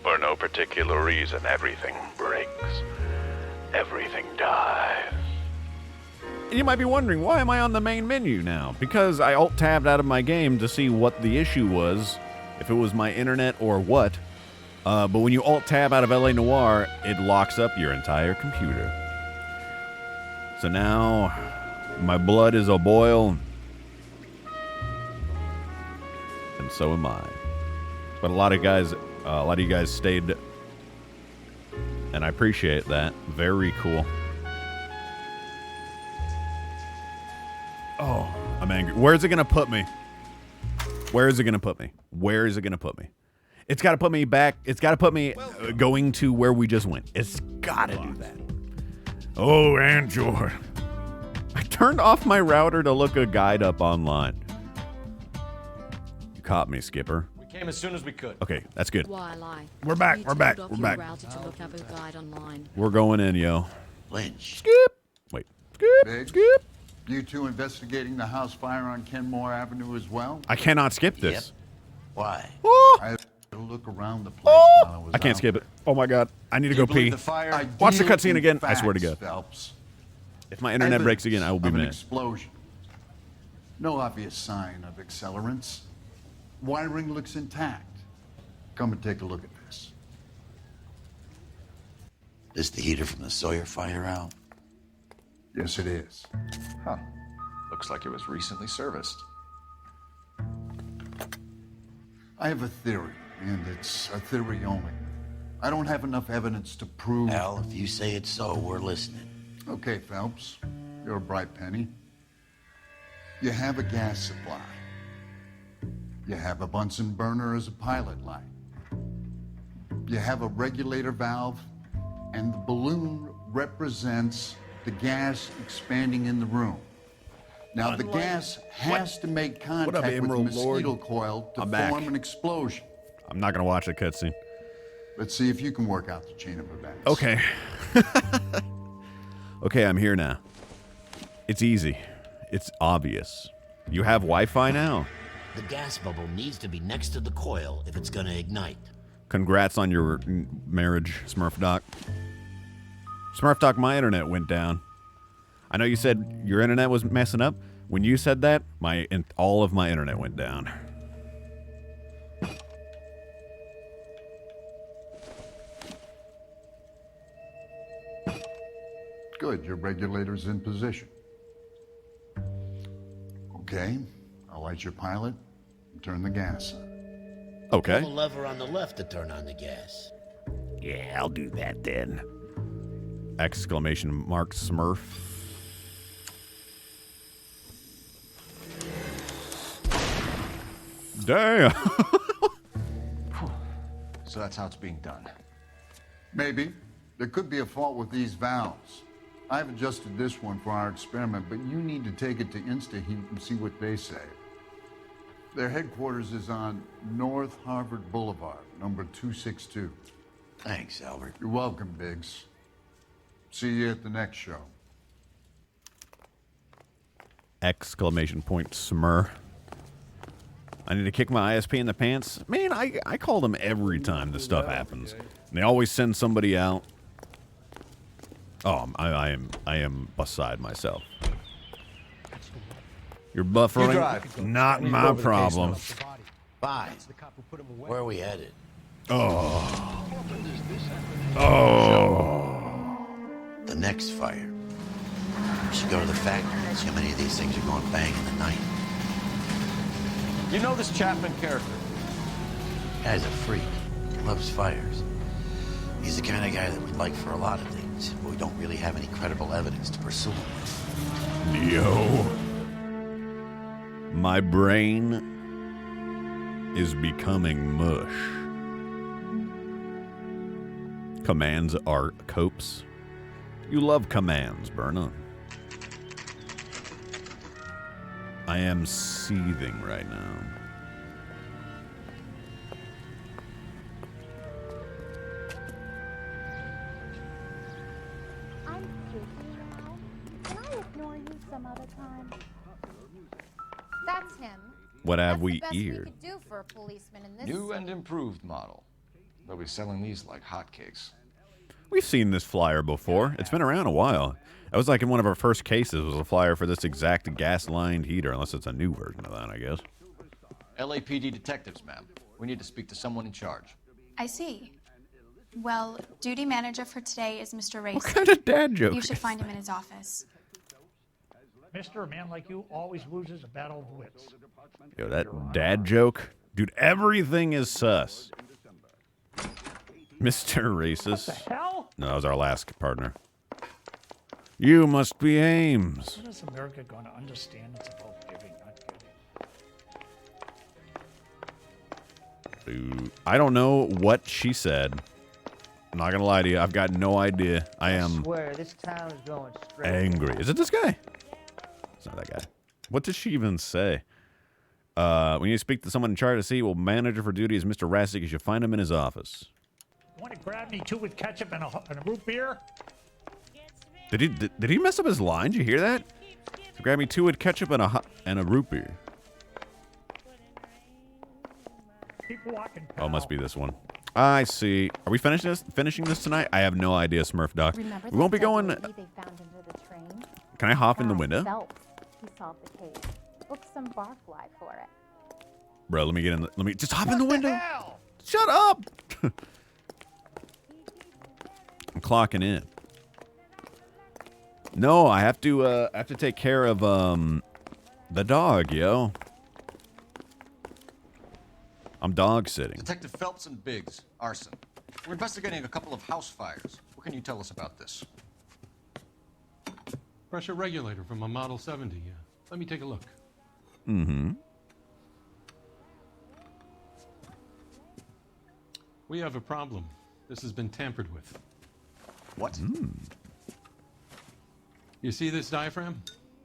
For no particular reason, everything breaks. Everything dies. You might be wondering, why am I on the main menu now? Because I alt-tabbed out of my game to see what the issue was, if it was my internet or what. But when you alt-tab out of LA Noire, it locks up your entire computer. So now, my blood is a boil, and so am I. But a lot of you guys stayed, and I appreciate that. Very cool. Oh, I'm angry. Where's it gonna put me? Where is it gonna put me? Where is it gonna put me? It's gotta put me back. It's gotta put me going to where we just went. It's gotta do that. Oh, Andrew. I turned off my router to look a guide up online. You caught me, Skipper. We came as soon as we could. Okay, that's good. Why lie? We're back. We're back. We're back. We're going in, yo. Lynch. Skip. Wait. Skip. Biggs? Skip. You two investigating the house fire on Kenmore Avenue as well? I cannot skip this. Yep. Why? Oh, I had to look around the place while I was I can't out skip it. Oh my god. I need to Do you go believe pee. the fire? I Watch the deal cutscene in again. I swear to facts, God. Phelps. If my internet breaks again, I will be Evidence of an mad. explosion. No obvious sign of accelerants. Wiring looks intact. Come and take a look at this. Is the heater from the Sawyer fire out? Yes, it is. Huh. Looks like it was recently serviced. I have a theory, and it's a theory only. I don't have enough evidence to prove... Al, if you say it's so, we're listening. Okay, Phelps. You're a bright penny. You have a gas supply. You have a Bunsen burner as a pilot light. You have a regulator valve, and the balloon represents the gas expanding in the room. Now, the gas has to make contact with the Emerald mosquito Lord? coil to I'm back. form an explosion. I'm not going to watch the cutscene. Let's see if you can work out the chain of events. Okay. Okay, I'm here now. It's easy. It's obvious. You have Wi-Fi now. The gas bubble needs to be next to the coil if it's gonna ignite. Congrats on your marriage, Smurf Doc. Smurf Doc, my internet went down. I know you said your internet was messing up. When you said that, all of my internet went down. Good, your regulator's in position. Okay, I'll light your pilot and turn the gas on. Okay. Pull the lever on the left to turn on the gas. Yeah, I'll do that then. Exclamation mark Smurf. Damn. So that's how it's being done. Maybe. There could be a fault with these valves. I've adjusted this one for our experiment, but you need to take it to InstaHeat and see what they say. Their headquarters is on North Harvard Boulevard, number 262. Thanks, Albert. You're welcome, Biggs. See you at the next show. Exclamation point Smur. I need to kick my ISP in the pants. Man, I call them every time this stuff happens. And they always send somebody out. Oh, I am beside myself. You're buffering? You drive. Not my problem. Fine. Where are we headed? Oh. The next fire. We should go to the factory and see how many of these things are going bang in the night. You know this Chapman character? Guy's a freak. He loves fires. He's the kind of guy that we'd like for a lot of things, but we don't really have any credible evidence to pursue him with. Yo. My brain is becoming mush. Commands are copes. You love commands, Berna. I am seething right now. I'm busy now. Can I ignore you some other time? That's him. What have That's we the best we eared? could do for a policeman in this New city. and improved model. They'll be selling these like hotcakes. We've seen this flyer before. It's been around a while. That was like in one of our first cases was a flyer for this exact gas-lined heater, unless it's a new version of that, I guess. LAPD detectives, ma'am. We need to speak to someone in charge. I see. Well, duty manager for today is Mr. Race. What kind of dad joke? You should find him in his office. Mister, a man like you always loses a battle of wits. Yo, that dad joke? Dude, everything is sus. Mr. Racist. What the hell? No, that was our last partner. You must be Ames. When is America going to understand it's about giving, not getting? Dude, I don't know what she said. I'm not gonna lie to you. I've got no idea. I am swear, this town is going straight. angry. Is it this guy? It's not that guy. What did she even say? We need to speak to someone in charge to see. Well, manager for duty is Mr. Rassick. You should find him in his office. Want to grab me two with ketchup and a root beer? Did he mess up his line? Did you hear that? So grab me two with ketchup and a root beer. Keep walking. Oh, it must be this one. I see. Are we finishing this tonight? I have no idea, Smurf Doc. Remember We won't be that dead going. lady they found under the train? Can I hop in the Guy window? Phelps. He solved the case. Booked some barfly for it. Bro, let me get in. Let me just hop in the window. Hell! Shut up. I'm clocking in. No, I have to take care of the dog, yo. I'm dog sitting. Detective Phelps and Biggs, arson. We're investigating a couple of house fires. What can you tell us about this? Pressure regulator from a Model 70, yeah. Let me take a look. Mm-hmm. We have a problem. This has been tampered with. What? You see this diaphragm?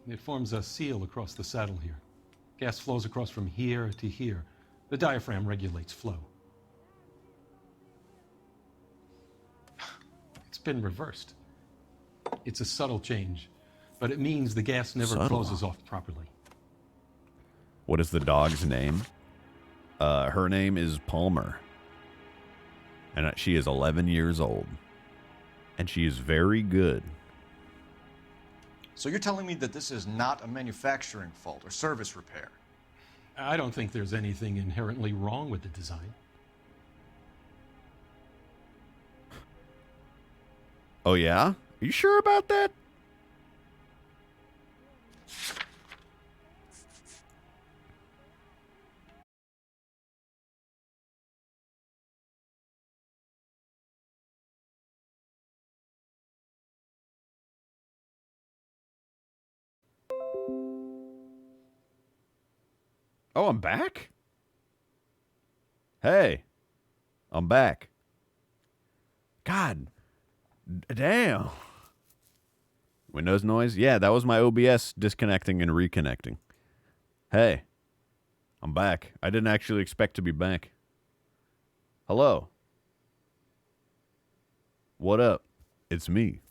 It forms a seal across the saddle here. Gas flows across from here to here. The diaphragm regulates flow. It's been reversed. It's a subtle change, but it means the gas never Subtle. closes off properly. What is the dog's name? Her name is Palmer. And she is 11 years old. And she is very good. So you're telling me that this is not a manufacturing fault or service repair? I don't think there's anything inherently wrong with the design. Oh, yeah? Are you sure about that? Oh, I'm back? Hey, I'm back. God damn. Windows noise? Yeah, that was my OBS disconnecting and reconnecting. Hey, I'm back. I didn't actually expect to be back. Hello. What up? It's me.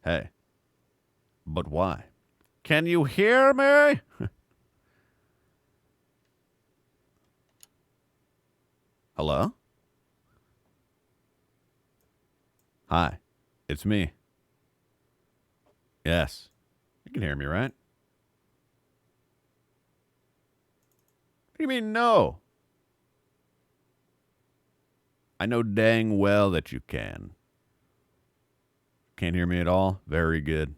Hey. But why? Can you hear me? Hello? Hi, it's me. Yes. You can hear me, right? What do you mean, no? I know dang well that you can. Can't hear me at all? Very good.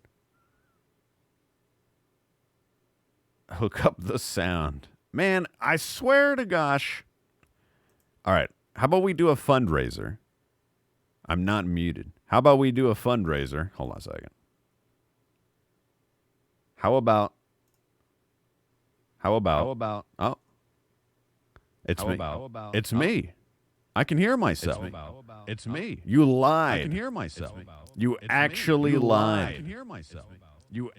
Hook up the sound. Man, I swear to gosh. All right, how about we do a fundraiser? I'm not muted. How about we do a fundraiser? Hold on a second. How about? Oh, it's me. It's me. I can hear myself. It's me. You lied. I can hear myself. You actually lied. I can hear myself.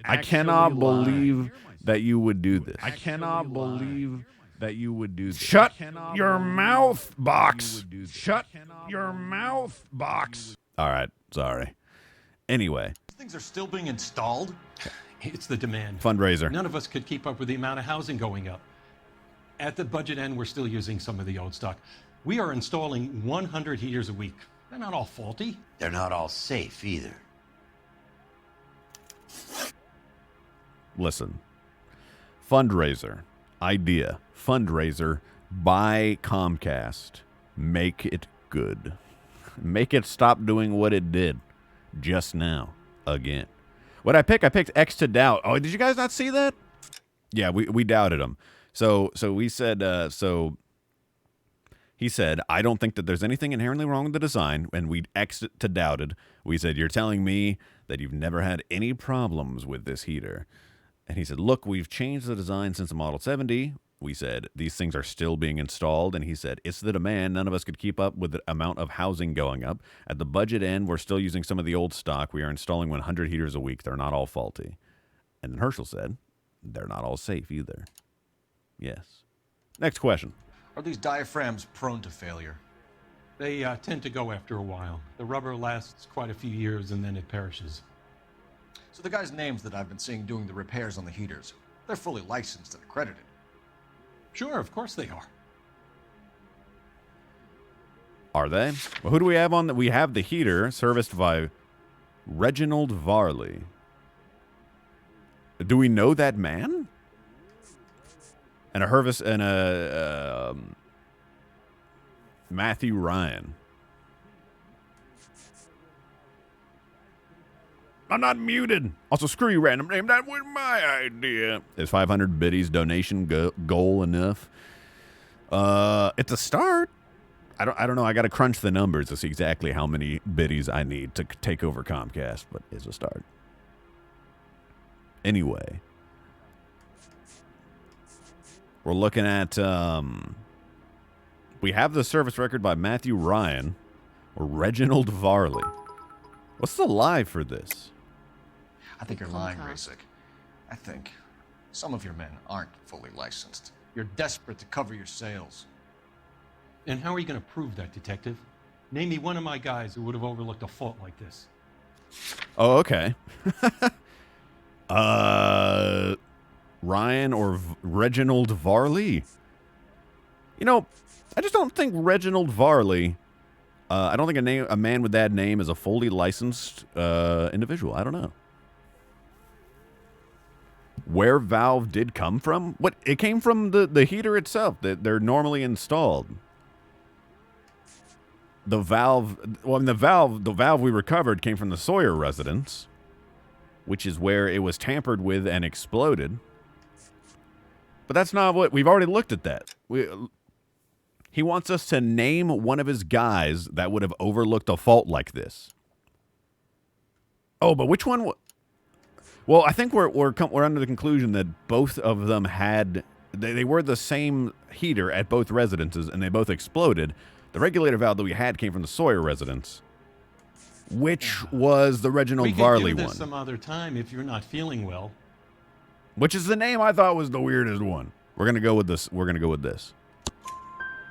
I cannot believe that you would do this. I cannot believe that you would do this. Shut your mouth, Box. Shut your mouth, Box. All right, sorry. Anyway, These things are still being installed? It's the demand. fundraiser. None of us could keep up with the amount of housing going up. At the budget end, we're still using some of the old stock. We are installing 100 heaters a week. They're not all faulty. They're not all safe either. Listen. Fundraiser. Idea. Fundraiser. Buy Comcast. Make it good. Make it stop doing what it did just now. Again. What I picked X to doubt. Oh, did you guys not see that? Yeah, we doubted him. So we said, he said, I don't think that there's anything inherently wrong with the design, and we X to doubted. We said, you're telling me that you've never had any problems with this heater. And he said, look, we've changed the design since the Model 70. We said, these things are still being installed. And he said, it's the demand. None of us could keep up with the amount of housing going up. At the budget end, we're still using some of the old stock. We are installing 100 heaters a week. They're not all faulty. And then Herschel said, they're not all safe either. Yes. Next question. Are these diaphragms prone to failure? They tend to go after a while. The rubber lasts quite a few years and then it perishes. So the guys' names that I've been seeing doing the repairs on the heaters, they're fully licensed and accredited. Sure, of course they are. Are they? Well, who do we have on? We have the heater serviced by Reginald Varley. Do we know that man? And a Hervis and a Matthew Ryan. I'm not muted. Also, screw you, random name. That was my idea. Is 500 biddies donation goal enough? It's a start. I don't know. I got to crunch the numbers to see exactly how many biddies I need to take over Comcast, but it's a start. Anyway, we're looking at. We have the service record by Matthew Ryan or Reginald Varley. What's the lie for this? I think you're lying, Rasik. I think some of your men aren't fully licensed. You're desperate to cover your sales. And how are you going to prove that, Detective? Name me one of my guys who would have overlooked a fault like this. Oh, okay. Ryan or Reginald Varley? You know, I just don't think Reginald Varley. I don't think a man with that name is a fully licensed individual. I don't know. Where Valve did come from? What? It came from the heater itself that they're normally installed. The valve we recovered came from the Sawyer residence, which is where it was tampered with and exploded. But that's not what we've already looked at. That he wants us to name one of his guys that would have overlooked a fault like this. Oh, but which one? Well, I think we're under the conclusion that both of them had they were the same heater at both residences, and they both exploded. The regulator valve that we had came from the Sawyer residence, which was the Reginald Varley one. We could do this one. some other time if you're not feeling well. Which is the name I thought was the weirdest one. We're gonna go with this. We're gonna go with this.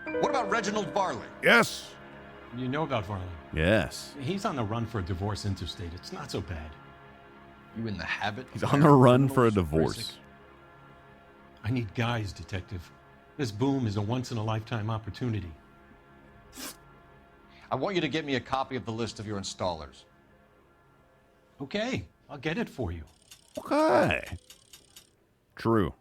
What about Reginald Varley? Yes. You know about Varley? Yes. He's on the run for a divorce interstate. It's not so bad. You in the habit? He's on the run for a divorce. I need guys, Detective. This boom is a once-in-a-lifetime opportunity. I want you to get me a copy of the list of your installers. Okay, I'll get it for you. Okay. True.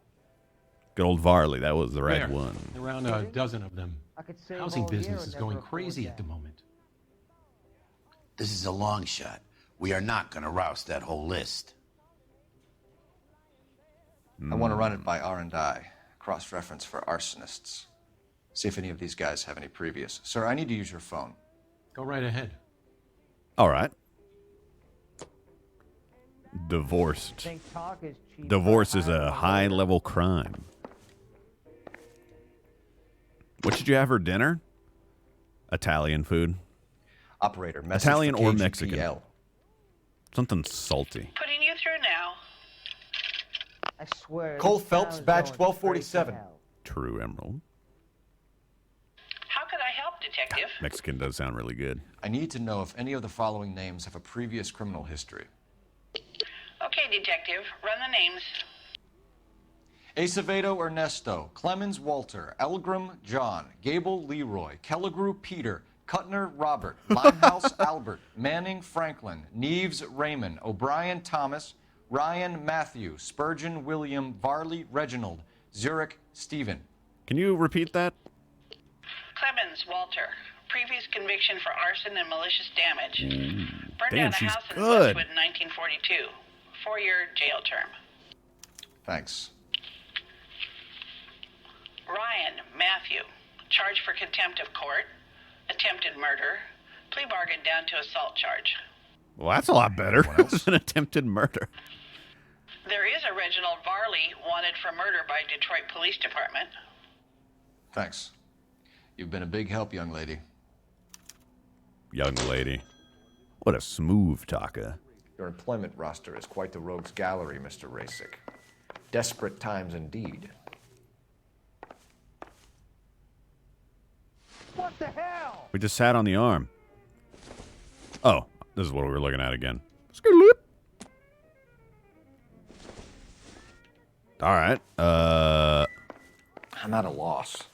Good old Varley. That was the right There. one. Around a dozen of them. I could save Housing all year business and is never going afford crazy that. at the moment. This is a long shot. We are not going to rouse that whole list. I want to run it by R&I, cross-reference for arsonists. See if any of these guys have any previous. Sir, I need to use your phone. Go right ahead. All right. Divorced. Think talk is cheap. Divorce is a high-level crime. What did you have for dinner? Italian food. Operator, message Italian for or KGPL. Mexican? Something salty. Putting you through now. I swear. Cole this Phelps, town is badge going straight 1247. to hell. True Emerald. How could I help, Detective? Mexican does sound really good. I need to know if any of the following names have a previous criminal history. Okay, Detective, run the names. Acevedo Ernesto, Clemens Walter, Elgram John, Gable Leroy, Kelligrew Peter, Kuttner Robert, Limehouse Albert, Manning Franklin, Neves Raymond, O'Brien Thomas, Ryan Matthew, Spurgeon William, Varley Reginald, Zurich Stephen. Can you repeat that? Clemens Walter. Previous conviction for arson and malicious damage. Burned damn, down a she's house in good. Westwood in 1942. 4-year jail term. Thanks. Ryan Matthew. Charged for contempt of court. Attempted murder. Plea bargain down to assault charge. Well, that's a lot better. It's an attempted murder. There is a Reginald Varley wanted for murder by Detroit Police Department. Thanks. You've been a big help, young lady. Young lady. What a smooth talker. Your employment roster is quite the rogues gallery, Mr. Rasick. Desperate times indeed. What the hell? We just sat on the arm. Oh, this is what we were looking at again. All right. I'm at a loss.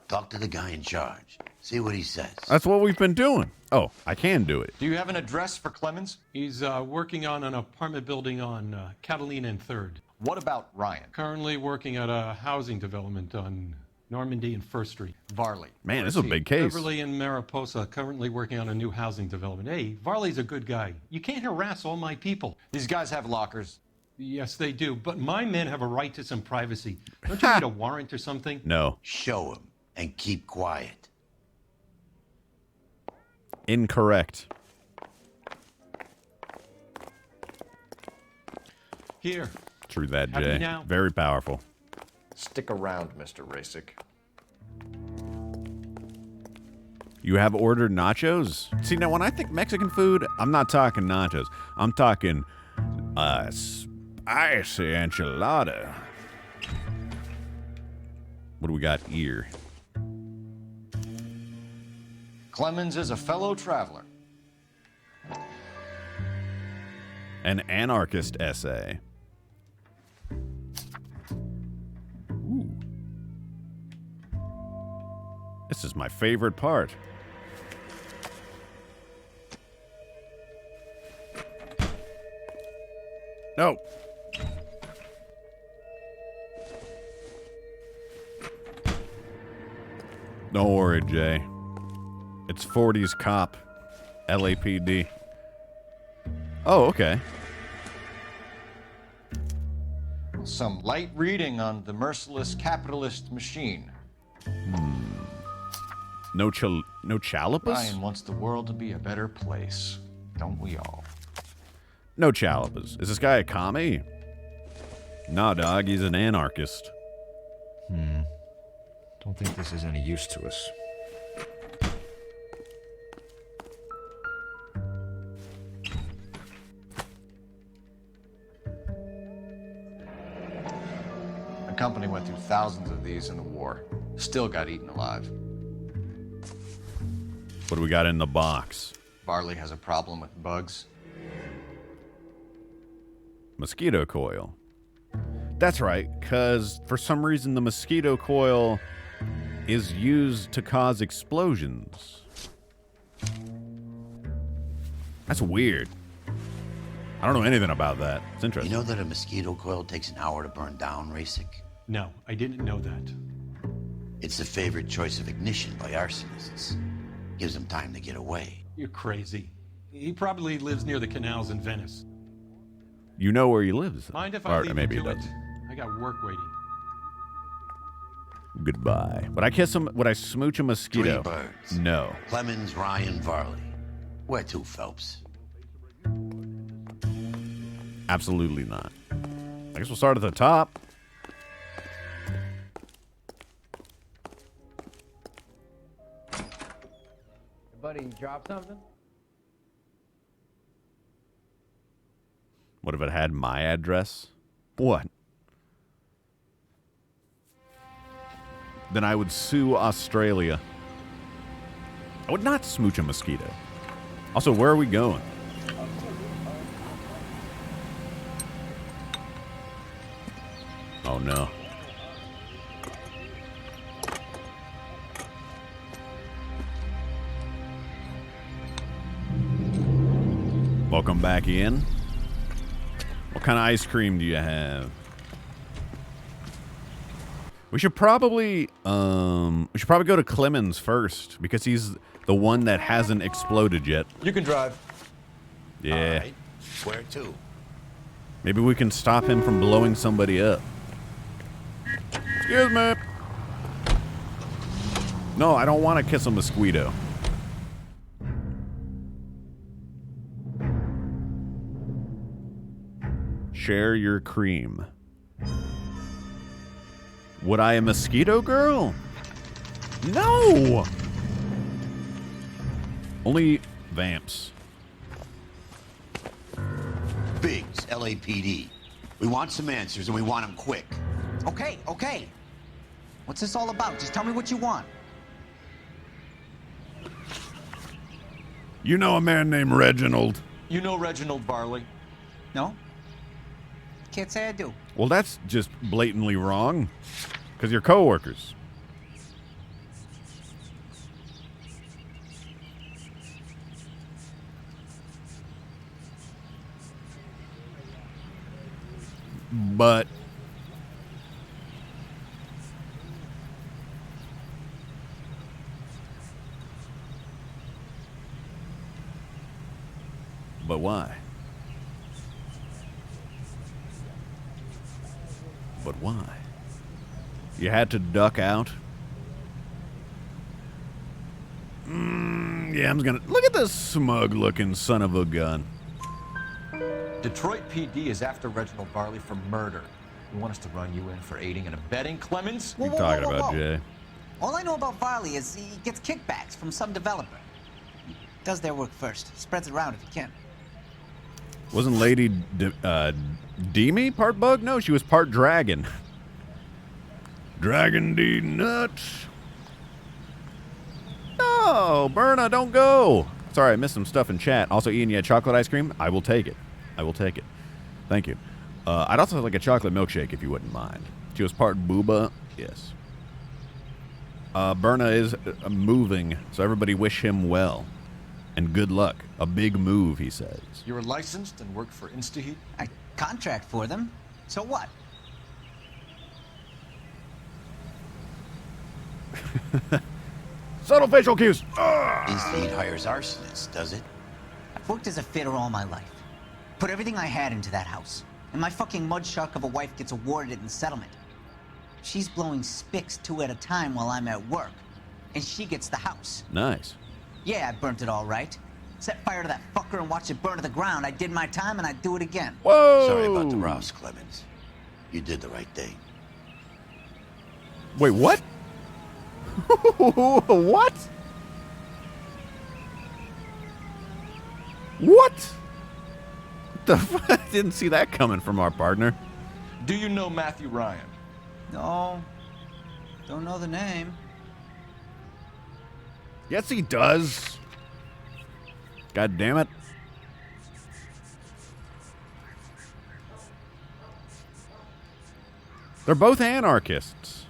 Talk to the guy in charge. See what he says. That's what we've been doing. Oh, I can do it. Do you have an address for Clemens? He's working on an apartment building on Catalina and 3rd. What about Ryan? Currently working at a housing development on Normandy and 1st Street. Varley. Man, this is a big case. Beverly and Mariposa currently working on a new housing development. Hey, Varley's a good guy. You can't harass all my people. These guys have lockers. Yes, they do. But my men have a right to some privacy. Don't you need a warrant or something? No. Show him and keep quiet. Incorrect. Here. True that, Have you Jay. now? Very powerful. Stick around, Mr. Rasick. You have ordered nachos? See, now when I think Mexican food, I'm not talking nachos. I'm talking spicy enchilada. What do we got here? Clemens is a fellow traveler. An anarchist essay. Ooh. This is my favorite part. No. Don't worry, Jay. It's 40s cop. LAPD. Oh, okay. Some light reading on the merciless capitalist machine. No chalupas? Ryan wants the world to be a better place. Don't we all? No chalupas. Is this guy a commie? Nah, dog. He's an anarchist. Don't think this is any use to us. The company went through thousands of these in the war. Still got eaten alive. What do we got in the box? Varley has a problem with bugs. Mosquito coil. That's right, because for some reason the mosquito coil is used to cause explosions. That's weird. I don't know anything about that. It's interesting. You know that a mosquito coil takes an hour to burn down, Rasick? No, I didn't know that. It's the favorite choice of ignition by arsonists. Gives them time to get away. You're crazy. He probably lives near the canals in Venice. You know where he lives. Mind if I Or leave maybe you he to it? doesn't. I got work waiting. Goodbye. Would I kiss him? Would I smooch a mosquito? 3 birds. No. Clemens, Ryan, Varley. Where to, Phelps? Absolutely not. I guess we'll start at the top. Buddy, you drop something? What if it had my address? What? Then I would sue Australia. I would not smooch a mosquito. Also, where are we going? Oh, no. Welcome back in. What kind of ice cream do you have? We should probably go to Clemens first because he's the one that hasn't exploded yet. You can drive. Yeah. All right. Where to? Maybe we can stop him from blowing somebody up. Excuse me. No, I don't want to kiss a mosquito. Share your cream. Would I a mosquito girl? No! Only vamps. Biggs, LAPD. We want some answers, and we want them quick. Okay, okay. What's this all about? Just tell me what you want. You know a man named Reginald? You know Reginald Barley? No? Can't say I do. Well, that's just blatantly wrong. Because you're coworkers. But why? But why? You had to duck out? Yeah, I'm gonna... Look at this smug-looking son of a gun. Detroit PD is after Reginald Barley for murder. You want us to run you in for aiding and abetting, Clemens? Whoa, What are you talking about, Jay? All I know about Varley is he gets kickbacks from some developer. He does their work first. Spreads it around if he can. Wasn't Lady Demi part bug? No, she was part dragon. Dragon D nuts. No, Berna, don't go. Sorry, I missed some stuff in chat. Also, Ian, you had chocolate ice cream? I will take it. I will take it. Thank you. I'd also like a chocolate milkshake if you wouldn't mind. She was part booba. Yes. Berna is moving, so everybody wish him well. And good luck. A big move, he says. You're licensed and work for InstaHeat? I contract for them. So what? Subtle facial cues. InstaHeat hires arsonists, does it? I've worked as a fitter all my life. Put everything I had into that house. And my fucking mud shark of a wife gets awarded in settlement. She's blowing spics 2 at a time while I'm at work. And she gets the house. Nice. Yeah, I burnt it all right. Set fire to that fucker and watch it burn to the ground. I did my time and I'd do it again. Whoa! Sorry about the Rouse, Clemens. You did the right thing. Wait, what? What? What? The fuck? I didn't see that coming from our partner. Do you know Matthew Ryan? No. Don't know the name. Yes, he does. God damn it. They're both anarchists.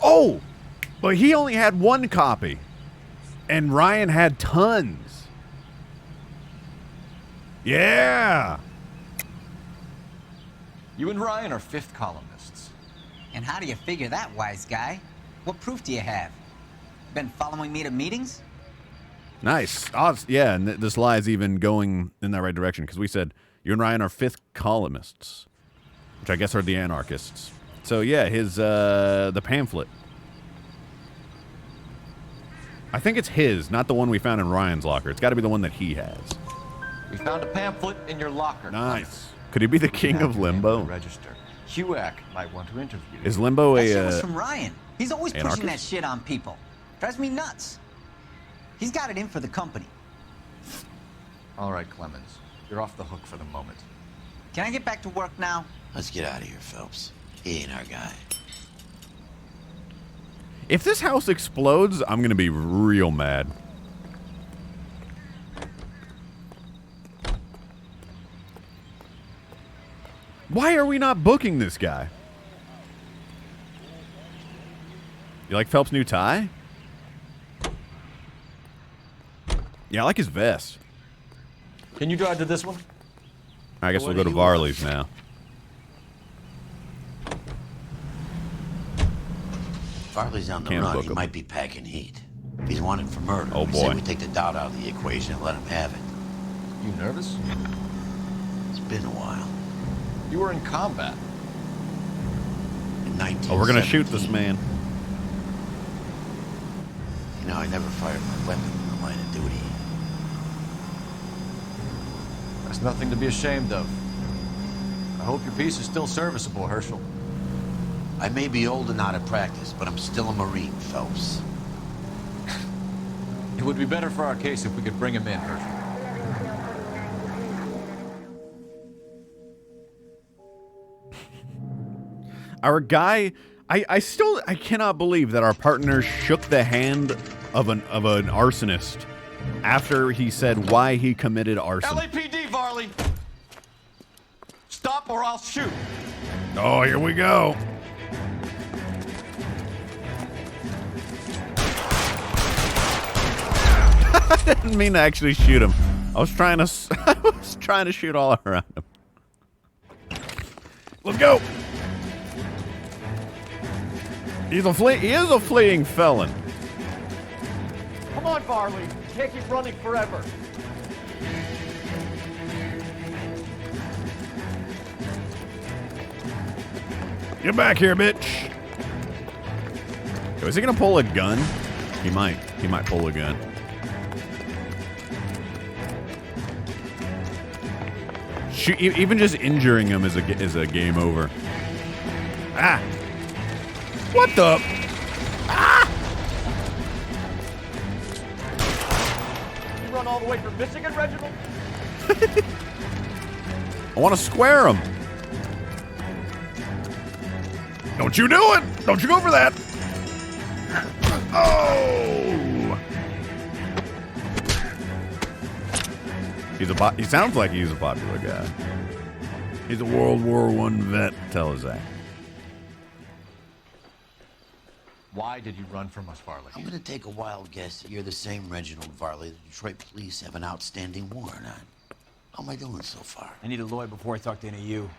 Oh, but he only had 1 copy, and Ryan had tons. Yeah. You and Ryan are 5th columnists. And how do you figure that, wise guy? What proof do you have? Been following me to meetings? Nice. Yeah, and this lie is even going in that right direction, because we said you and Ryan are 5th columnists, which I guess are the anarchists. So yeah, his the pamphlet. I think it's his, not the one we found in Ryan's locker. It's got to be the one that he has. We found a pamphlet in your locker. Nice. Could he be the king of limbo? Register. HUAC might want to interview you. Is limbo That a shit was from Ryan. He's always pushing anarchist? that shit on people. Drives me nuts. He's got it in for the company. All right, Clemens. You're off the hook for the moment. Can I get back to work now? Let's get out of here, Phelps. He ain't our guy. If this house explodes, I'm going to be real mad. Why are we not booking this guy? You like Phelps' new tie? Yeah, I like his vest. Can you drive to this one? I guess we'll go to Varley's now. Varley's on the Can't run. book He him. might be packing heat. If he's wanted for murder, Oh, we say boy. we take the doubt out of the equation and let him have it. You nervous? It's been a while. You were in combat. In 1917. Oh, we're gonna shoot this man. You know, I never fired my weapon in the line of duty. That's nothing to be ashamed of. I hope your piece is still serviceable, Herschel. I may be old and out of practice, but I'm still a Marine, Phelps. It would be better for our case if we could bring him in, Herschel. Our guy, I cannot believe that our partner shook the hand of an arsonist after he said why he committed arson. LAPD, Varley! Stop or I'll shoot! Oh, here we go. I didn't mean to actually shoot him. I was trying to shoot all around him. Let's go. He is a fleeing felon. Come on, Varley. Can't keep running forever. Get back here, bitch. Yo, is he gonna pull a gun? He might. He might pull a gun. Shoot, even just injuring him is a game over. Ah! What the? Ah! You run all the way from Michigan, Reginald? I want to square him. Don't you do it! Don't you go for that! Oh! He sounds like he's a popular guy. He's a World War I vet. Tell us that. Why did you run from us, Varley? I'm gonna take a wild guess that you're the same Reginald Varley the Detroit police have an outstanding warrant on. How am I doing so far? I need a lawyer before I talk to any of you.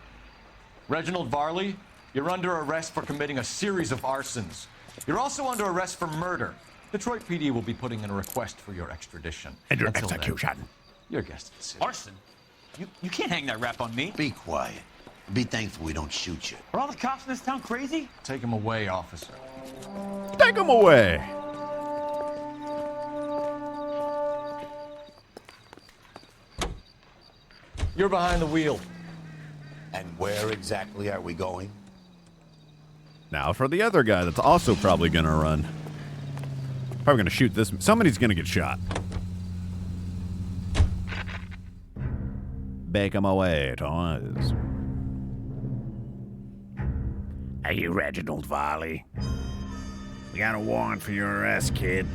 Reginald Varley, you're under arrest for committing a series of arsons. You're also under arrest for murder. Detroit PD will be putting in a request for your extradition. And your Until then, execution. your guest at the city. Arson? You can't hang that rap on me. Be quiet. Be thankful we don't shoot you. Are all the cops in this town crazy? Take him away, officer. Take him away. You're behind the wheel. And where exactly are we going? Now for the other guy that's also probably gonna run. Probably gonna shoot this. Somebody's gonna get shot. Bake him away, toys. Are you Reginald Varley? We got a warrant for your arrest, kid.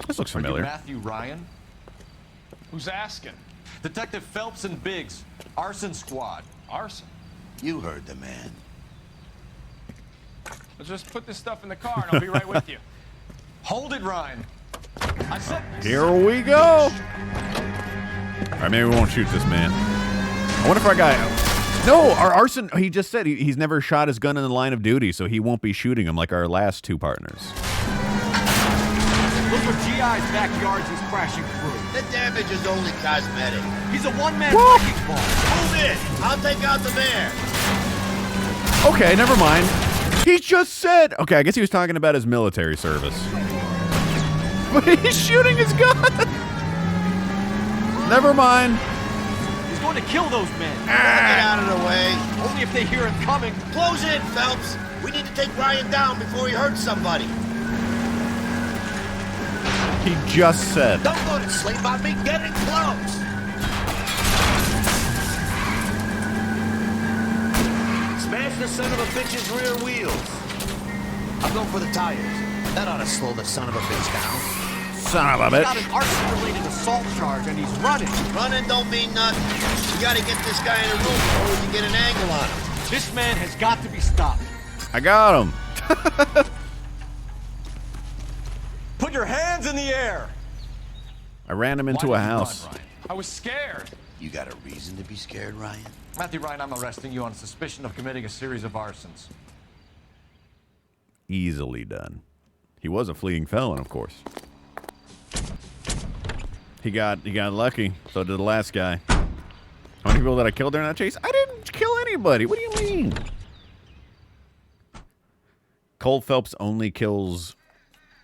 This looks familiar. Are you Matthew Ryan? Who's asking? Detective Phelps and Biggs, arson squad. Arson? You heard the man. Let's just put this stuff in the car and I'll be right with you. Hold it, Ryan. I said. Here we go. All right, maybe we won't shoot this man. I wonder if our guy. No, our arson. He just said he's never shot his gun in the line of duty, so he won't be shooting him like our last two partners. Those are GI's backyards he's crashing through. The damage is only cosmetic. He's a one-man wrecking ball. Move in. I'll take out the mayor. Okay, never mind. He just said. Okay, I guess he was talking about his military service. But he's shooting his gun. Never mind. He's going to kill those men. Get out of the way. Only if they hear him coming. Close in, Phelps. We need to take Ryan down before he hurts somebody. He just said. Don't go to sleep on me. Get in close. Smash the son of a bitch's rear wheels. I'm going for the tires. That ought to slow the son of a bitch down. Son of a He's got bitch. an arson-related assault charge, and he's running. Running don't mean nothing. You gotta get this guy in a room before we can get an angle on him. This man has got to be stopped. I got him. Put your hands in the air. I ran him into a house. I was scared. You got a reason to be scared, Ryan? Matthew Ryan, I'm arresting you on suspicion of committing a series of arsons. Easily done. He was a fleeing felon, of course. He got lucky. So did the last guy. How many people did I kill during that chase? I didn't kill anybody. What do you mean? Cole Phelps only kills.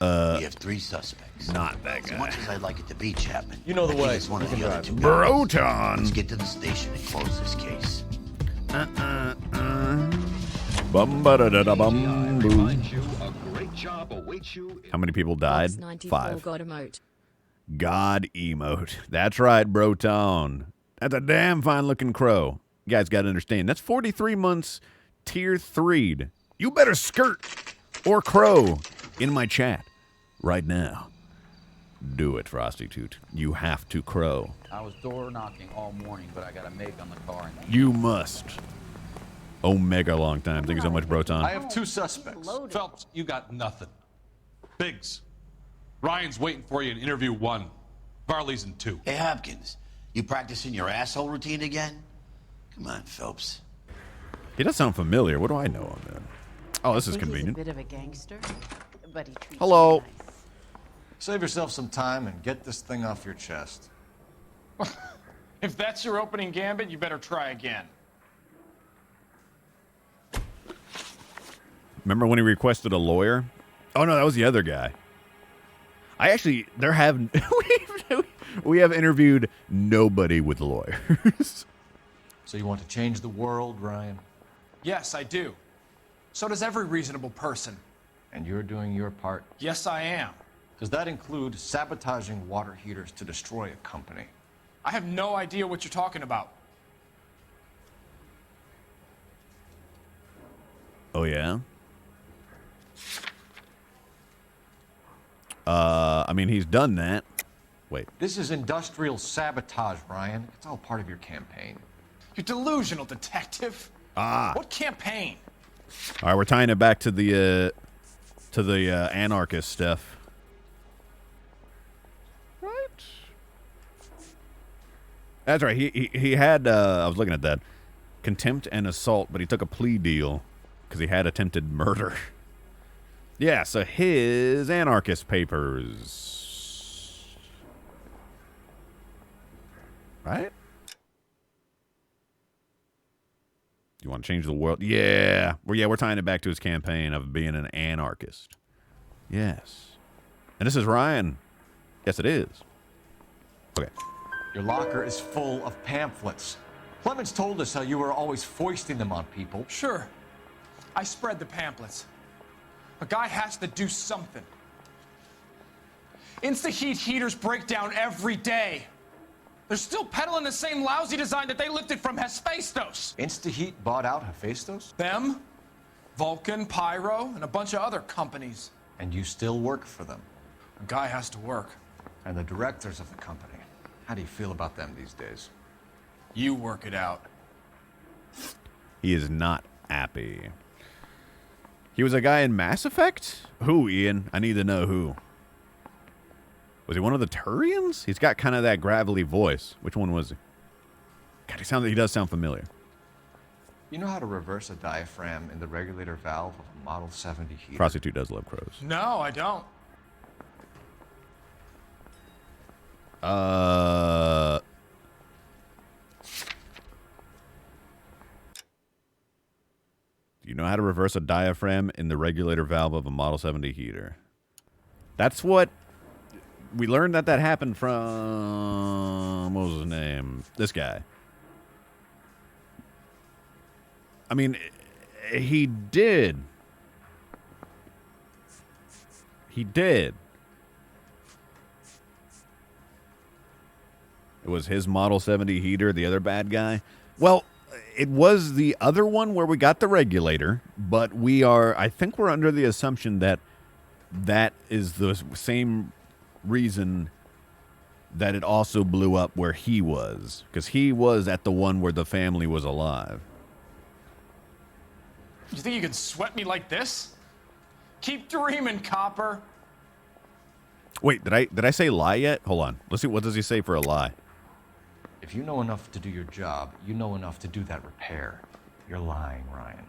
We have 3 suspects. Not that As guy. much as I'd like it to be, Chapman. You know the I think way. it's one You of can the other drive. 2 guys. Broton. Let's get to the station and close this case. Bum-ba-da-da-da-bum-boo. How many people died? 5. God emote. God emote. That's right, Broton. That's a damn fine looking crow. You guys got to understand. That's 43 months tier 3'd. You better skirt or crow in my chat right now. Do it, Frosty Toot. You have to crow. I was door knocking all morning, but I got a make on the car. You must. Omega long time. Thank you so much, Broton. I have 2 suspects. Phelps, you got nothing. Biggs, Ryan's waiting for you in interview 1. Varley's in 2. Hey, Hopkins, you practicing your asshole routine again? Come on, Phelps. He does sound familiar. What do I know of him? Oh, this is He's a convenient. bit of a gangster, but he treats Hello. me nice. Save yourself some time and get this thing off your chest. If that's your opening gambit, you better try again. Remember when he requested a lawyer? Oh no, that was the other guy. I actually, we have interviewed nobody with lawyers. So you want to change the world, Ryan? Yes, I do. So does every reasonable person. And you're doing your part? Yes, I am. Does that include sabotaging water heaters to destroy a company? I have no idea what you're talking about. Oh yeah? I mean, he's done that. Wait. This is industrial sabotage, Ryan. It's all part of your campaign. You're delusional, detective. What campaign? All right, we're tying it back to the anarchist stuff. Right. That's right. He had I was looking at that contempt and assault, but he took a plea deal because he had attempted murder. Yeah, so his anarchist papers. Right? You want to change the world? Yeah. We're tying it back to his campaign of being an anarchist. Yes. And this is Ryan. Yes, it is. Okay. Your locker is full of pamphlets. Clemens told us how you were always foisting them on people. Sure. I spread the pamphlets. A guy has to do something. Insta-heat heaters break down every day. They're still peddling the same lousy design that they lifted from Hephaestus. Insta-heat bought out Hephaestus? Them, Vulcan, Pyro, and a bunch of other companies. And you still work for them? A guy has to work. And the directors of the company. How do you feel about them these days? You work it out. He is not happy. He was a guy in Mass Effect? Who, Ian? I need to know who. Was he one of the Turians? He's got kind of that gravelly voice. Which one was he? God, he does sound familiar. You know how to reverse a diaphragm in the regulator valve of a Model 70 heater? Frosty 2 does love crows. No, I don't. Do you know how to reverse a diaphragm in the regulator valve of a Model 70 heater? That's what we learned that happened from, what was his name? This guy. I mean, he did. He did. It was his Model 70 heater, the other bad guy. Well, it was the other one where we got the regulator, but I think we're under the assumption that that is the same reason that it also blew up where he was, because he was at the one where the family was alive. You think you can sweat me like this? Keep dreaming, Copper. Wait, did I say lie yet? Hold on. Let's see, what does he say for a lie? If you know enough to do your job, you know enough to do that repair. You're lying, Ryan.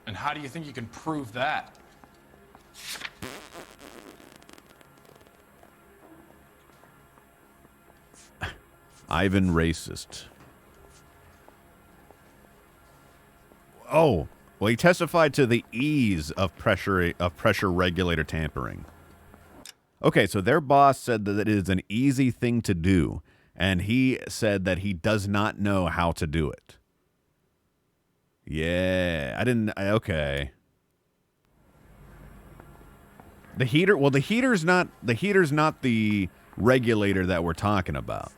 And how do you think you can prove that? Ivan racist. Oh, well, he testified to the ease of pressure regulator tampering. Okay, so their boss said that it is an easy thing to do, and he said that he does not know how to do it. Yeah, okay. The heater, well, the heater's not the regulator that we're talking about.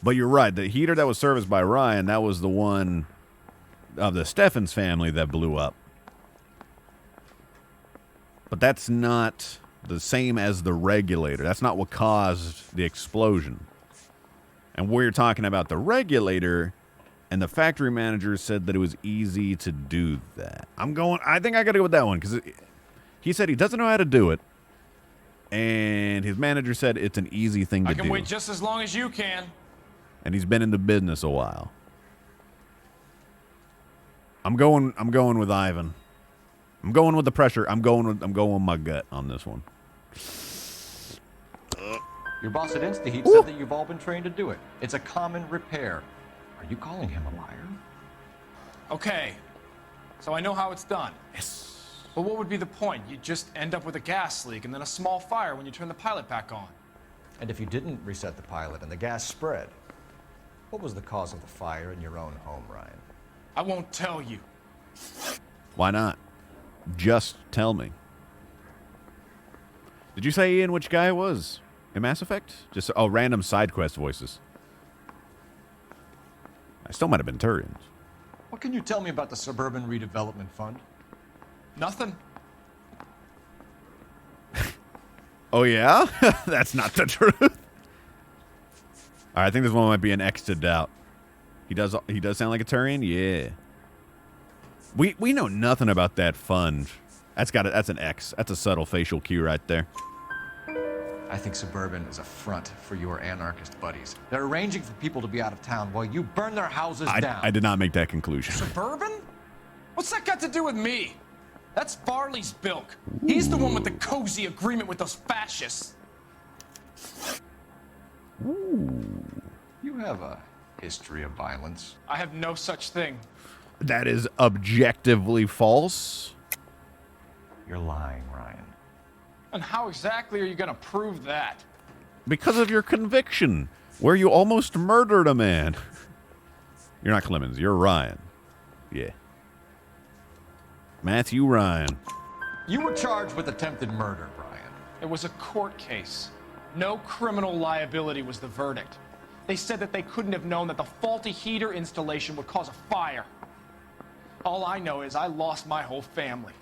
But you're right, the heater that was serviced by Ryan, that was the one of the Steffens family that blew up. But that's not the same as the regulator. That's not what caused the explosion. And we're talking about the regulator, and the factory manager said that it was easy to do that. I think I got to go with that one, because he said he doesn't know how to do it, and his manager said it's an easy thing to do. I can wait just as long as you can. And he's been in the business a while. I'm going with Ivan. I'm going with the pressure. I'm going with my gut on this one. Your boss at InstaHeat said that you've all been trained to do it. It's a common repair. Are you calling him a liar? Okay, so I know how it's done. Yes. But what would be the point? You'd just end up with a gas leak and then a small fire when you turn the pilot back on. And if you didn't reset the pilot and the gas spread, what was the cause of the fire in your own home, Ryan? I won't tell you. Why not? Just tell me. Did you say, Ian, which guy it was in Mass Effect? Just random side quest voices. I still might have been Turians. What can you tell me about the Suburban Redevelopment Fund? Nothing. Oh yeah? That's not the truth. All right, I think this one might be an X to doubt. He does sound like a Turian? Yeah. We know nothing about that fund. That's an X. That's a subtle facial cue right there. I think Suburban is a front for your anarchist buddies. They're arranging for people to be out of town while you burn their houses down. I did not make that conclusion. Suburban? What's that got to do with me? That's Farley's bilk. He's the one with the cozy agreement with those fascists. Ooh. You have a history of violence. I have no such thing. That is objectively false. You're lying, Ryan. And how exactly are you going to prove that? Because of your conviction, where you almost murdered a man. You're not Clemens, you're Ryan. Yeah. Matthew Ryan. You were charged with attempted murder, Ryan. It was a court case. No criminal liability was the verdict. They said that they couldn't have known that the faulty heater installation would cause a fire. All I know is I lost my whole family.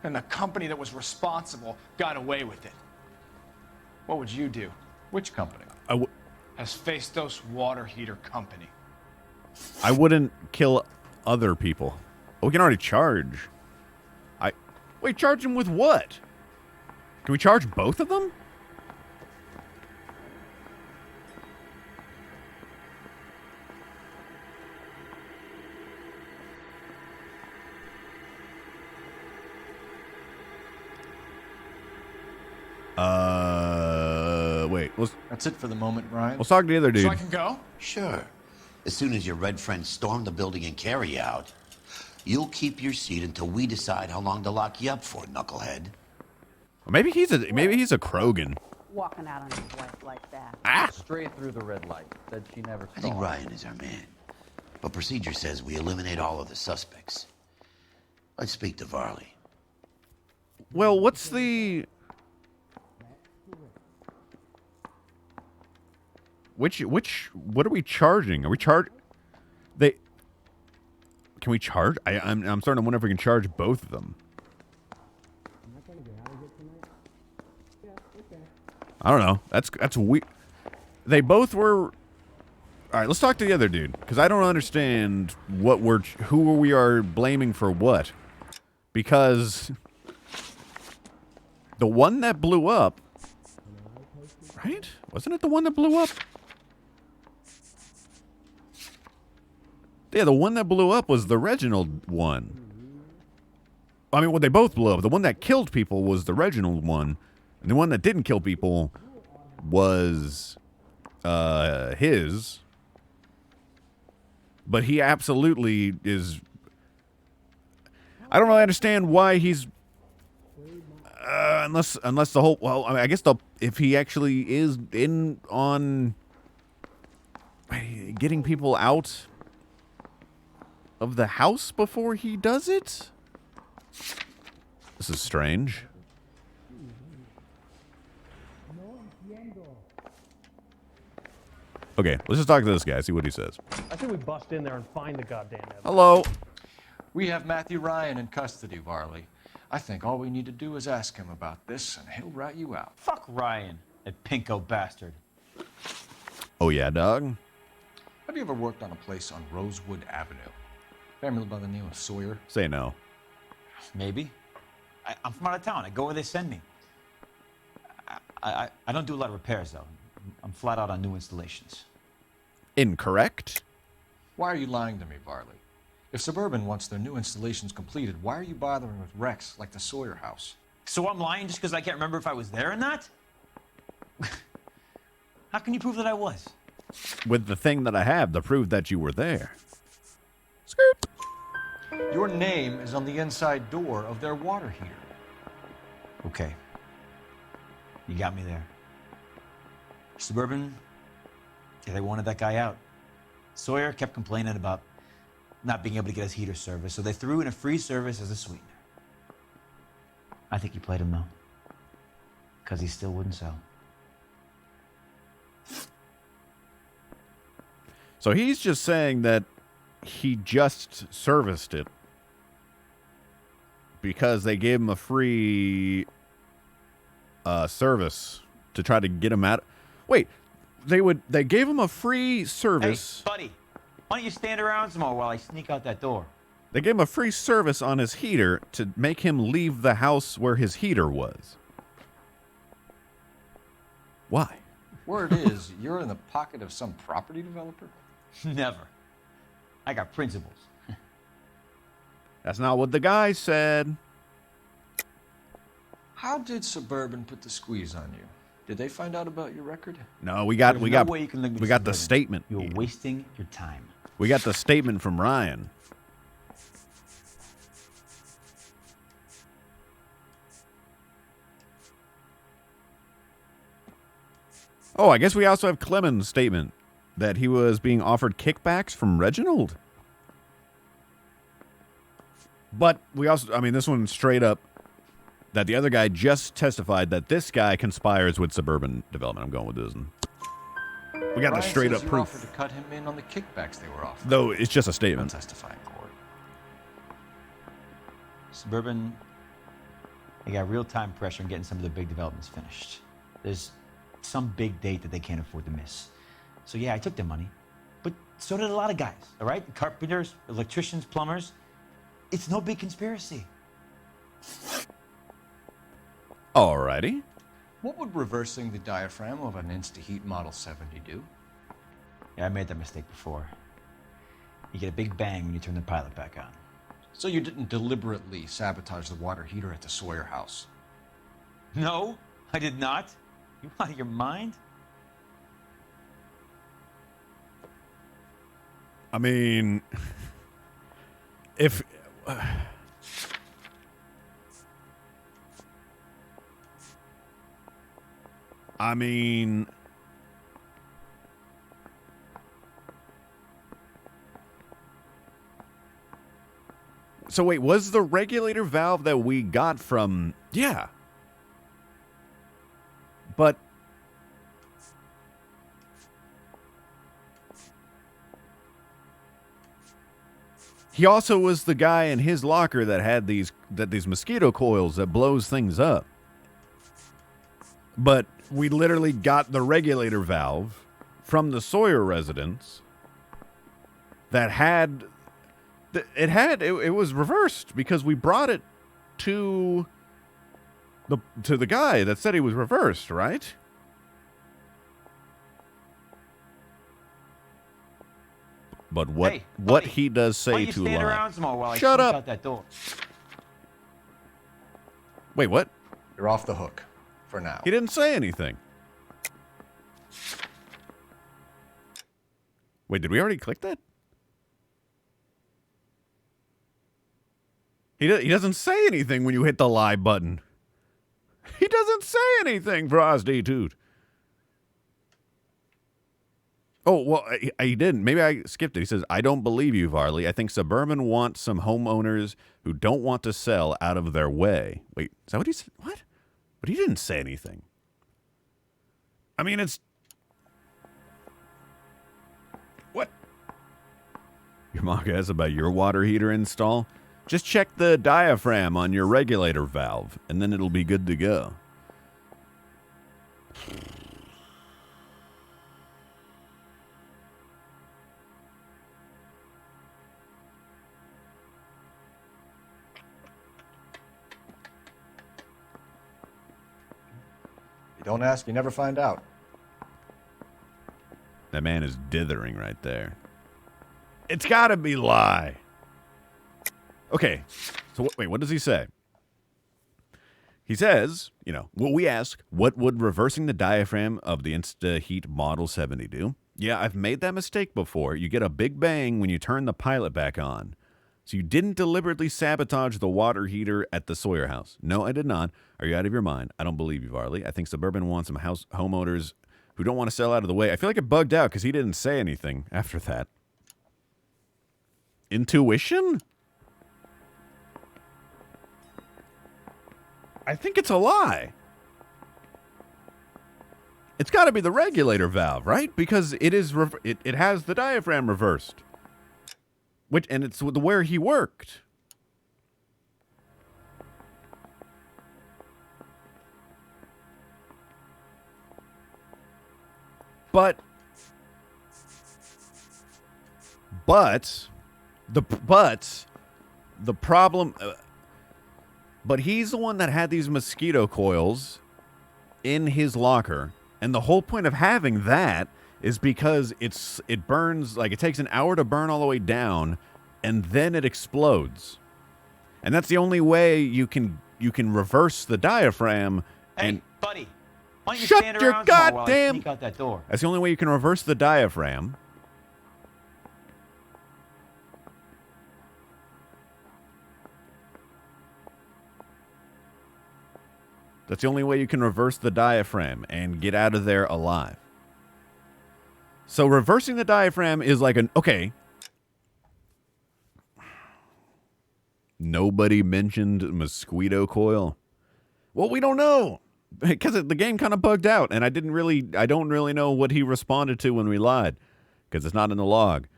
And the company that was responsible got away with it. What would you do? Which company? Hephaestus Water Heater Company. I wouldn't kill other people. We can already charge. Wait, charge them with what? Can we charge both of them? Wait. That's it for the moment, Ryan. Let's talk to the other dude. So I can go? Sure. As soon as your red friends storm the building and carry out, you'll keep your seat until we decide how long to lock you up for, knucklehead. Maybe he's a Krogan. Walking out on his wife like that. Straight through the red light. Said she never saw I think him. Ryan is our man. But procedure says we eliminate all of the suspects. Let's speak to Varley. Well, what's the... What are we charging? Are we Can we charge? I'm starting to wonder if we can charge both of them. I don't know. That's weird. They both were. All right, let's talk to the other dude because I don't understand who we are blaming for what. Because the one that blew up, right? Wasn't it the one that blew up? Yeah, the one that blew up was the Reginald one. I mean, well, they both blew up. The one that killed people was the Reginald one, and the one that didn't kill people was his. But he absolutely is. I don't really understand why he's. Unless the whole. Well, I mean, I guess if he actually is in on getting people out of the house before he does it. This is strange. Okay, let's just talk to this guy, see what he says. I think we bust in there and find the goddamn evidence. Hello. We have Matthew Ryan in custody, Varley. I think all we need to do is ask him about this, and he'll rat you out. Fuck Ryan, that pinko bastard. Oh yeah, dog? Have you ever worked on a place on Rosewood Avenue? Family by the name of Sawyer? Say no. Maybe. I'm from out of town. I go where they send me. I don't do a lot of repairs, though. I'm flat out on new installations. Incorrect. Why are you lying to me, Varley? If Suburban wants their new installations completed, why are you bothering with wrecks like the Sawyer house? So I'm lying just because I can't remember if I was there or not? How can you prove that I was? With the thing that I have to prove that you were there. Skirt. Your name is on the inside door of their water heater. Okay. You got me there. Suburban, yeah, they wanted that guy out. Sawyer kept complaining about not being able to get his heater service, so they threw in a free service as a sweetener. I think he played him, though. Because he still wouldn't sell. So he's just saying that he just serviced it because they gave him a free service to try to get him out. Wait, they gave him a free service. Hey, buddy, why don't you stand around some more while I sneak out that door? They gave him a free service on his heater to make him leave the house where his heater was. Why? Word is, you're in the pocket of some property developer? Never. I got principles. That's not what the guy said. How did Suburban put the squeeze on you? Did they find out about your record? No, we got way you can link me we to got the Suburban. statement. You're wasting your time. We got the statement from Ryan. Oh, I guess we also have Clement's statement that he was being offered kickbacks from Reginald. But we also, I mean, this one straight up that the other guy just testified that this guy conspires with Suburban Development. I'm going with this one. We got the Ryan straight says up you proof. offered to cut him in on the kickbacks they were offering. Though it's just a statement. Don't testify in court. Suburban, they got real-time pressure on getting some of the big developments finished. There's some big date that they can't afford to miss. So yeah, I took their money, but so did a lot of guys, all right? Carpenters, electricians, plumbers. It's no big conspiracy. Alrighty. What would reversing the diaphragm of an Insta-Heat Model 70 do? Yeah, I made that mistake before. You get a big bang when you turn the pilot back on. So you didn't deliberately sabotage the water heater at the Sawyer house? No, I did not. You out of your mind? I mean, if... I mean... So wait, was the regulator valve that we got from... Yeah. But... He also was the guy in his locker that had these mosquito coils that blows things up. But we literally got the regulator valve from the Sawyer residence that had it was reversed because we brought it to the guy that said he was reversed, right? But what he does Why say don't you to stand lie. around some more while I Shut sneak up. out that door? Wait, what? You're off the hook for now. He didn't say anything. Wait, did we already click that? He doesn't say anything when you hit the lie button. He doesn't say anything, prostitute. Oh, well, he didn't. Maybe I skipped it. He says, I don't believe you, Varley. I think Suburban wants some homeowners who don't want to sell out of their way. Wait, is that what he said? What? But he didn't say anything. I mean, it's... What? Your mom asks about your water heater install? Just check the diaphragm on your regulator valve, and then it'll be good to go. You don't ask, you never find out. That man is dithering right there. It's got to be lie. Okay, so wait, what does he say? He says, we ask, what would reversing the diaphragm of the InstaHeat Model 70 do? Yeah, I've made that mistake before. You get a big bang when you turn the pilot back on. So you didn't deliberately sabotage the water heater at the Sawyer house. No, I did not. Are you out of your mind? I don't believe you, Varley. I think Suburban wants some homeowners who don't want to sell out of the way. I feel like it bugged out because he didn't say anything after that. Intuition? I think it's a lie. It's got to be the regulator valve, right? Because it has the diaphragm reversed. And it's where he worked. But the problem... But he's the one that had these mosquito coils in his locker. And the whole point of having that is because it burns, like it takes an hour to burn all the way down, and then it explodes. And that's the only way you can reverse the diaphragm. Hey, buddy, why don't you shut stand your around some more while I goddamn... sneak out that door? That's the only way you can reverse the diaphragm. That's the only way you can reverse the diaphragm and get out of there alive. So reversing the diaphragm is like okay. Nobody mentioned mosquito coil. Well, we don't know because the game kind of bugged out, and I don't really know what he responded to when we lied because it's not in the log.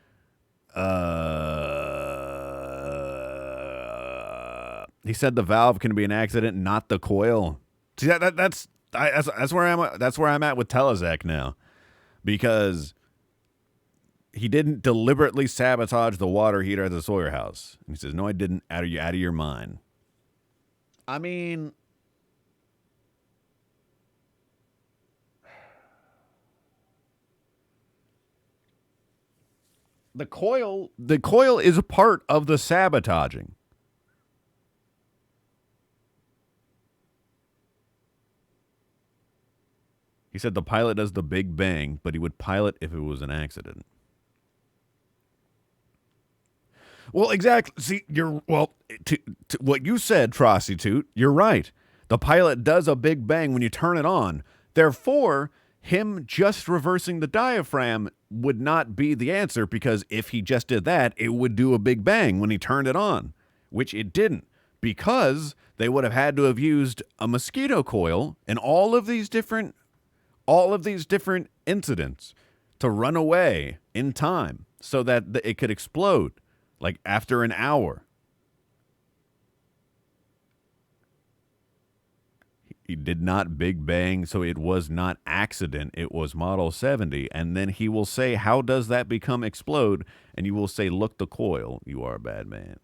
He said the valve can be an accident, not the coil. See, that's where I'm at with Telezak now, because he didn't deliberately sabotage the water heater at the Sawyer house. And he says, "No, I didn't. Out of your mind." I mean, the coil is a part of the sabotaging. He said the pilot does the big bang, but he would pilot if it was an accident. Well, exactly. See, to what you said, prostitute, you're right. The pilot does a big bang when you turn it on. Therefore, him just reversing the diaphragm would not be the answer, because if he just did that, it would do a big bang when he turned it on, which it didn't, because they would have had to have used a mosquito coil and all of these different incidents to run away in time so that it could explode, like after an hour. He did not Big Bang, so it was not accident. It was Model 70. And then he will say, how does that become explode? And you will say, look the coil. You are a bad man.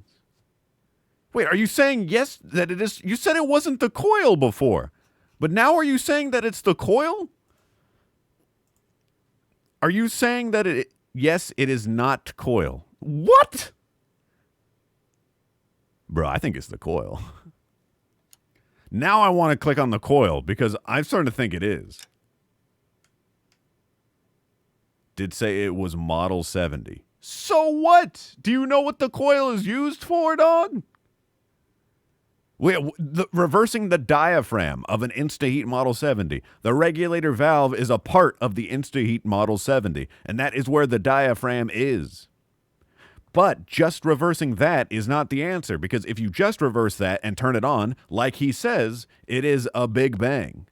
Wait, are you saying yes, that it is? You said it wasn't the coil before. But now are you saying that it's the coil? Are you saying that yes, it is not coil? What? Bro, I think it's the coil. Now I want to click on the coil because I'm starting to think it is. Did say it was Model 70. So what? Do you know what the coil is used for, dog? Reversing the diaphragm of an InstaHeat Model 70. The regulator valve is a part of the InstaHeat Model 70, and that is where the diaphragm is. But just reversing that is not the answer, because if you just reverse that and turn it on, like he says, it is a Big Bang.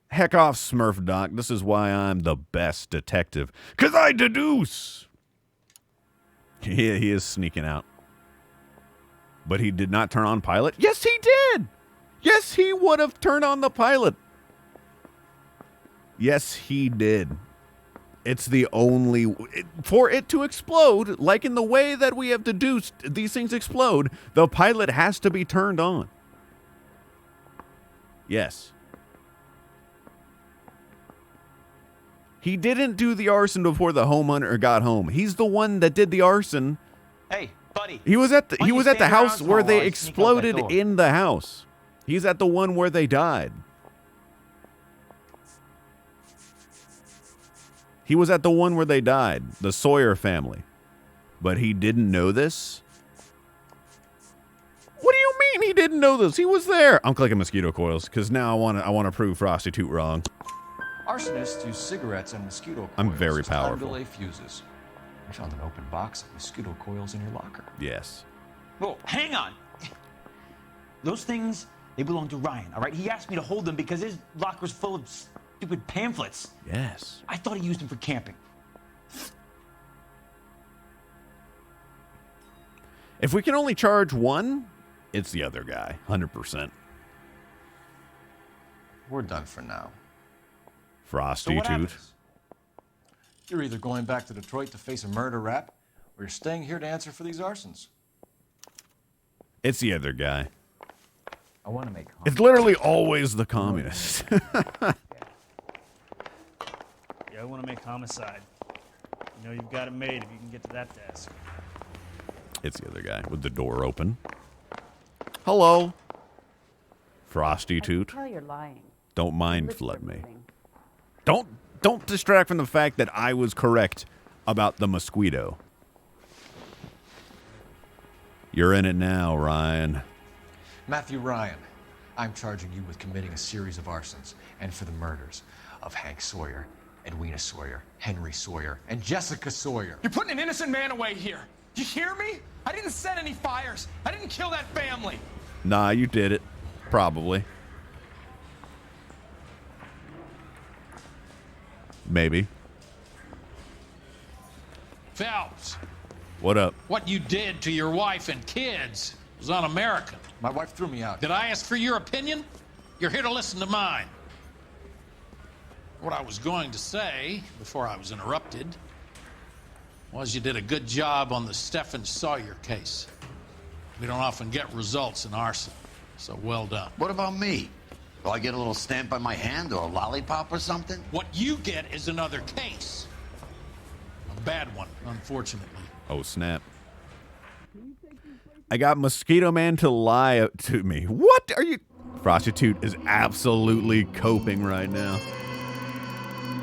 Heck off, Smurf Doc. This is why I'm the best detective. Because I deduce! He is sneaking out. But he did not turn on pilot? Yes, he did! Yes, he would have turned on the pilot. Yes, he did. It's the only... For it to explode, like in the way that we have deduced these things explode, the pilot has to be turned on. Yes. He didn't do the arson before the homeowner got home. He's the one that did the arson. Hey, buddy. He was at the house where they exploded in the house. He's at the one where they died. He was at the one where they died, the Sawyer family. But he didn't know this? What do you mean he didn't know this? He was there. I'm clicking mosquito coils because now I want to prove Frosty Toot wrong. Arsonists use cigarettes and mosquito coils. I'm very to time powerful. delay fuses. I found an open box of mosquito coils in your locker. Yes. Whoa, hang on. Those things, they belong to Ryan, all right? He asked me to hold them because his locker's full of stupid pamphlets. Yes. I thought he used them for camping. If we can only charge one, it's the other guy, 100%. We're done for now. Frosty So what Toot. happens? You're either going back to Detroit to face a murder rap, or you're staying here to answer for these arsons. It's the other guy. I want to make It's literally always the communist. Yeah, I want to make homicide. You know you've got it made if you can get to that desk. It's the other guy with the door open. Hello. Frosty Toot. Tell you're lying. Don't mind flood me. Don't distract from the fact that I was correct about the mosquito. You're in it now, Ryan. Matthew Ryan, I'm charging you with committing a series of arsons and for the murders of Hank Sawyer, Edwina Sawyer, Henry Sawyer, and Jessica Sawyer. You're putting an innocent man away here. You hear me? I didn't set any fires. I didn't kill that family. Nah, you did it. Probably. Maybe. Phelps, What up? what you did to your wife and kids was un-American. My wife threw me out. Did I ask for your opinion? You're here to listen to mine. What I was going to say, before I was interrupted, was you did a good job on the Stephen Sawyer case. We don't often get results in arson, so well done. What about me? Do I get a little stamp on my hand or a lollipop or something? What you get is another case. A bad one, unfortunately. Oh, snap. I got Mosquito Man to lie to me. What are you... Frosty Toot is absolutely coping right now.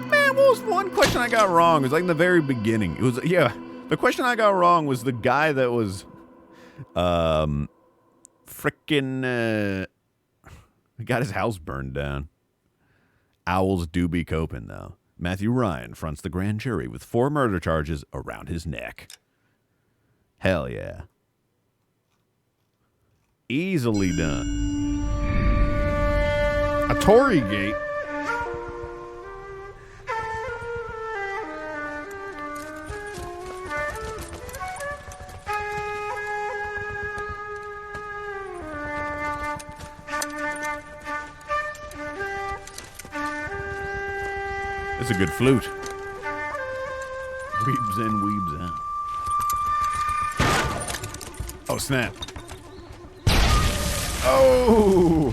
Man, what was one question I got wrong? It was like in the very beginning. It was, yeah, the question I got wrong was the guy that was, frickin', got his house burned down. Owls do be coping, though. Matthew Ryan fronts the grand jury with 4 murder charges around his neck. Hell yeah. Easily done. A Tory gate. That's a good flute. Weebs in, weebs out. Oh, snap. Oh!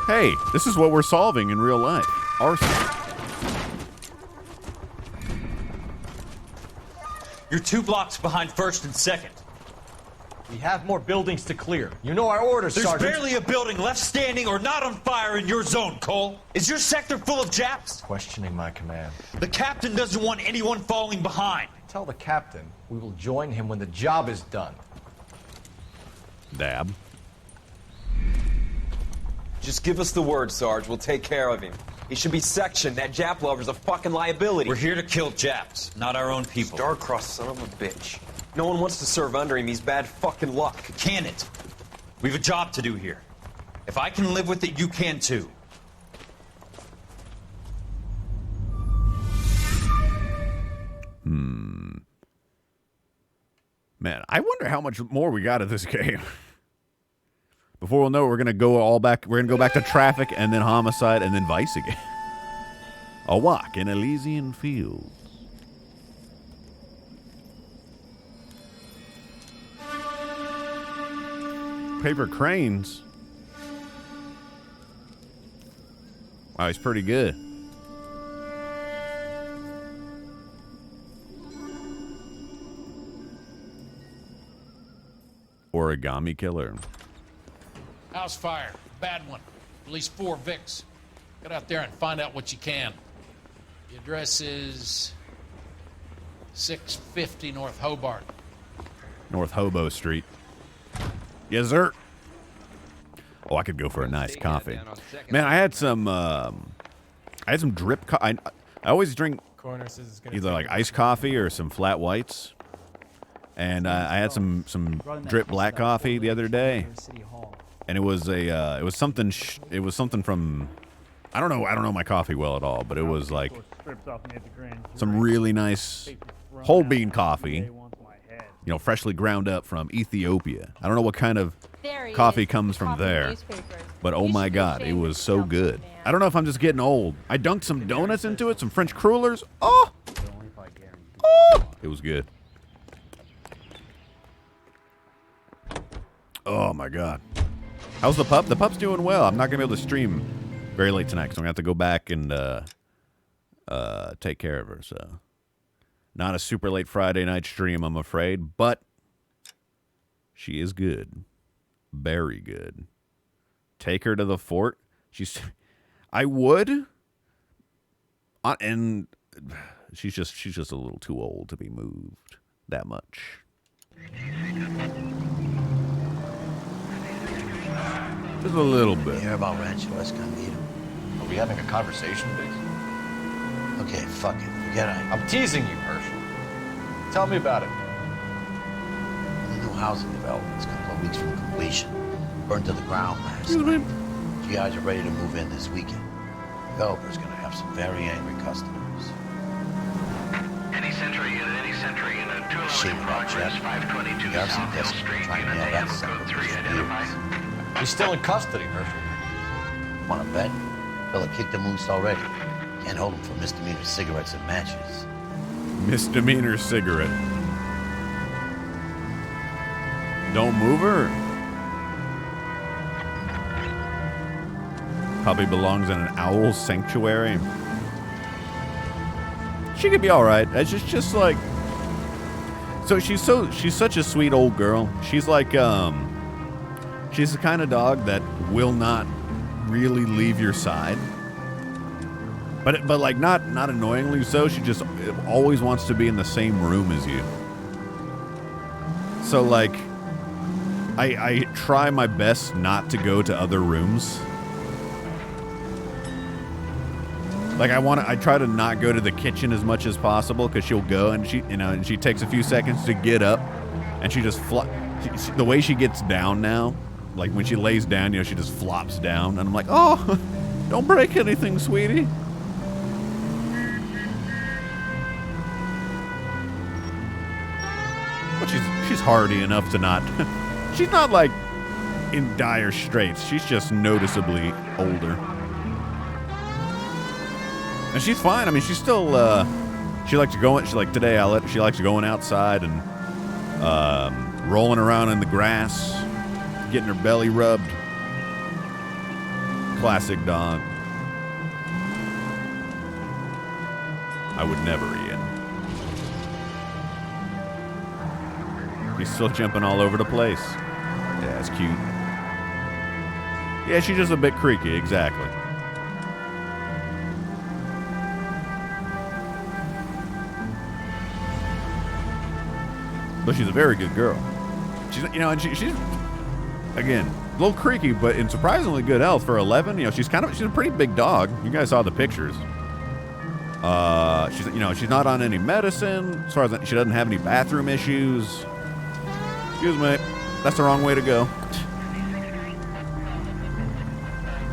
Hey, this is what we're solving in real life. Arson. You're 2 blocks behind 1st and 2nd. We have more buildings to clear. You know our orders, There's Sergeant. barely a building left standing or not on fire in your zone, Cole. Is your sector full of Japs? Questioning my command. The captain doesn't want anyone falling behind. Tell the captain we will join him when the job is done. Dab. Just give us the word, Sarge. We'll take care of him. He should be sectioned. That Jap lover's a fucking liability. We're here to kill Japs, not our own people. Star-crossed son of a bitch. No one wants to serve under him. He's bad fucking luck. Can it? We have a job to do here. If I can live with it, you can too. Man, I wonder how much more we got of this game. Before we'll know, we're gonna go all back. We're gonna go back to traffic and then homicide and then vice again. A walk in Elysian Fields. Paper cranes. Wow, he's pretty good. Origami killer. House fire. Bad one. At least 4 Vicks. Get out there and find out what you can. The address is 650 North Hobart. North Hobo Street. Yes, sir. Oh, I could go for a nice coffee. Man, I had some drip I always drink either like iced coffee or some flat whites. And I had some drip black coffee the other day. And it was something from I don't know my coffee well at all, but it was like some really nice whole bean coffee. You know, freshly ground up from Ethiopia. I don't know what kind of coffee comes from there, but oh my God, it was so good. I don't know if I'm just getting old. I dunked some donuts into it, some French crullers. Oh, it was good. Oh my God. How's the pup? The pup's doing well. I'm not gonna be able to stream very late tonight, so I'm gonna have to go back and take care of her. So. Not a super late Friday night stream, I'm afraid, but she is good. Very good. Take her to the fort. I would. And she's just a little too old to be moved that much. Just a little bit. You hear about Rancho Escondido? Are we having a conversation, Biggs? Okay, fuck it. Forget it. I'm teasing you, Herschel. Tell me about it. The new housing development's a couple of weeks from completion. Burned to the ground last night. GIs are ready to move in this weekend. Developer's gonna have some very angry customers. Any Century unit, 211 Shame in about progress, Jeff. 522 We are South Hill desperate Street, trying to unit nail that AM son code of a 3 bitch identified. years. He's still in custody, Herschel. Wanna bet? Fella kicked him loose already. Can't hold him for misdemeanor cigarettes and matches. Misdemeanor cigarette. Don't move her. Puppy belongs in an owl sanctuary. She could be all right. It's just like. So she's such a sweet old girl. She's like she's the kind of dog that will not really leave your side. But like not annoyingly so. She just always wants to be in the same room as you. So like I try my best not to go to other rooms. Like I try to not go to the kitchen as much as possible because she'll go and she takes a few seconds to get up and she just the way she gets down now, like when she lays down, she just flops down and I'm like, oh, don't break anything, sweetie. But she's hardy enough to not she's not like in dire straits. She's just noticeably older. And she's fine. I mean, she's still, she likes to go, she like today, she likes going outside and rolling around in the grass, getting her belly rubbed. Classic dog. I would never, Ian. He's still jumping all over the place. Yeah, it's cute. Yeah, she's just a bit creaky, exactly. But she's a very good girl. She's, you know, and she's again a little creaky, but in surprisingly good health for 11. You know, she's a pretty big dog. You guys saw the pictures. She's, you know, she's not on any medicine. As far as she doesn't have any bathroom issues. Excuse me, that's the wrong way to go.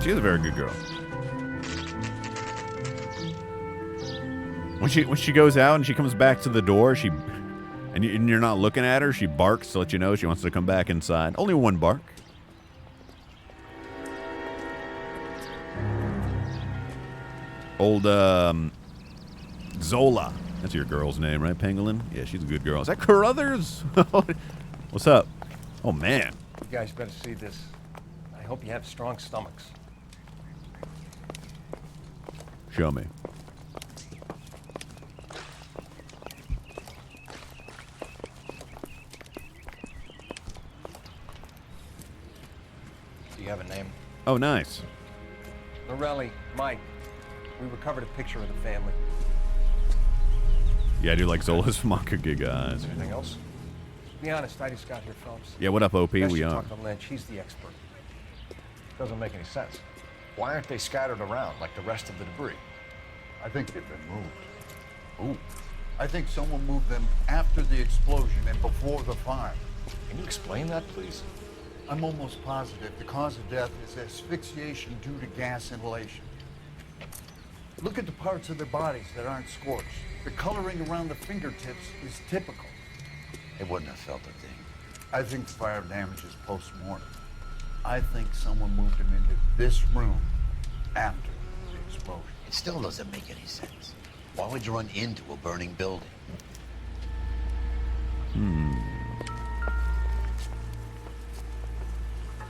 She's a very good girl. When she goes out and she comes back to the door, and you're not looking at her, she barks to let you know she wants to come back inside. Only one bark. Old Zola. That's your girl's name, right, Pangolin? Yeah, she's a good girl. Is that Carruthers? What's up? Oh, man. You guys better see this. I hope you have strong stomachs. Show me. Do you have a name? Oh, nice. Lorelli, Mike. We recovered a picture of the family. Yeah, I do like Zola's Makagiga eyes. Anything else? Be honest, I just got here, Phelps. Yeah, what up, OP? Best We you are. talk to Lynch. He's the expert. Doesn't make any sense. Why aren't they scattered around like the rest of the debris? I think they've been moved. Ooh. I think someone moved them after the explosion and before the fire. Can you explain that, please? I'm almost positive the cause of death is asphyxiation due to gas inhalation. Look at the parts of their bodies that aren't scorched. The coloring around the fingertips is typical. They wouldn't have felt a thing. I think the fire damage is post-mortem. I think someone moved him into this room after the explosion. It still doesn't make any sense. Why would you run into a burning building?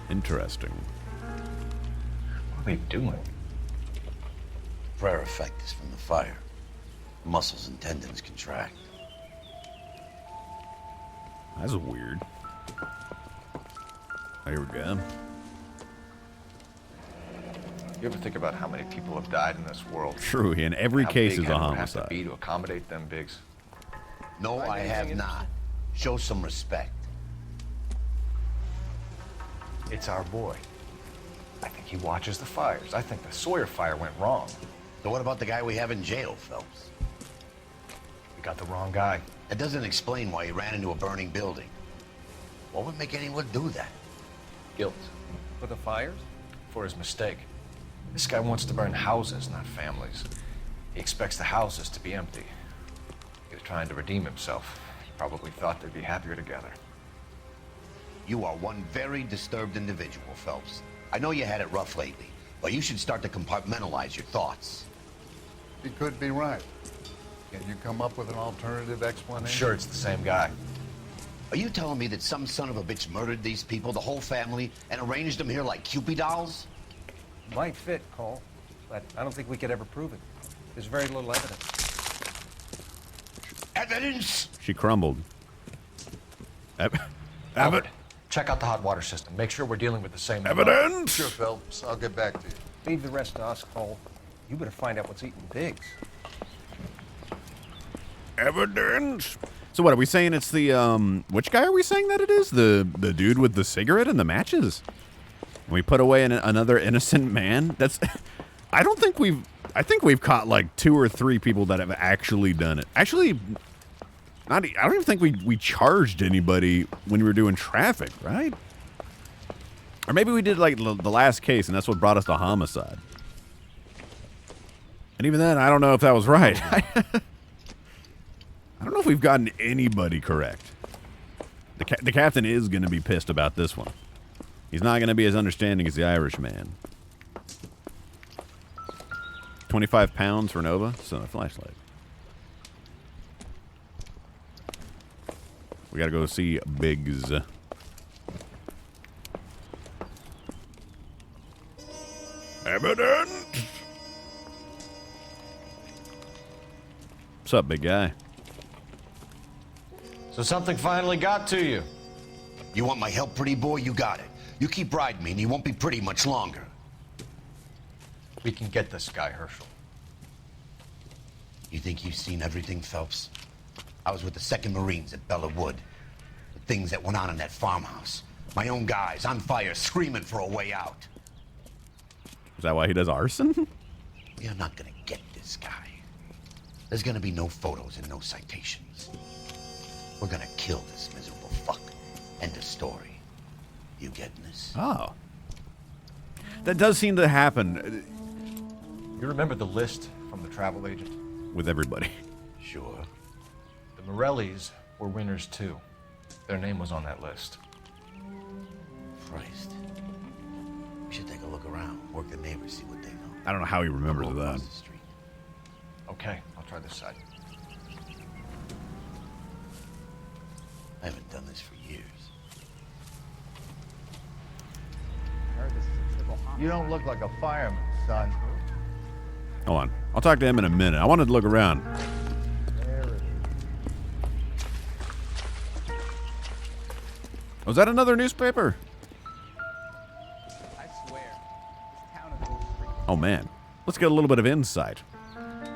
Interesting. What are they doing? Prayer effect is from the fire. Muscles and tendons contract. That's weird. Here we go. You ever think about how many people have died in this world? True, and every case is a Have homicide. to be to accommodate them bigs. No, I have not. Show some respect. It's our boy. I think he watches the fires. I think the Sawyer fire went wrong. So what about the guy we have in jail, Phelps? We got the wrong guy. That doesn't explain why he ran into a burning building. What would make anyone do that? Guilt. For the fires? For his mistake. This guy wants to burn houses, not families. He expects the houses to be empty. He was trying to redeem himself. He probably thought they'd be happier together. You are one very disturbed individual, Phelps. I know you had it rough lately, but you should start to compartmentalize your thoughts. He could be right. Can you come up with an alternative explanation? I'm sure it's the same guy. Are you telling me that some son of a bitch murdered these people, the whole family, and arranged them here like Cupid dolls? Might fit, Cole, but I don't think we could ever prove it. There's very little evidence. Evidence? She crumbled. Albert, check out the hot water system. Make sure we're dealing with the same Evidence? Sure, Phelps. I'll get back to you. Leave the rest to us, Cole. You better find out what's eating Biggs. Evidence. So what are we saying? It's the which guy are we saying that it is? The dude with the cigarette and the matches. And we put away another innocent man. That's. I think we've caught like 2 or 3 people that have actually done it. Actually, I don't even think we charged anybody when we were doing traffic, right? Or maybe we did like the last case, and that's what brought us to homicide. And even then, I don't know if that was right. I don't know if we've gotten anybody correct. The captain is going to be pissed about this one. He's not going to be as understanding as the Irish man. 25 pounds for Nova. So a flashlight. We got to go see Biggs. Evident. What's up, big guy? So something finally got to you. You want my help, pretty boy? You got it. You keep riding me and you won't be pretty much longer. We can get this guy, Herschel. You think you've seen everything, Phelps? I was with the 2nd Marines at Bella Wood. The things that went on in that farmhouse. My own guys on fire, screaming for a way out. Is that why he does arson? You're not gonna get this guy. There's gonna be no photos and no citations. We're gonna kill this miserable fuck. End of story. You getting this? Oh. That does seem to happen. You remember the list from the travel agent? With everybody. Sure. The Morellis were winners too. Their name was on that list. Christ. We should take a look around, work the neighbors, see what they know. I don't know how he remembers that. Okay, I'll try this side. I haven't done this for years. You don't look like a fireman, son. Hold on. I'll talk to him in a minute. I wanted to look around. Was that another newspaper? I swear, this town is a little freaky. Oh, man. Let's get a little bit of insight.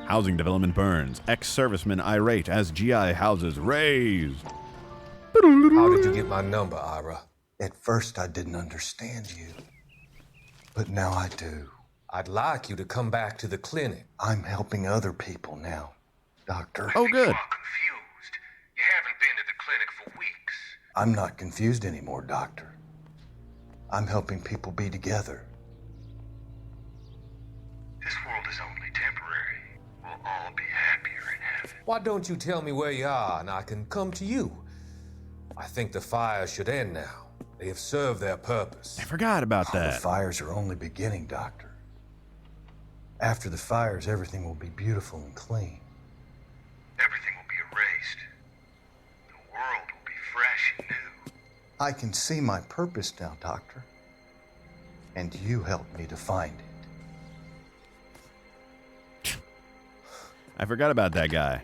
Housing development burns. Ex-servicemen irate as GI houses raise. How did you get my number, Ira? At first, I didn't understand you. But now I do. I'd like you to come back to the clinic. I'm helping other people now, Doctor. Oh, good. You haven't been to the clinic for weeks. I'm not confused anymore, Doctor. I'm helping people be together. This world is only temporary. We'll all be happier in heaven. Why don't you tell me where you are and I can come to you? I think the fire should end now. They have served their purpose. I forgot about that. The fires are only beginning, Doctor. After the fires, everything will be beautiful and clean. Everything will be erased. The world will be fresh and new. I can see my purpose now, Doctor. And you helped me to find it. I forgot about that guy.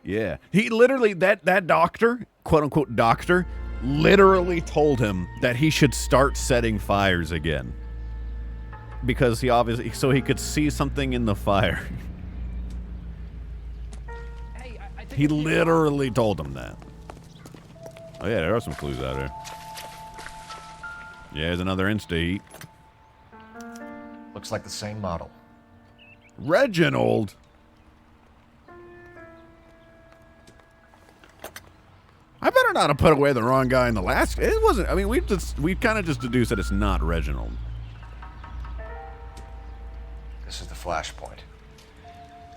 Yeah. He literally, that doctor, quote-unquote doctor, literally told him that he should start setting fires again. Because he obviously, so he could see something in the fire. He literally told him that. Oh yeah, there are some clues out there. Yeah, there's another Insta-Heat. Looks like the same model. Reginald? I better not have put away the wrong guy in the last. It wasn't. I mean, we kind of just deduced that it's not Reginald. This is the flashpoint.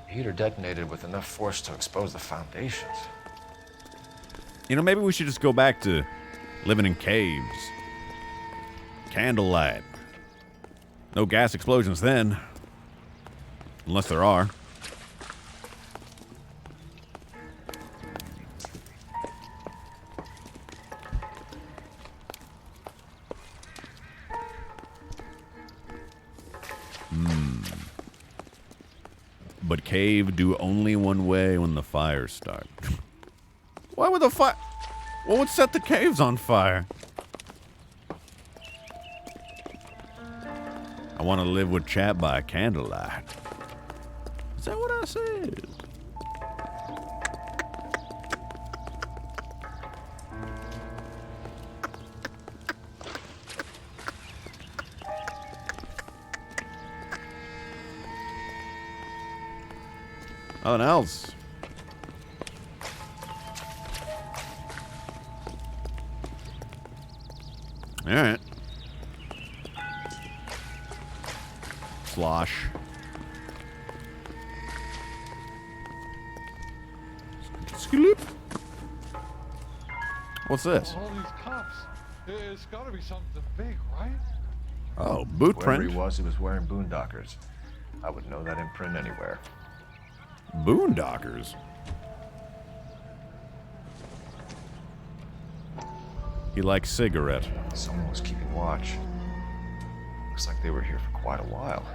The heater detonated with enough force to expose the foundations. You know, maybe we should just go back to living in caves. Candlelight. No gas explosions then. Unless there are. But cave do only one way when the fires start. Why would the fire... What would set the caves on fire? I want to live with chat by candlelight. Is that what I said? Nothing else. All right. Slosh. What's this? All these cops. It's got to be something big, right? Oh, boot Whoever print. he was wearing boondockers. I would know that imprint anywhere. Boondockers. He likes cigarette. Someone was keeping watch. Looks like they were here for quite a while.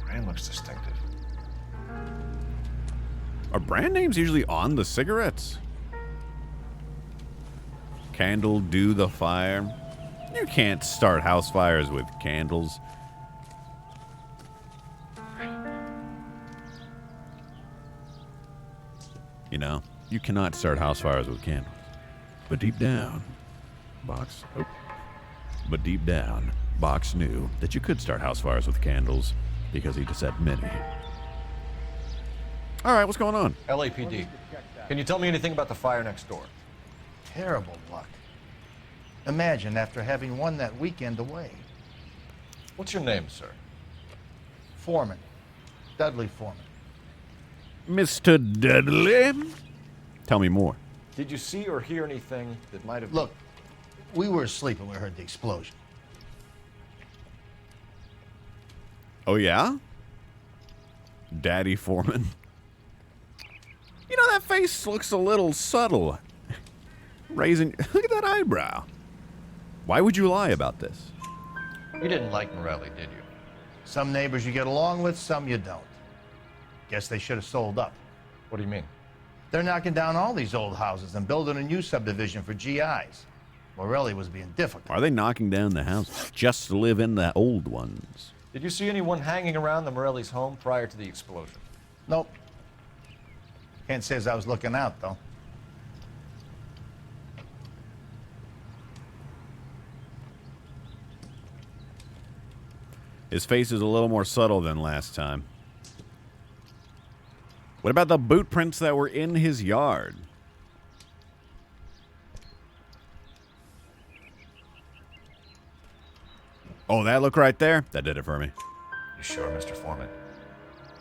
Brand looks distinctive. Are brand names usually on the cigarettes? Candle, do the fire. You can't start house fires with candles. You know, you cannot start house fires with candles. But deep down, Box knew that you could start house fires with candles because he just had many. All right, what's going on? LAPD. Can you tell me anything about the fire next door? Terrible luck. Imagine after having won that weekend away. What's your name, sir? Foreman. Dudley Foreman. Mr. Dudley? Tell me more. Did you see or hear anything that might have... Look, we were asleep when we heard the explosion. Oh, yeah? Daddy Foreman. You know, that face looks a little subtle. Raising... Look at that eyebrow. Why would you lie about this? You didn't like Morelli, did you? Some neighbors you get along with, some you don't. Guess they should have sold up. What do you mean? They're knocking down all these old houses and building a new subdivision for GIs. Morelli was being difficult. Are they knocking down the houses just to live in the old ones? Did you see anyone hanging around the Morelli's home prior to the explosion? Nope. Can't say as I was looking out, though. His face is a little more subtle than last time. What about the boot prints that were in his yard? Oh, that look right there? That did it for me. You sure, Mr. Foreman?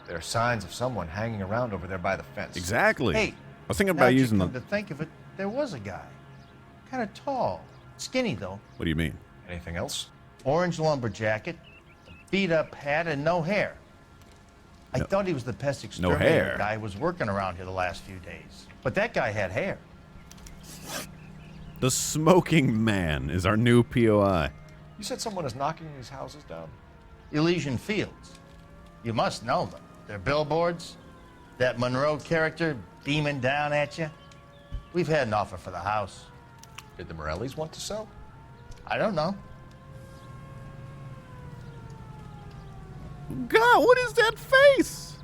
There are signs of someone hanging around over there by the fence. Exactly. Hey, I was thinking now about that you using come the... to think of it, there was a guy. Kind of tall. Skinny, though. What do you mean? Anything else? Orange lumber jacket, beat-up hat, and no hair. I thought he was the pest exterminator hair. guy who was working around here the last few days. But that guy had hair. The Smoking Man is our new POI. You said someone is knocking these houses down? Elysian Fields. You must know them. They're billboards. That Monroe character beaming down at you. We've had an offer for the house. Did the Morellis want to sell? I don't know. God, what is that face?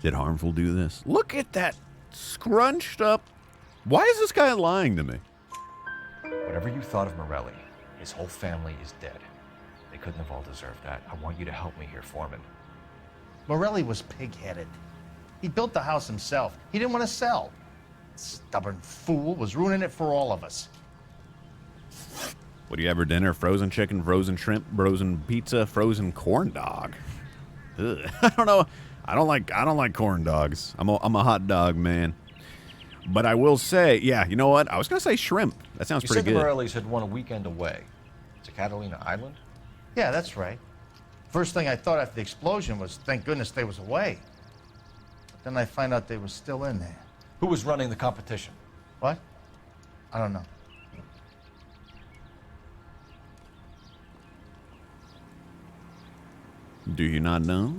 Did Harmful do this? Look at that scrunched up. Why is this guy lying to me? Whatever you thought of Morelli, his whole family is dead. They couldn't have all deserved that. I want you to help me here, Foreman. Morelli was pig-headed. He built the house himself. He didn't want to sell. Stubborn fool was ruining it for all of us. What do you have for dinner? Frozen chicken, frozen shrimp, frozen pizza, frozen corn dog. Ugh. I don't know. I don't like corn dogs. I'm a hot dog man. But I will say, yeah, you know what? I was gonna say shrimp. That sounds pretty good. You said the Morellis had won a weekend away to Catalina Island? Yeah, that's right. First thing I thought after the explosion was, thank goodness they was away. But then I find out they was still in there. Who was running the competition? What? I don't know. Do you not know?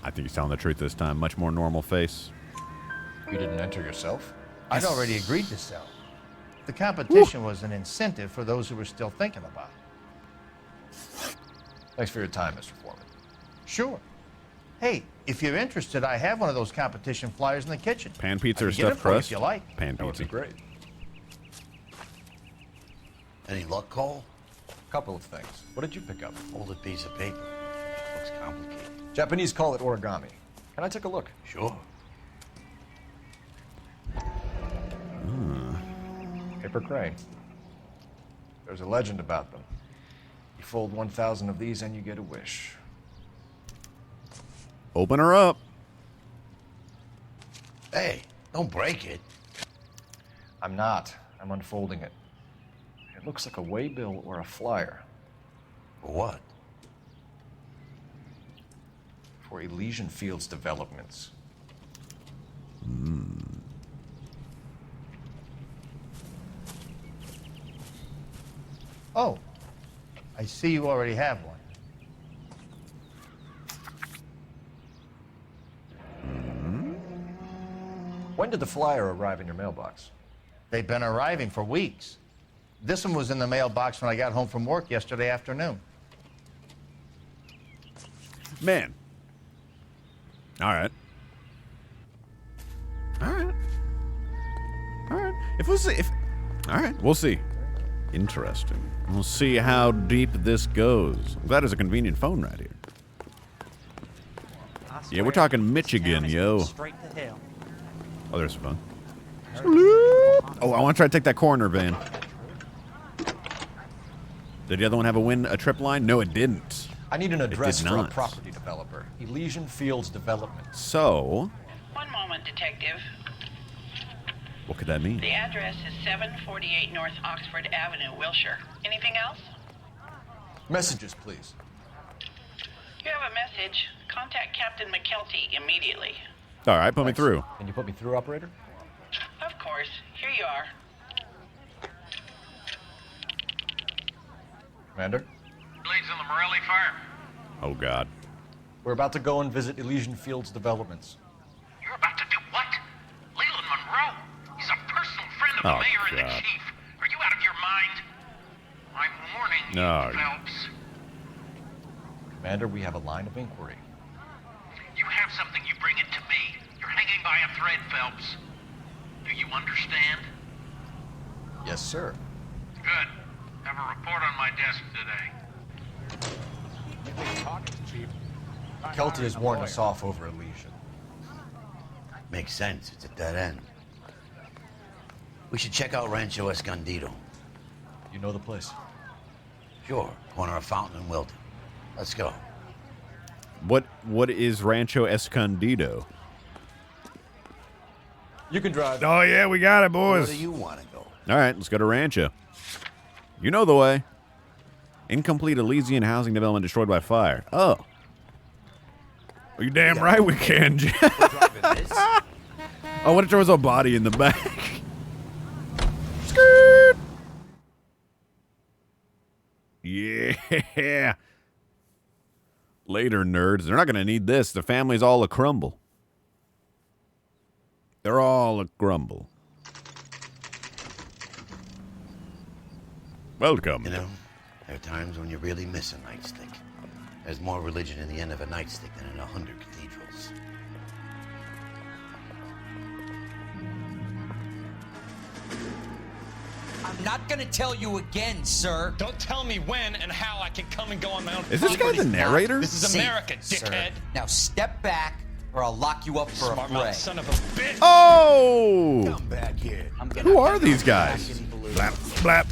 I think he's telling the truth this time. Much more normal face. You didn't enter yourself? I'd already agreed to sell. The competition was an incentive for those who were still thinking about it. Thanks for your time, Mr. Foreman. Sure. Hey, if you're interested, I have one of those competition flyers in the kitchen. Pan pizza or I can get it stuffed for you crust? if you like. Pan That would pizza. be great. Any luck, Cole? Couple of things. What did you pick up? Folded piece of paper. Looks complicated. Japanese call it origami. Can I take a look? Sure. Paper crane. There's a legend about them. You fold 1,000 of these and you get a wish. Open her up. Hey, don't break it. I'm not. I'm unfolding it. It looks like a waybill or a flyer. For what? For Elysian Fields Developments. Oh, I see you already have one. When did the flyer arrive in your mailbox? They've been arriving for weeks. This one was in the mailbox when I got home from work yesterday afternoon. Man. All right. All right. All right. All right, we'll see. Interesting. We'll see how deep this goes. That is a convenient phone right here. Yeah, we're talking Michigan, yo. Straight to hell. Oh, there's some fun. Oh, I want to try to take that corner van. Did the other one have a trip line? No, it didn't. I need an address for a not. property developer. Elysian Fields Development. So, One moment, Detective. what could that mean? The address is 748 North Oxford Avenue, Wilshire. Anything else? Messages, please. You have a message. Contact Captain McKelty immediately. All right, put me through. Can you put me through, operator? Of course. Here you are. Commander? Blades on the Morelli fire. Oh, God. We're about to go and visit Elysian Fields Developments. You're about to do what? Leland Monroe. He's a personal friend of the Oh, mayor and the God. chief. Are you out of your mind? I'm warning you, No. Phelps. Commander, we have a line of inquiry. You have something, you bring it to me. You're hanging by a thread, Phelps. Do you understand? Yes, sir. Good. Have a report on my desk today. Kelty has warned us off over Elysian. Makes sense. It's a dead end. We should check out Rancho Escondido. You know the place? Sure. Corner of Fountain and Wilton. Let's go. What is Rancho Escondido? You can drive. Oh, yeah, we got it, boys. Where do you want to go? All right, let's go to Rancho. You know the way. Incomplete Elysian housing development destroyed by fire. Oh. Are you damn right we can, Jeff. Oh, what if there was a body in the back? Skirt. Yeah. Later, nerds. They're not going to need this. The family's all a crumble. They're all a grumble. Welcome. You know, there are times when you really miss a nightstick. There's more religion in the end of a nightstick than in 100 cathedrals. I'm not gonna tell you again, sir. Don't tell me when and how I can come and go on my own. Is this guy the narrator? This is America, dickhead. Now step back, or I'll lock you up for a fray. Son of a bitch. Oh! Come back here. Who are these guys? Blap, blap,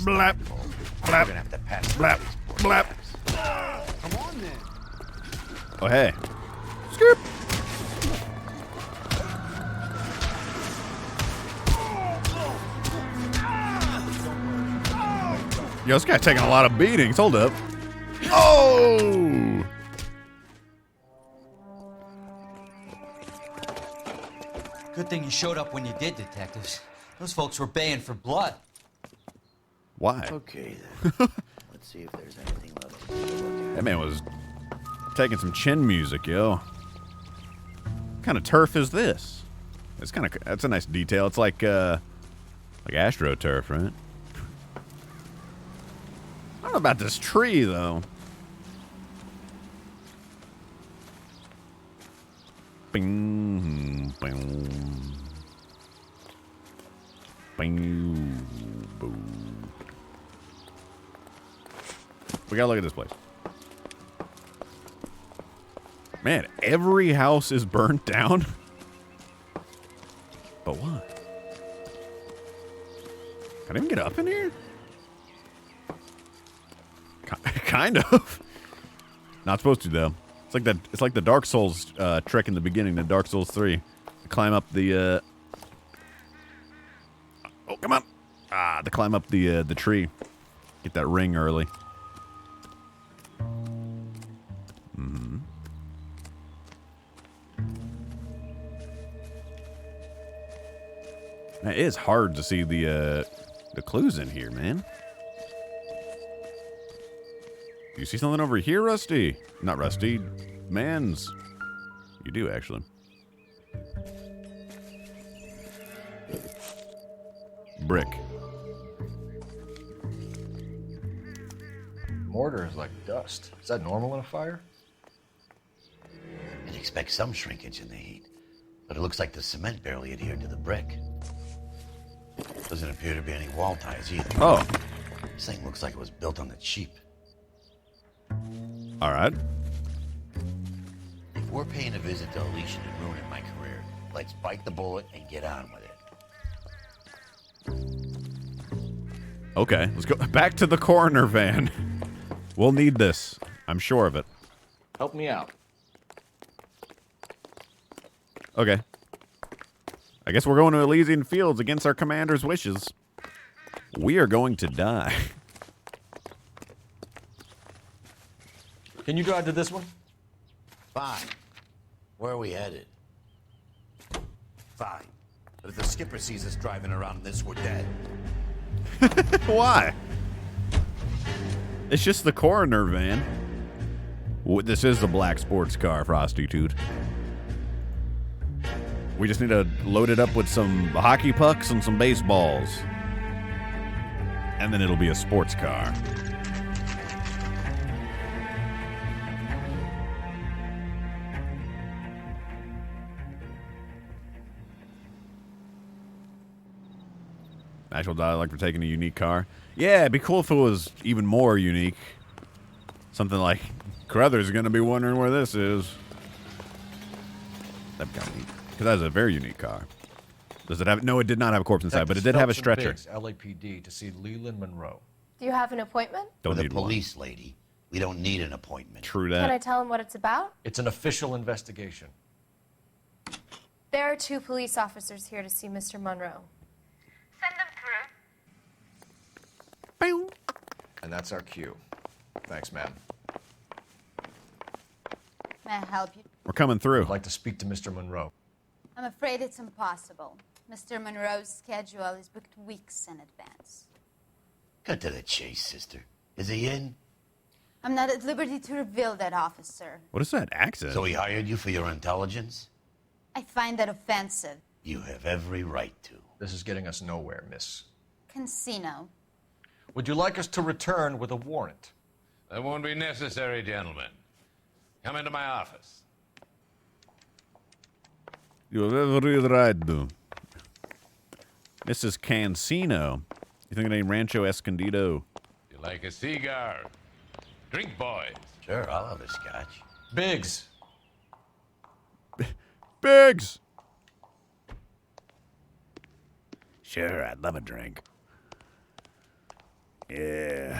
blap, blap, blap, blap. Come on, then. Oh, hey. Skip. Yo, this guy's taking a lot of beatings. Hold up. Oh! Good thing you showed up when you did, detectives. Those folks were baying for blood. Why? Okay, then. Let's see if there's anything left to take a look at. That man was taking some chin music, yo. What kind of turf is this? It's kind of, that's a nice detail. It's like AstroTurf, right? I don't know about this tree, though. Bing, bing, bing, boo. We gotta look at this place. Man, every house is burnt down. But what? Can I even get up in here? Kind of. Not supposed to, though. It's like the Dark Souls trick in the beginning, the Dark Souls 3. Climb up the oh, come on. To climb up the tree. Get that ring early. Mm-hmm. It is hard to see the clues in here, man. You see something over here, Rusty? Not Rusty. Mans. You do, actually. Brick. Mortar is like dust. Is that normal in a fire? You'd expect some shrinkage in the heat, but it looks like the cement barely adhered to the brick. Doesn't appear to be any wall ties either. Oh. This thing looks like it was built on the cheap. All right. If we're paying a visit to Alicia and ruining my career, let's bite the bullet and get on with it. Okay, let's go back to the coroner van. We'll need this. I'm sure of it. Help me out. Okay. I guess we're going to Elysian Fields against our commander's wishes. We are going to die. Can you drive to this one? Fine. Where are we headed? Fine. But if the skipper sees us driving around this, we're dead. Why? It's just the coroner van. This is the black sports car, Frosty Toot. We just need to load it up with some hockey pucks and some baseballs. And then it'll be a sports car. Actual dialogue for taking a unique car. Yeah, it'd be cool if it was even more unique. Something like, Carruthers going to be wondering where this is. That'd be kind of neat. Because that is a very unique car. Does it have... No, it did not have a corpse inside, but it did have a stretcher. Biggs, LAPD, to see Leland Monroe. Do you have an appointment? Don't With need a police lady. We don't need an appointment. True Can I tell him what it's about? It's an official investigation. There are 2 police officers here to see Mr. Monroe. Send them through. And that's our cue. Thanks, ma'am. May I help you? We're coming through. I'd like to speak to Mr. Monroe. I'm afraid it's impossible. Mr. Monroe's schedule is booked weeks in advance. Cut to the chase, sister. Is he in? I'm not at liberty to reveal that, officer. What is that accent? So he hired you for your intelligence? I find that offensive. You have every right to. This is getting us nowhere, miss. Casino. Would you like us to return with a warrant? That won't be necessary, gentlemen. Come into my office. You have every right to. Mrs. Cancino. You think it ain't Rancho Escondido? You like a cigar? Drink, boys. Sure, I'll have a scotch. Biggs. Biggs! Sure, I'd love a drink. Yeah.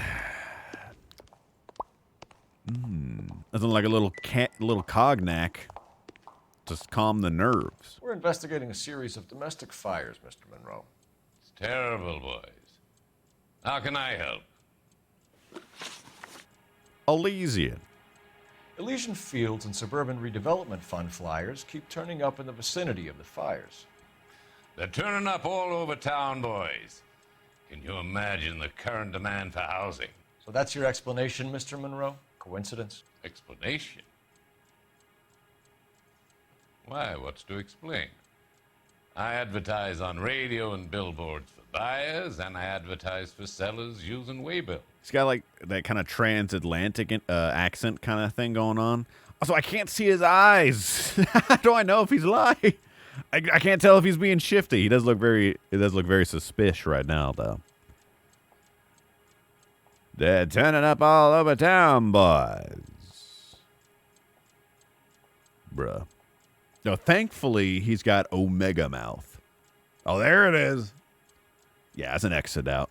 Nothing like a little cognac. Just calm the nerves. We're investigating a series of domestic fires, Mr. Monroe. It's terrible, boys. How can I help? Elysian. Elysian Fields and Suburban Redevelopment Fund flyers keep turning up in the vicinity of the fires. They're turning up all over town, boys. Can you imagine the current demand for housing? So that's your explanation, Mr. Monroe? Coincidence? Explanation? Why, what's to explain? I advertise on radio and billboards for buyers, and I advertise for sellers using waybill. He's got like that kind of transatlantic accent kind of thing going on. Also, I can't see his eyes. How do I know if he's lying? I can't tell if he's being shifty. It does look very suspicious right now, though. They're turning up all over town, boys. Bruh. No, thankfully, he's got Omega Mouth. Oh, there it is. Yeah, it's an exit out.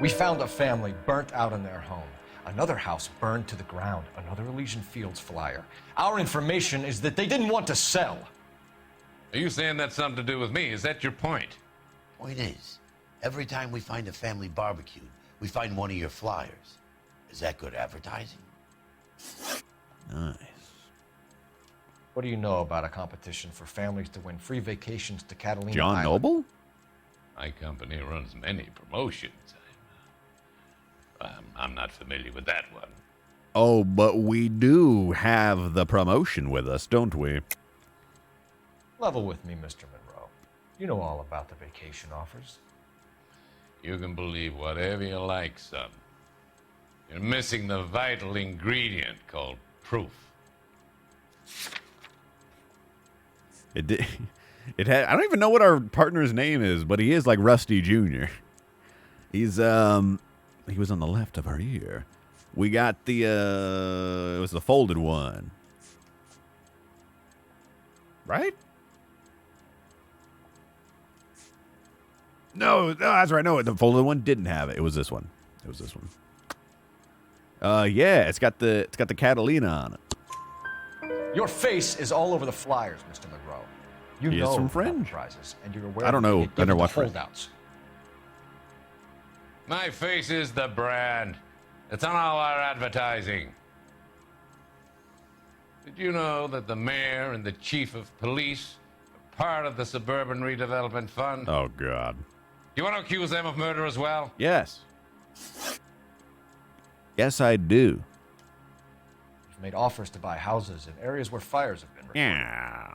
We found a family burnt out in their home. Another house burned to the ground. Another Elysian Fields flyer. Our information is that they didn't want to sell. Are you saying that's something to do with me? Is that your point? Point is, every time we find a family barbecue, we find one of your flyers. Is that good advertising? Nice. What do you know about a competition for families to win free vacations to Catalina John Island? Noble? My company runs many promotions. I'm not familiar with that one. Oh, but we do have the promotion with us, don't we? Level with me, Mr. Monroe. You know all about the vacation offers. You can believe whatever you like, son. You're missing the vital ingredient called proof. It did. It had. I don't even know what our partner's name is, but he is like Rusty Jr. He's he was on the left of our ear. We got the it was the folded one, right? No, that's right. No, the folded one didn't have it. It was this one. It was this one. Yeah, it's got the Catalina on it. Your face is all over the flyers, Mr. Monroe. You He is know from about Fringe. the prizes, and you're aware I don't that know. you I get never given to watched Fringe. holdouts. My face is the brand. It's on all our advertising. Did you know that the mayor and the chief of police are part of the Suburban Redevelopment Fund? Oh, God. Do you want to accuse them of murder as well? Yes. Yes, I do. You've made offers to buy houses in areas where fires have been reported. Yeah.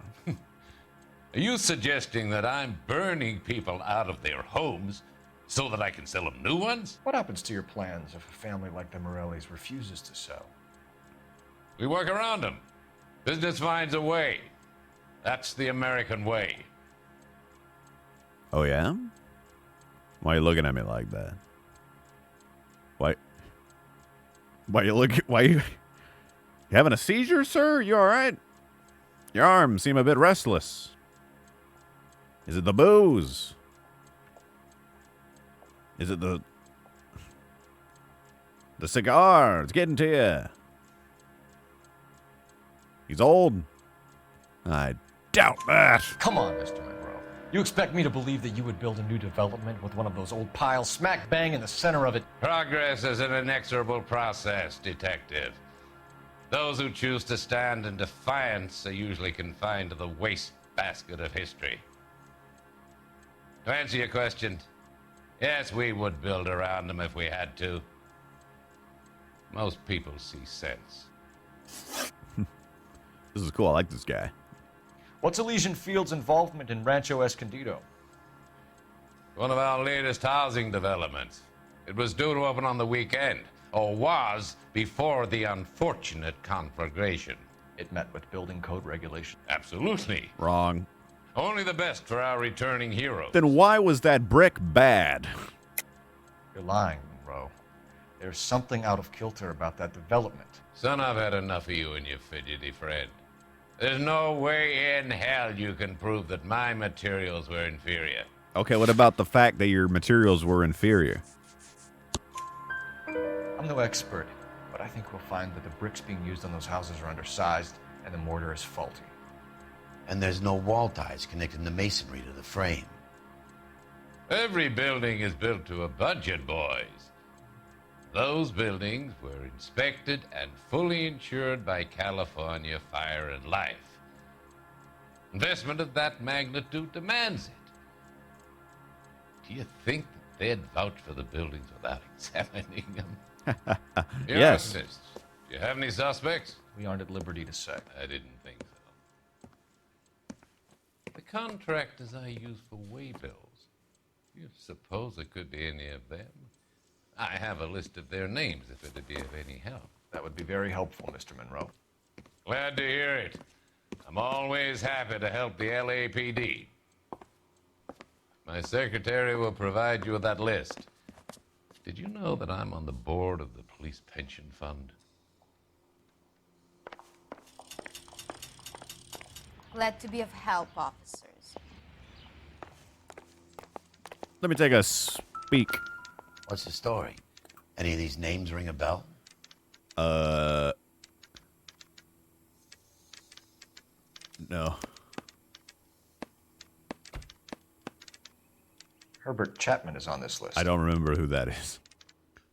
Are you suggesting that I'm burning people out of their homes so that I can sell them new ones? What happens to your plans if a family like the Morellis refuses to sell? We work around them. Business finds a way. That's the American way. Oh, yeah? Why are you looking at me like that? Why you having a seizure, sir? You all right? Your arms seem a bit restless. Is it the booze? Is it the cigar? It's getting to you. He's old. I doubt that. Come on, Mr. Monroe. You expect me to believe that you would build a new development with one of those old piles smack bang in the center of it? Progress is an inexorable process, detective. Those who choose to stand in defiance are usually confined to the wastebasket of history. To answer your question, yes, we would build around them if we had to. Most people see sense. This is cool. I like this guy. What's Elysian Fields' involvement in Rancho Escondido? One of our latest housing developments. It was due to open on the weekend, or was before the unfortunate conflagration. It met with building code regulations. Absolutely. Wrong. Only the best for our returning heroes. Then why was that brick bad? You're lying, Monroe. There's something out of kilter about that development. Son, I've had enough of you and your fidgety friend. There's no way in hell you can prove that my materials were inferior. Okay, what about the fact that your materials were inferior? I'm no expert, but I think we'll find that the bricks being used on those houses are undersized and the mortar is faulty. And there's no wall ties connecting the masonry to the frame. Every building is built to a budget, boys. Those buildings were inspected and fully insured by California Fire and Life. Investment of that magnitude demands it. Do you think that they'd vouch for the buildings without examining them? Yes. Do you have any suspects? We aren't at liberty to say. I didn't think so. The contractors I use for waybills, do you suppose it could be any of them? I have a list of their names if it'd be of any help. That would be very helpful, Mr. Monroe. Glad to hear it. I'm always happy to help the LAPD. My secretary will provide you with that list. Did you know that I'm on the board of the Police Pension Fund? Glad to be of help, officers. Let me take a speak. What's the story? Any of these names ring a bell? No. Herbert Chapman is on this list. I don't remember who that is.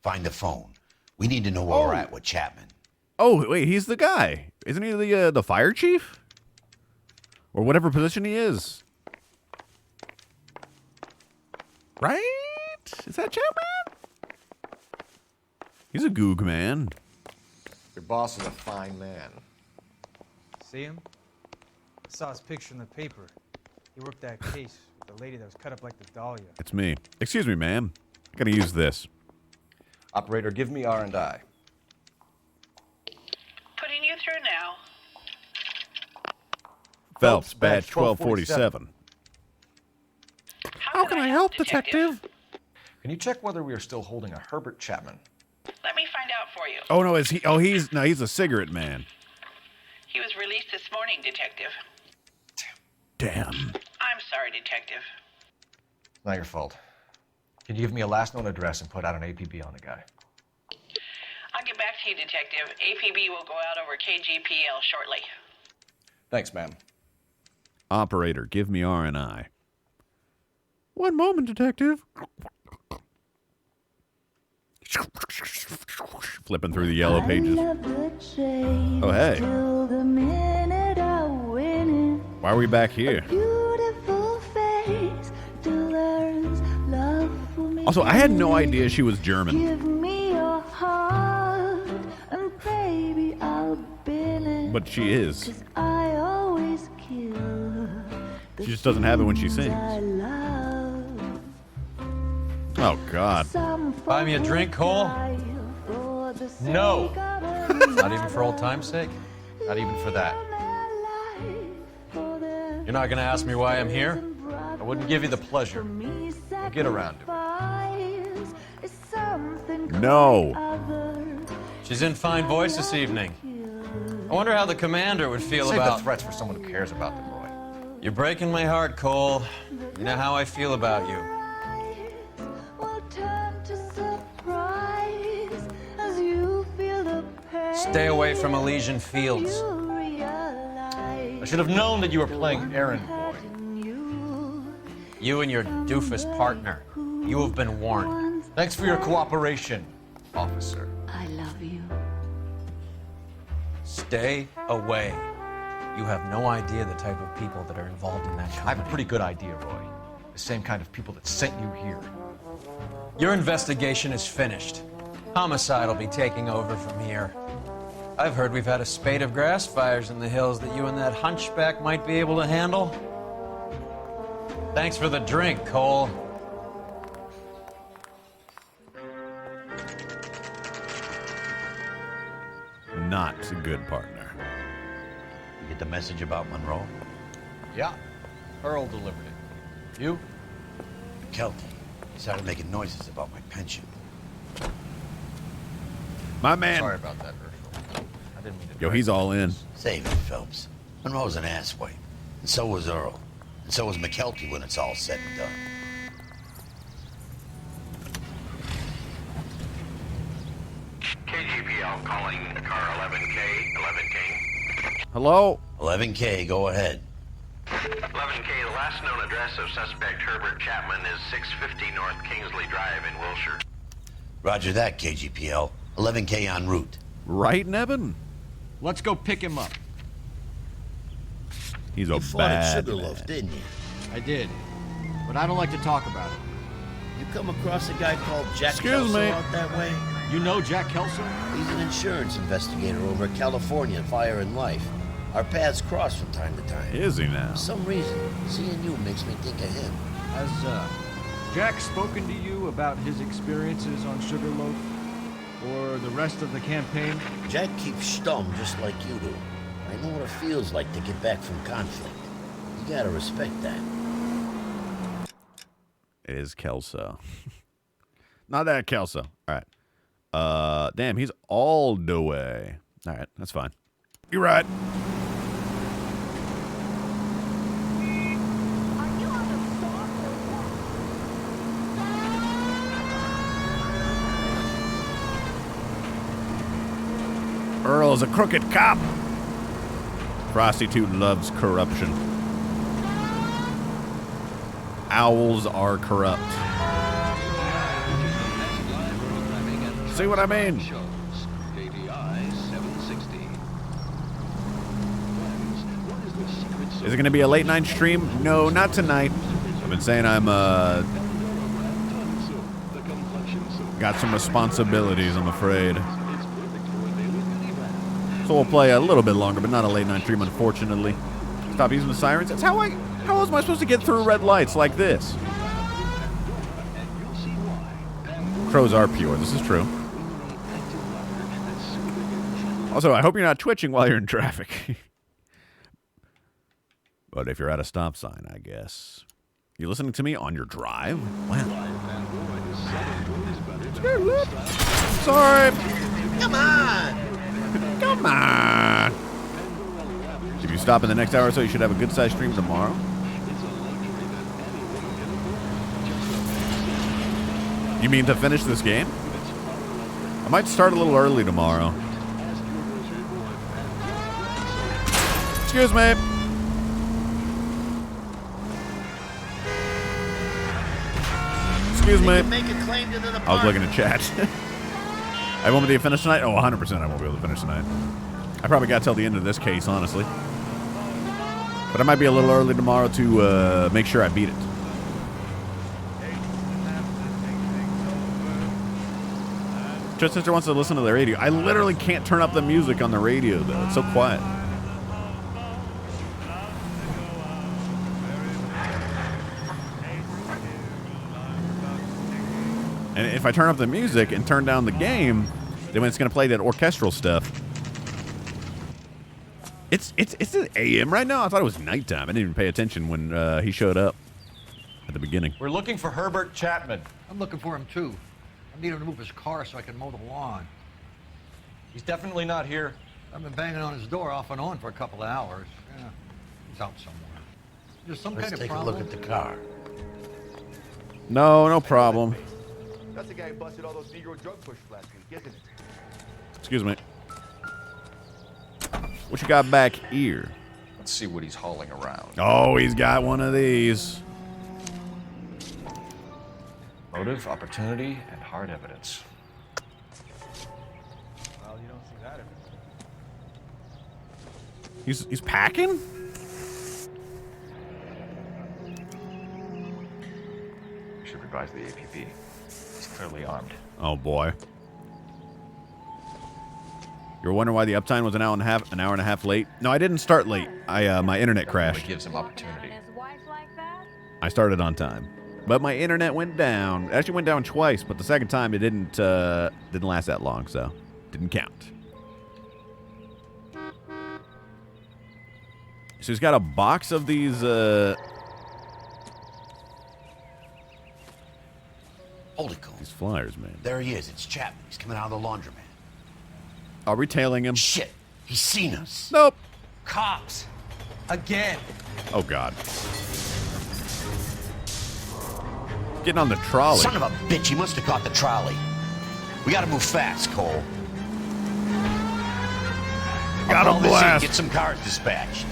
Find the phone. We need to know where we're at with Chapman. Oh, wait, he's the guy. Isn't he the fire chief? Or whatever position he is. Right? Is that Chapman? He's a goog man. Your boss is a fine man. See him? I saw his picture in the paper. He worked that case with the lady that was cut up like the Dahlia. It's me. Excuse me, ma'am. I gotta use this. Operator, give me R&I. Putting you through now. Phelps, badge 1247. How can I help, Detective? Can you check whether we are still holding a Herbert Chapman? Let me find out for you. Oh, no, is he? Oh, he's a cigarette man. He was released this morning, Detective. Damn. I'm sorry, Detective. Not your fault. Can you give me a last known address and put out an APB on the guy? I'll get back to you, Detective. APB will go out over KGPL shortly. Thanks, ma'am. Operator, give me R&I. One moment, detective. Flipping through the yellow pages. Oh, hey. Why are we back here? Also, I had no idea she was German. But she is. She just doesn't have it when she sings. Oh, God. Buy me a drink, Cole? No. Not even for old time's sake? Not even for that. You're not going to ask me why I'm here? I wouldn't give you the pleasure. We'll get around to it. No. She's in fine voice this evening. I wonder how the commander would feel Save about... the threats for someone who cares about them, Roy. You're breaking my heart, Cole. You know how I feel about you. Stay away from Elysian Fields. I should have known that you were playing errand boy. You and your doofus partner. You have been warned. Thanks for your cooperation, officer. I love you. Stay away. You have no idea the type of people that are involved in that company. I have a pretty good idea, Roy. The same kind of people that sent you here. Your investigation is finished. Homicide will be taking over from here. I've heard we've had a spate of grass fires in the hills that you and that hunchback might be able to handle. Thanks for the drink, Cole. Not a good partner. You get the message about Monroe? Yeah. Earl delivered it. You? McKelty. He started making noises about my pension. My man. Sorry about that, Herschel. I didn't mean to... Yo, he's all in. Save it, Phelps. Monroe's an asswipe. And so was Earl. And so was McKelty when it's all said and done. KGPL calling car 11K, 11K. Hello? 11K, go ahead. 11K, the last known address of suspect Herbert Chapman is 650 North Kingsley Drive in Wilshire. Roger that, KGPL. 11K en route. Right, Nevin? Let's go pick him up. He's a You fought at bad Sugarloaf, man. didn't you? I did. But I don't like to talk about it. You come across a guy called Jack Excuse Kelso me. out that way? You know Jack Kelso? He's an insurance investigator over at California Fire and Life. Our paths cross from time to time. Is he now? For some reason, seeing you makes me think of him. Has Jack spoken to you about his experiences on Sugarloaf? Or the rest of the campaign? Jack keeps stum just like you do. I know what it feels like to get back from conflict. You gotta respect that. It is Kelso. Not that Kelso. All right. Damn, he's all the way. All right, that's fine. You're right. is a crooked cop. Frosty Toot loves corruption. Owls are corrupt. See what I mean? Is it going to be a late night stream? No, not tonight. I've been saying I'm got some responsibilities, I'm afraid. So we'll play a little bit longer, but not a late night stream, unfortunately. Stop using the sirens. That's how else am I supposed to get through red lights like this? Crows are pure. This is true. Also, I hope you're not twitching while you're in traffic. But if you're at a stop sign, I guess. You're listening to me on your drive? Wow. Sorry. Come on. Come on. If you stop in the next hour or so, you should have a good-sized stream tomorrow. You mean to finish this game? I might start a little early tomorrow. Excuse me. Excuse me. I was looking at chat. I won't be able to finish tonight? Oh, 100% I won't be able to finish tonight. I probably got till the end of this case, honestly. But I might be a little early tomorrow to make sure I beat it. Just sister wants to listen to the radio. I literally can't turn up the music on the radio, though. It's so quiet. And if I turn up the music and turn down the game, then it's going to play that orchestral stuff. It's an AM right now? I thought it was nighttime. I didn't even pay attention when he showed up at the beginning. We're looking for Herbert Chapman. I'm looking for him, too. I need him to move his car so I can mow the lawn. He's definitely not here. I've been banging on his door off and on for a couple of hours. Yeah, he's out somewhere. There's some Let's kind of take problem. a look at the car. No problem. That's the guy who busted all those Negro drug pushers last week, isn't it? Excuse me. What you got back here? Let's see what he's hauling around. Oh, he's got one of these. Motive, opportunity, and hard evidence. Well, you don't see that evidence. He's packing? Should revise the APB. He's clearly armed. Oh boy. You're wondering why the uptime was an hour and a half late? No, I didn't start late. My internet crashed. It gives him opportunity. I started on time, but my internet went down. It actually went down twice, but the second time it didn't last that long, so didn't count. So he's got a box of these. Hold it, Cole. These flyers, man. There he is. It's Chapman. He's coming out of the laundromat. Are we tailing him? Shit. He's seen us. Nope. Cops. Again. Oh, God. Getting on the trolley. Son of a bitch. He must have caught the trolley. We gotta move fast, Cole. Got him blast. Get some cars dispatched.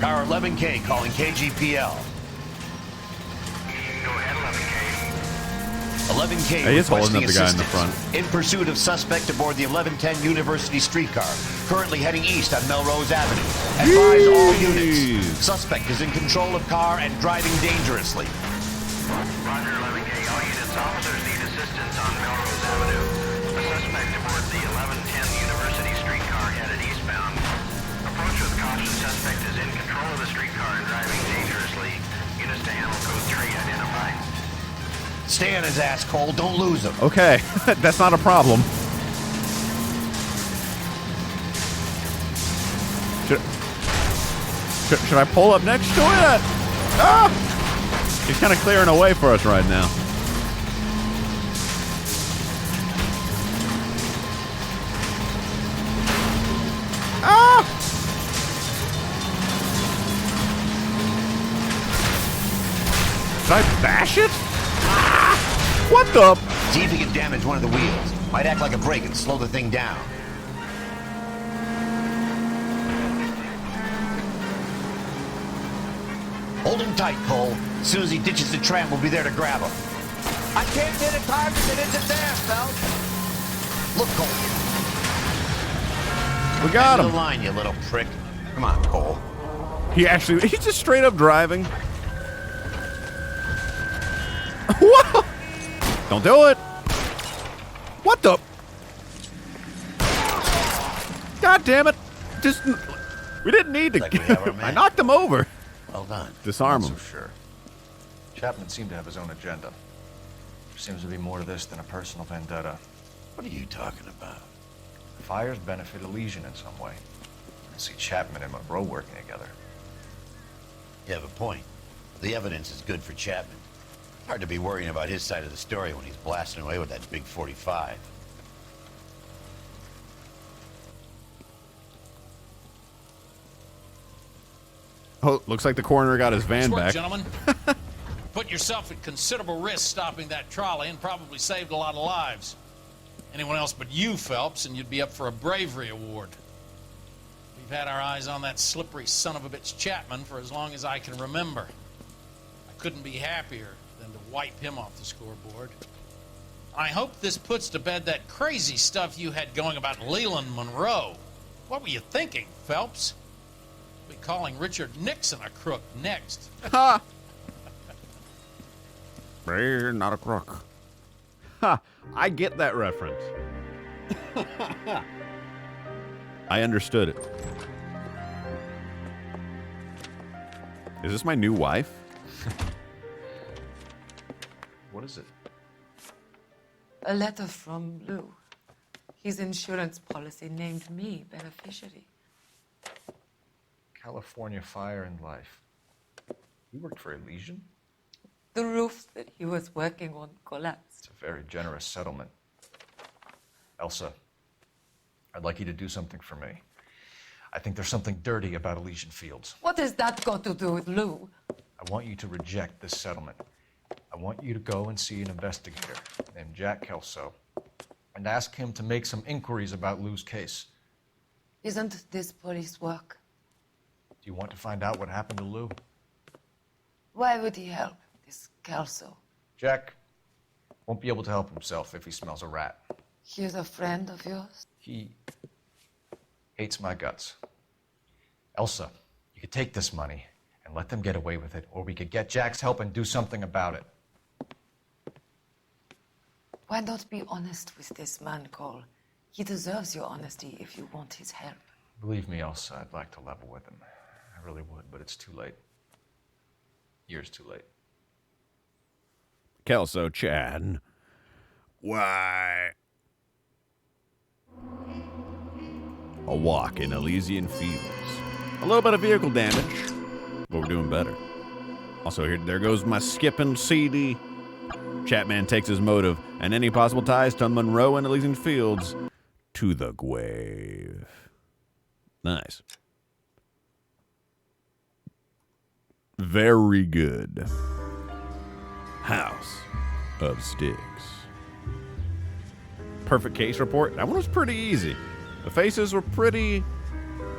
Car 11K calling KGPL. Go ahead, 11K. 11K He is holding up the guy in the assistance. front. In pursuit of suspect aboard the 1110 University streetcar, currently heading east on Melrose Avenue. Advise all units. Suspect is in control of car and driving dangerously. Roger, 11K. All units, officers need assistance on Melrose Avenue. A suspect aboard the 1110 University streetcar headed eastbound. Approach with caution. Suspect is in control of the streetcar and driving dangerously. Units to handle code 3 identified. Stay on his ass, Cole. Don't lose him. Okay, that's not a problem. Should I pull up next to it? Ah! He's kind of clearing a way for us right now. Ah! Should I bash it? What the? See if he can damage one of the wheels. Might act like a brake and slow the thing down. Hold him tight, Cole. As soon as he ditches the tram, we'll be there to grab him. I can't hit a target that isn't there, Phelps. Look, Cole. We got End him. of the line, you little prick. Come on, Cole. He's just straight up driving. Whoa! Don't do it. What the? God damn it. We didn't need to. Like we have our man. I knocked him over. Well done. Disarm Not him. so sure. Chapman seemed to have his own agenda. There seems to be more to this than a personal vendetta. What are you talking about? The fires benefit Elysian in some way. I see Chapman and Monroe working together. You have a point. The evidence is good for Chapman. Hard to be worrying about his side of the story when he's blasting away with that big 45. Oh, looks like the coroner got his van Nice work, back. gentlemen. Put yourself at considerable risk stopping that trolley and probably saved a lot of lives. Anyone else but you, Phelps, and you'd be up for a bravery award. We've had our eyes on that slippery son of a bitch Chapman for as long as I can remember. I couldn't be happier than to wipe him off the scoreboard. I hope this puts to bed that crazy stuff you had going about Leland Monroe. What were you thinking, Phelps? We'll be calling Richard Nixon a crook next. Ha! You're not a crook. Ha! I get that reference. I understood it. Is this my new wife? What is it? A letter from Lou. His insurance policy named me beneficiary. California Fire and Life. You worked for Elysian? The roof that he was working on collapsed. It's a very generous settlement. Elsa, I'd like you to do something for me. I think there's something dirty about Elysian Fields. What has that got to do with Lou? I want you to reject this settlement. I want you to go and see an investigator named Jack Kelso and ask him to make some inquiries about Lou's case. Isn't this police work? Do you want to find out what happened to Lou? Why would he help this Kelso? Jack won't be able to help himself if he smells a rat. He's a friend of yours? He hates my guts. Elsa, you could take this money and let them get away with it, or we could get Jack's help and do something about it. Why not be honest with this man, Cole? He deserves your honesty if you want his help. Believe me, Elsa, I'd like to level with him. I really would, but it's too late. Years too late. Kelso Chad. Why? A walk in Elysian Fields. A little bit of vehicle damage, but we're doing better. Also, there goes my skipping CD. Chapman takes his motive and any possible ties to Monroe and Elysian Fields to the grave. Nice. Very good. House of Sticks. Perfect case report. That one was pretty easy. The faces were pretty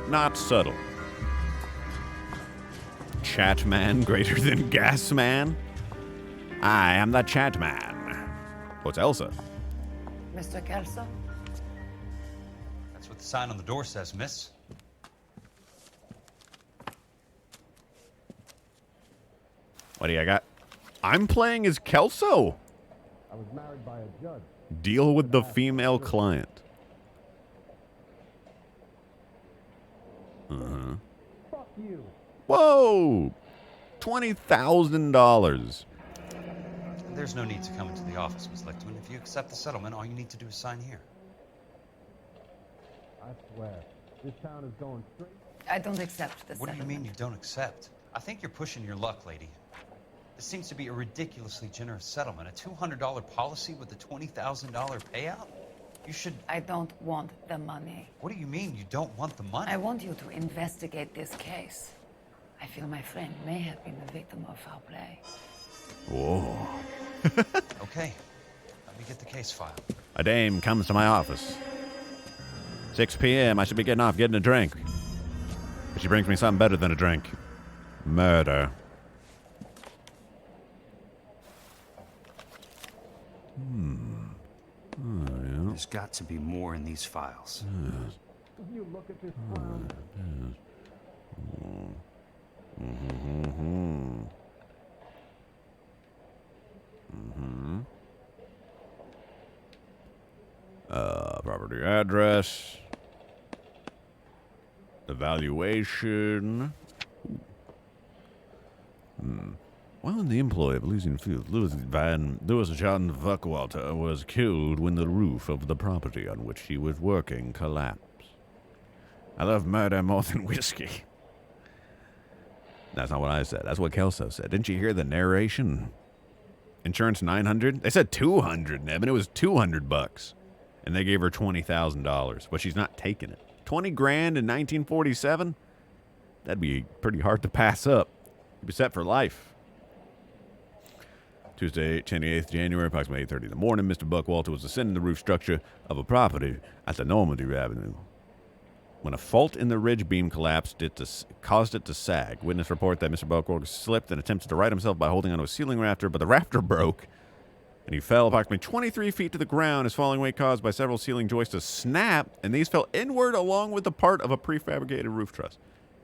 not subtle. Chatman greater than Gasman. I am the Chatman. What's Elsa? Mr. Kelso? That's what the sign on the door says, miss. What do you got? I'm playing as Kelso. I was married by a judge. Deal with the female client. Uh-huh. Fuck you. Whoa! $20,000. There's no need to come into the office, Miss Lichtman. If you accept the settlement, all you need to do is sign here. I swear, this town is going straight. I don't accept this. What do you mean you don't accept? I think you're pushing your luck, lady. This seems to be a ridiculously generous settlement. A $200 policy with a $20,000 payout? You should... I don't want the money. What do you mean you don't want the money? I want you to investigate this case. I feel my friend may have been the victim of foul play. Whoa. Okay. Let me get the case file. A dame comes to my office. 6 p.m. I should be getting off getting a drink. But she brings me something better than a drink. Murder. Oh, yeah. There's got to be more in these files. Yes. You look at this Yes. Mm-hmm. Property address. Evaluation. While in the employ of Elysian Fields, Louis John Vuckwalter was killed when the roof of the property on which he was working collapsed. I love murder more than whiskey. That's not what I said. That's what Kelso said. Didn't you hear the narration? Insurance 900? They said 200, Nevin. It was $200. And they gave her $20,000, but she's not taking it. 20 grand in 1947? That'd be pretty hard to pass up. You'd be set for life. Tuesday, 28th January, approximately 8:30 in the morning, Mr. Buckwalter was ascending the roof structure of a property at the Normandy Avenue. When a fault in the ridge beam collapsed, caused it to sag. Witness report that Mr. Buckwalter slipped and attempted to right himself by holding onto a ceiling rafter, but the rafter broke, and he fell approximately 23 feet to the ground. His falling weight caused by several ceiling joists to snap, and these fell inward along with the part of a prefabricated roof truss.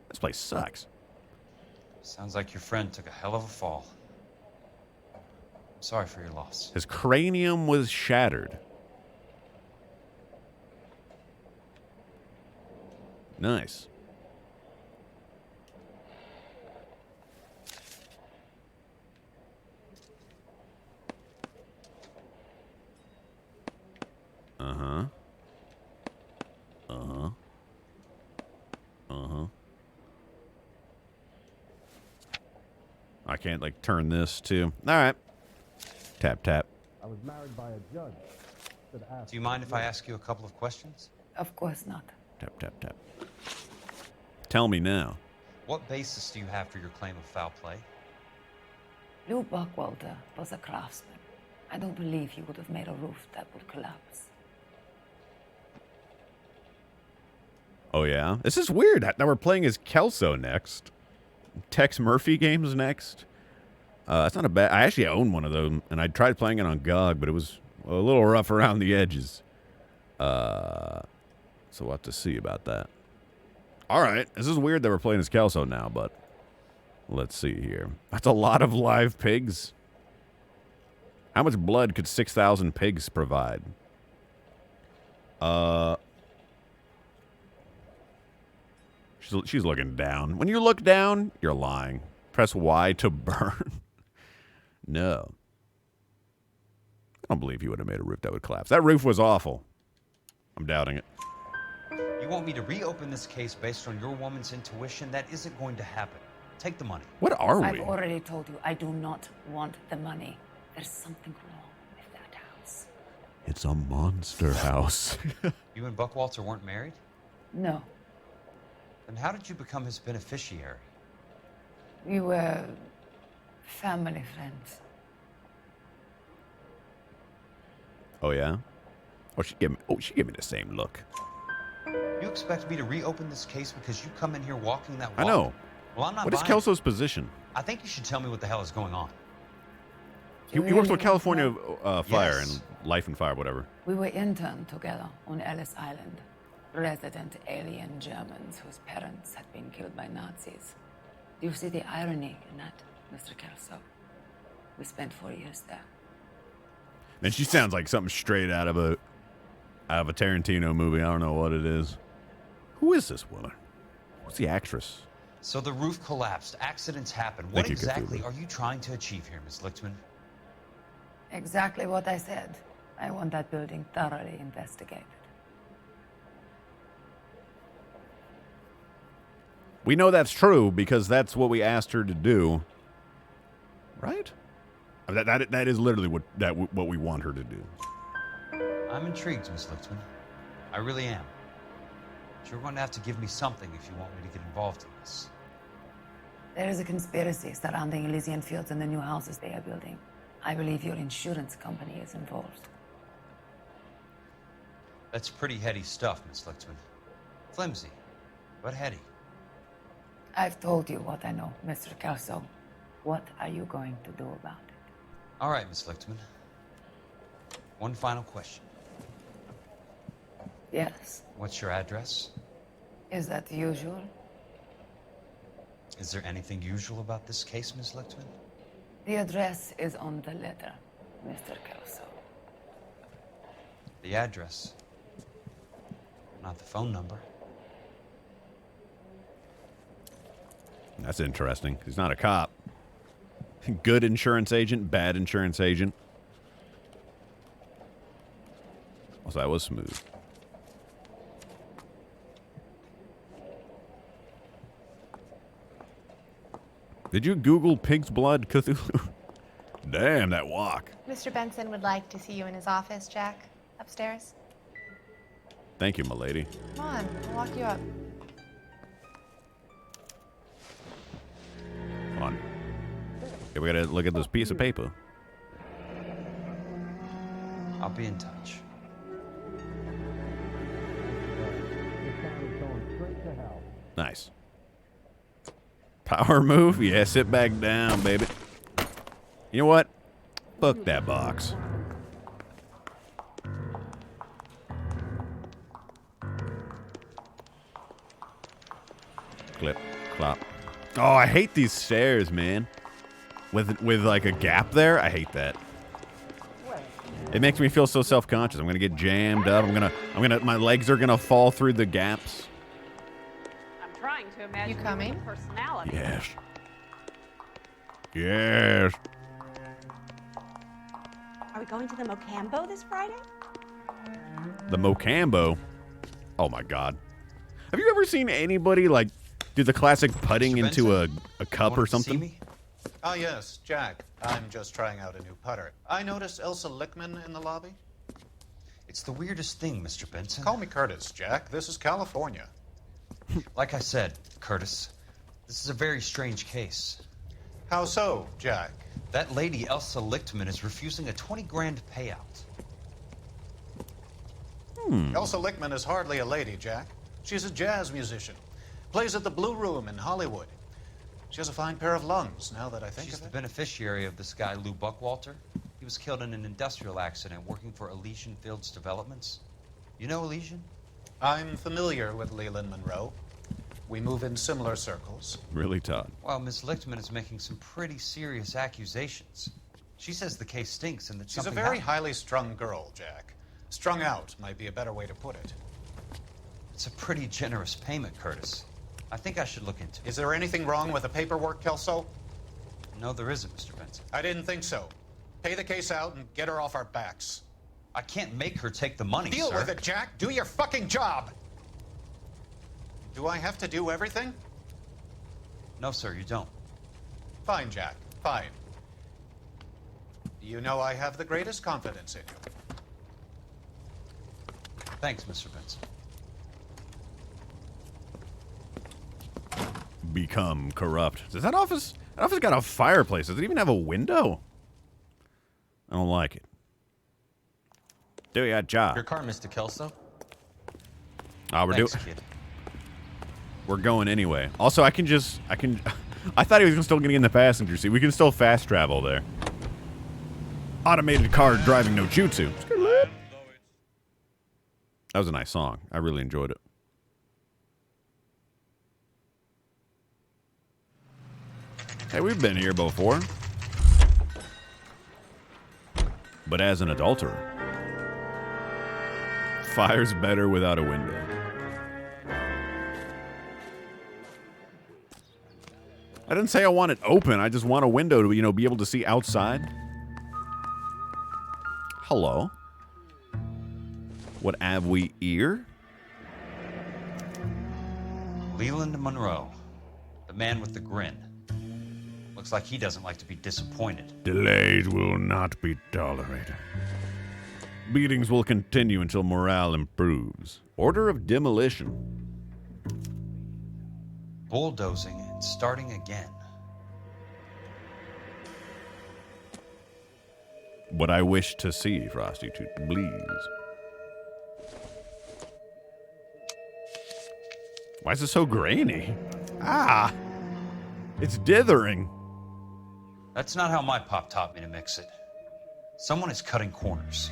This place sucks. Sounds like your friend took a hell of a fall. I'm sorry for your loss. His cranium was shattered. Nice. Uh-huh. Uh-huh. Uh-huh. I can't, like, turn this too. All right. Tap, tap. I was married by a judge. Do you mind if I ask you a couple of questions? Of course not. Tap, tap, tap. Tell me now. What basis do you have for your claim of foul play? Lou Buckwalter was a craftsman. I don't believe he would have made a roof that would collapse. Oh, yeah? This is weird. Now we're playing as Kelso next. Tex Murphy games next. That's not a bad... I actually own one of them, and I tried playing it on GOG, but it was a little rough around the edges. So we'll have to see about that. All right. This is weird that we're playing as Kelso now, but let's see here. That's a lot of live pigs. How much blood could 6,000 pigs provide? She's looking down. When you look down, you're lying. Press Y to burn. No. I don't believe he would have made a roof that would collapse. That roof was awful. I'm doubting it. You want me to reopen this case based on your woman's intuition? That isn't going to happen. Take the money. What are we? I've already told you, I do not want the money. There's something wrong with that house. It's a monster house. You and Buckwalter weren't married? No. Then how did you become his beneficiary? We were family friends. Oh, yeah? Oh, she gave me the same look. You expect me to reopen this case because you come in here walking that walk? I know. Well, I'm not What is buying Kelso's position? I think you should tell me what the hell is going on. He works with California Fire Yes. and Life and Fire, whatever. We were interned together on Ellis Island. Resident alien Germans whose parents had been killed by Nazis. Do you see the irony in that, Mr. Kelso? We spent 4 years there. And she sounds like something straight out of a Tarantino movie. I don't know what it is. Who is this woman? What's the actress? So the roof collapsed. Accidents happen. Thank What you, exactly Cthulhu. are you trying to achieve here, Miss Lichtman? Exactly what I said. I want that building thoroughly investigated. We know that's true because that's what we asked her to do. Right? That is literally what we want her to do. I'm intrigued, Miss Lichtman. I really am. But you're going to have to give me something if you want me to get involved in this. There is a conspiracy surrounding Elysian Fields and the new houses they are building. I believe your insurance company is involved. That's pretty heady stuff, Miss Lichtman. Flimsy, but heady. I've told you what I know, Mr. Kelso. What are you going to do about it? All right, Miss Lichtman. One final question. Yes. What's your address? Is that usual? Is there anything usual about this case, Ms. Lichtman? The address is on the letter, Mr. Kelso. The address, not the phone number. That's interesting. He's not a cop. Good insurance agent, bad insurance agent. Also, that was smooth. Did you Google pig's blood Cthulhu? Damn, that walk. Mr. Benson would like to see you in his office, Jack. Upstairs. Thank you, milady. Come on, I'll walk you up. Come on. Okay, we gotta look at this piece of paper. I'll be in touch. Nice. Power move? Yeah, sit back down, baby. You know what? Fuck that box. Clip, clop. Oh, I hate these stairs, man. With like a gap there, I hate that. It makes me feel so self-conscious. I'm gonna get jammed up. My legs are gonna fall through the gaps. I'm trying to imagine You coming? personality. Yes. Yes. Are we going to the Mocambo this Friday? The Mocambo. Oh my God. Have you ever seen anybody like do the classic putting into a cup or something? Ah, yes, Jack. I'm just trying out a new putter. I noticed Elsa Lichtman in the lobby. It's the weirdest thing, Mr. Benson. Call me Curtis, Jack. This is California. Like I said, Curtis, this is a very strange case. How so, Jack? That lady, Elsa Lichtman, is refusing a 20 grand payout. Elsa Lichtman is hardly a lady, Jack. She's a jazz musician. Plays at the Blue Room in Hollywood. She has a fine pair of lungs, now that I think She's of the it. beneficiary of this guy, Lou Buckwalter. He was killed in an industrial accident working for Elysian Fields Developments. You know Elysian? I'm familiar with Leland Monroe. We move in similar circles. Really, Todd? Well, Miss Lichtman is making some pretty serious accusations. She says the case stinks and that She's a something very happened. highly strung girl, Jack. Strung out might be a better way to put it. It's a pretty generous payment, Curtis. I think I should look into it. Is there anything wrong with the paperwork, Kelso? No, there isn't, Mr. Benson. I didn't think so. Pay the case out and get her off our backs. I can't make her take the money, Deal sir. with it, Jack. Do your fucking job. Do I have to do everything? No, sir, you don't. Fine, Jack. Fine. You know I have the greatest confidence in you. Thanks, Mr. Benson. Become corrupt. Does that office? That office got a fireplace. Does it even have a window? I don't like it. Do your job. Your car, Mr. Kelso. We're Thanks, kid. We're going anyway. Also, I thought he was still going to get in the passenger seat. We can still fast travel there. Automated car driving no jutsu. That was a nice song. I really enjoyed it. Hey, we've been here before. But as an adulterer. Fire's better without a window. I didn't say I want it open. I just want a window to, be able to see outside. Hello. What have we here? Leland Monroe, the man with the grin. Looks like he doesn't like to be disappointed. Delays will not be tolerated. Beatings will continue until morale improves. Order of demolition. Bulldozing and starting again. What I wish to see, Frosty Tooth, please. Why is it so grainy? Ah! It's dithering. That's not how my pop taught me to mix it. Someone is cutting corners.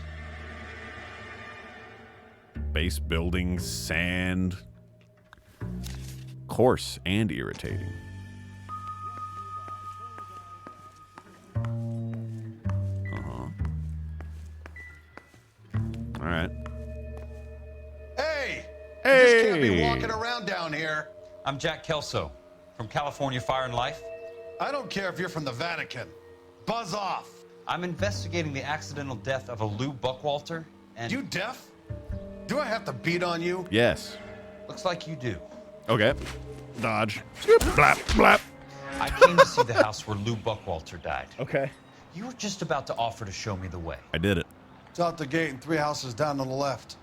Space buildings, sand. Coarse and irritating. All right. Hey! Hey! You just can't be walking around down here. I'm Jack Kelso from California Fire and Life. I don't care if you're from the Vatican. Buzz off. I'm investigating the accidental death of a Lou Buckwalter, and... You deaf? Do I have to beat on you? Yes. Looks like you do. Okay. Dodge. Blap, blap. I came to see the house where Lou Buckwalter died. Okay. You were just about to offer to show me the way. I did it. It's out the gate and 3 houses down on the left.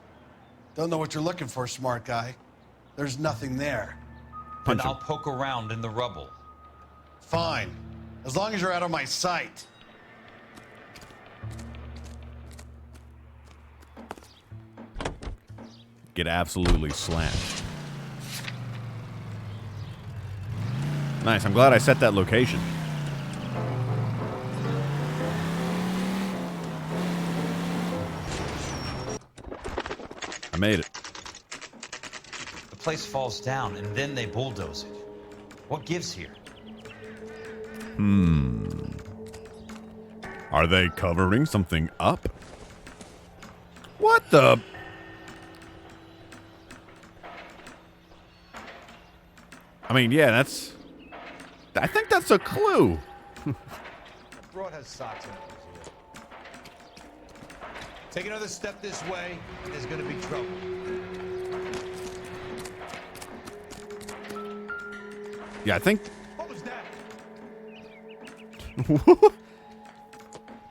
Don't know what you're looking for, smart guy. There's nothing there. And I'll poke around in the rubble. Fine. As long as you're out of my sight. Get absolutely slashed. Nice. I'm glad I set that location. I made it. The place falls down, and then they bulldoze it. What gives here? Are they covering something up? What the? I mean, yeah, that's... I think that's a clue. Broad has socks in it. Take another step this way, there's gonna be trouble. Yeah, I think... What was that?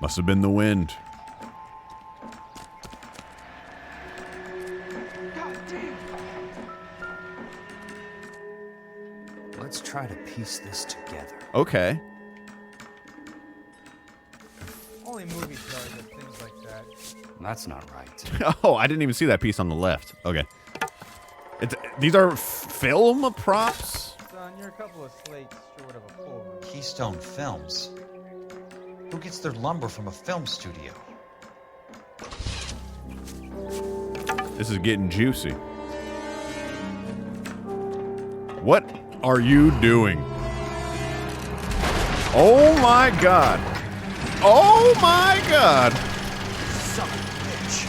Must have been the wind. God damn. Let's try to piece this together. Okay. Only movie stars have things like that. That's not right. Oh, I didn't even see that piece on the left. Okay. These are film props? Son, you're a couple of slates short of a pull. Keystone Films. Who gets their lumber from a film studio? This is getting juicy. What are you doing? Oh my god. Oh my god. Son of a bitch.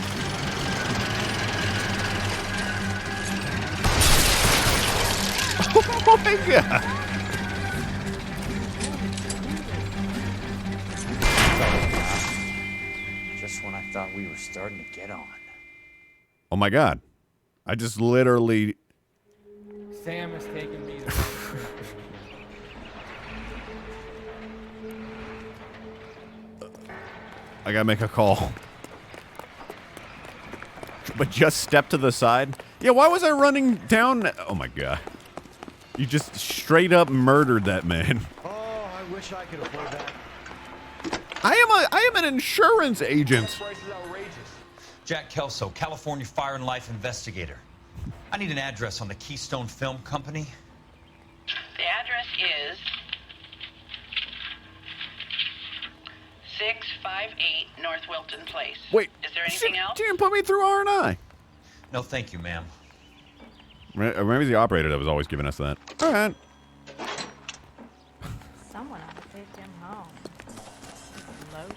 Oh my god. Just when I thought we were starting to get on. Oh my god. I just literally... Sam has taken me to I gotta make a call. But just step to the side? Yeah, why was I running down? Oh my god. You just straight up murdered that man. Oh, I wish I could afford that. I am an insurance agent. Price is outrageous. Jack Kelso, California Fire and Life investigator. I need an address on the Keystone Film Company. The address is 658 North Wilton Place. Wait. Is there anything else? You didn't put me through R&I. No, thank you, ma'am. Maybe the operator that was always giving us that. All right. Someone ought to take him home. Load.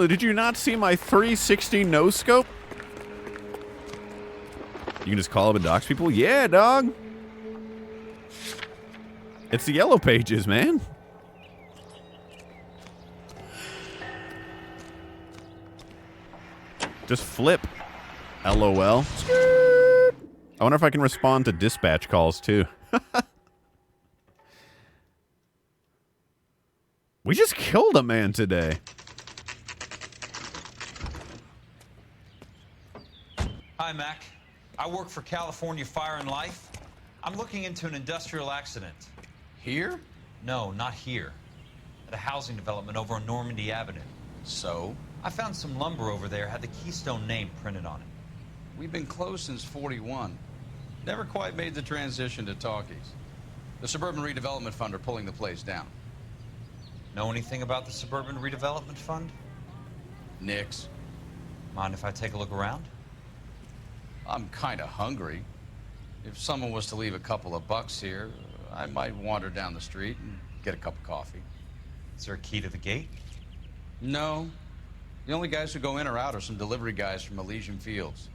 Did you not see my 360 no scope? You can just call up and dox people? Yeah, dog. It's the yellow pages, man. Just flip. LOL. I wonder if I can respond to dispatch calls, too. We just killed a man today. Hi, Mac. I work for California Fire and Life. I'm looking into an industrial accident. Here? No, not here. At a housing development over on Normandy Avenue. So? I found some lumber over there, had the Keystone name printed on it. We've been closed since '41. Never quite made the transition to talkies. The Suburban Redevelopment Fund are pulling the place down. Know anything about the Suburban Redevelopment Fund? Nix. Mind if I take a look around? I'm kind of hungry. If someone was to leave a couple of bucks here, I might wander down the street and get a cup of coffee. Is there a key to the gate? No. The only guys who go in or out are some delivery guys from Elysian Fields.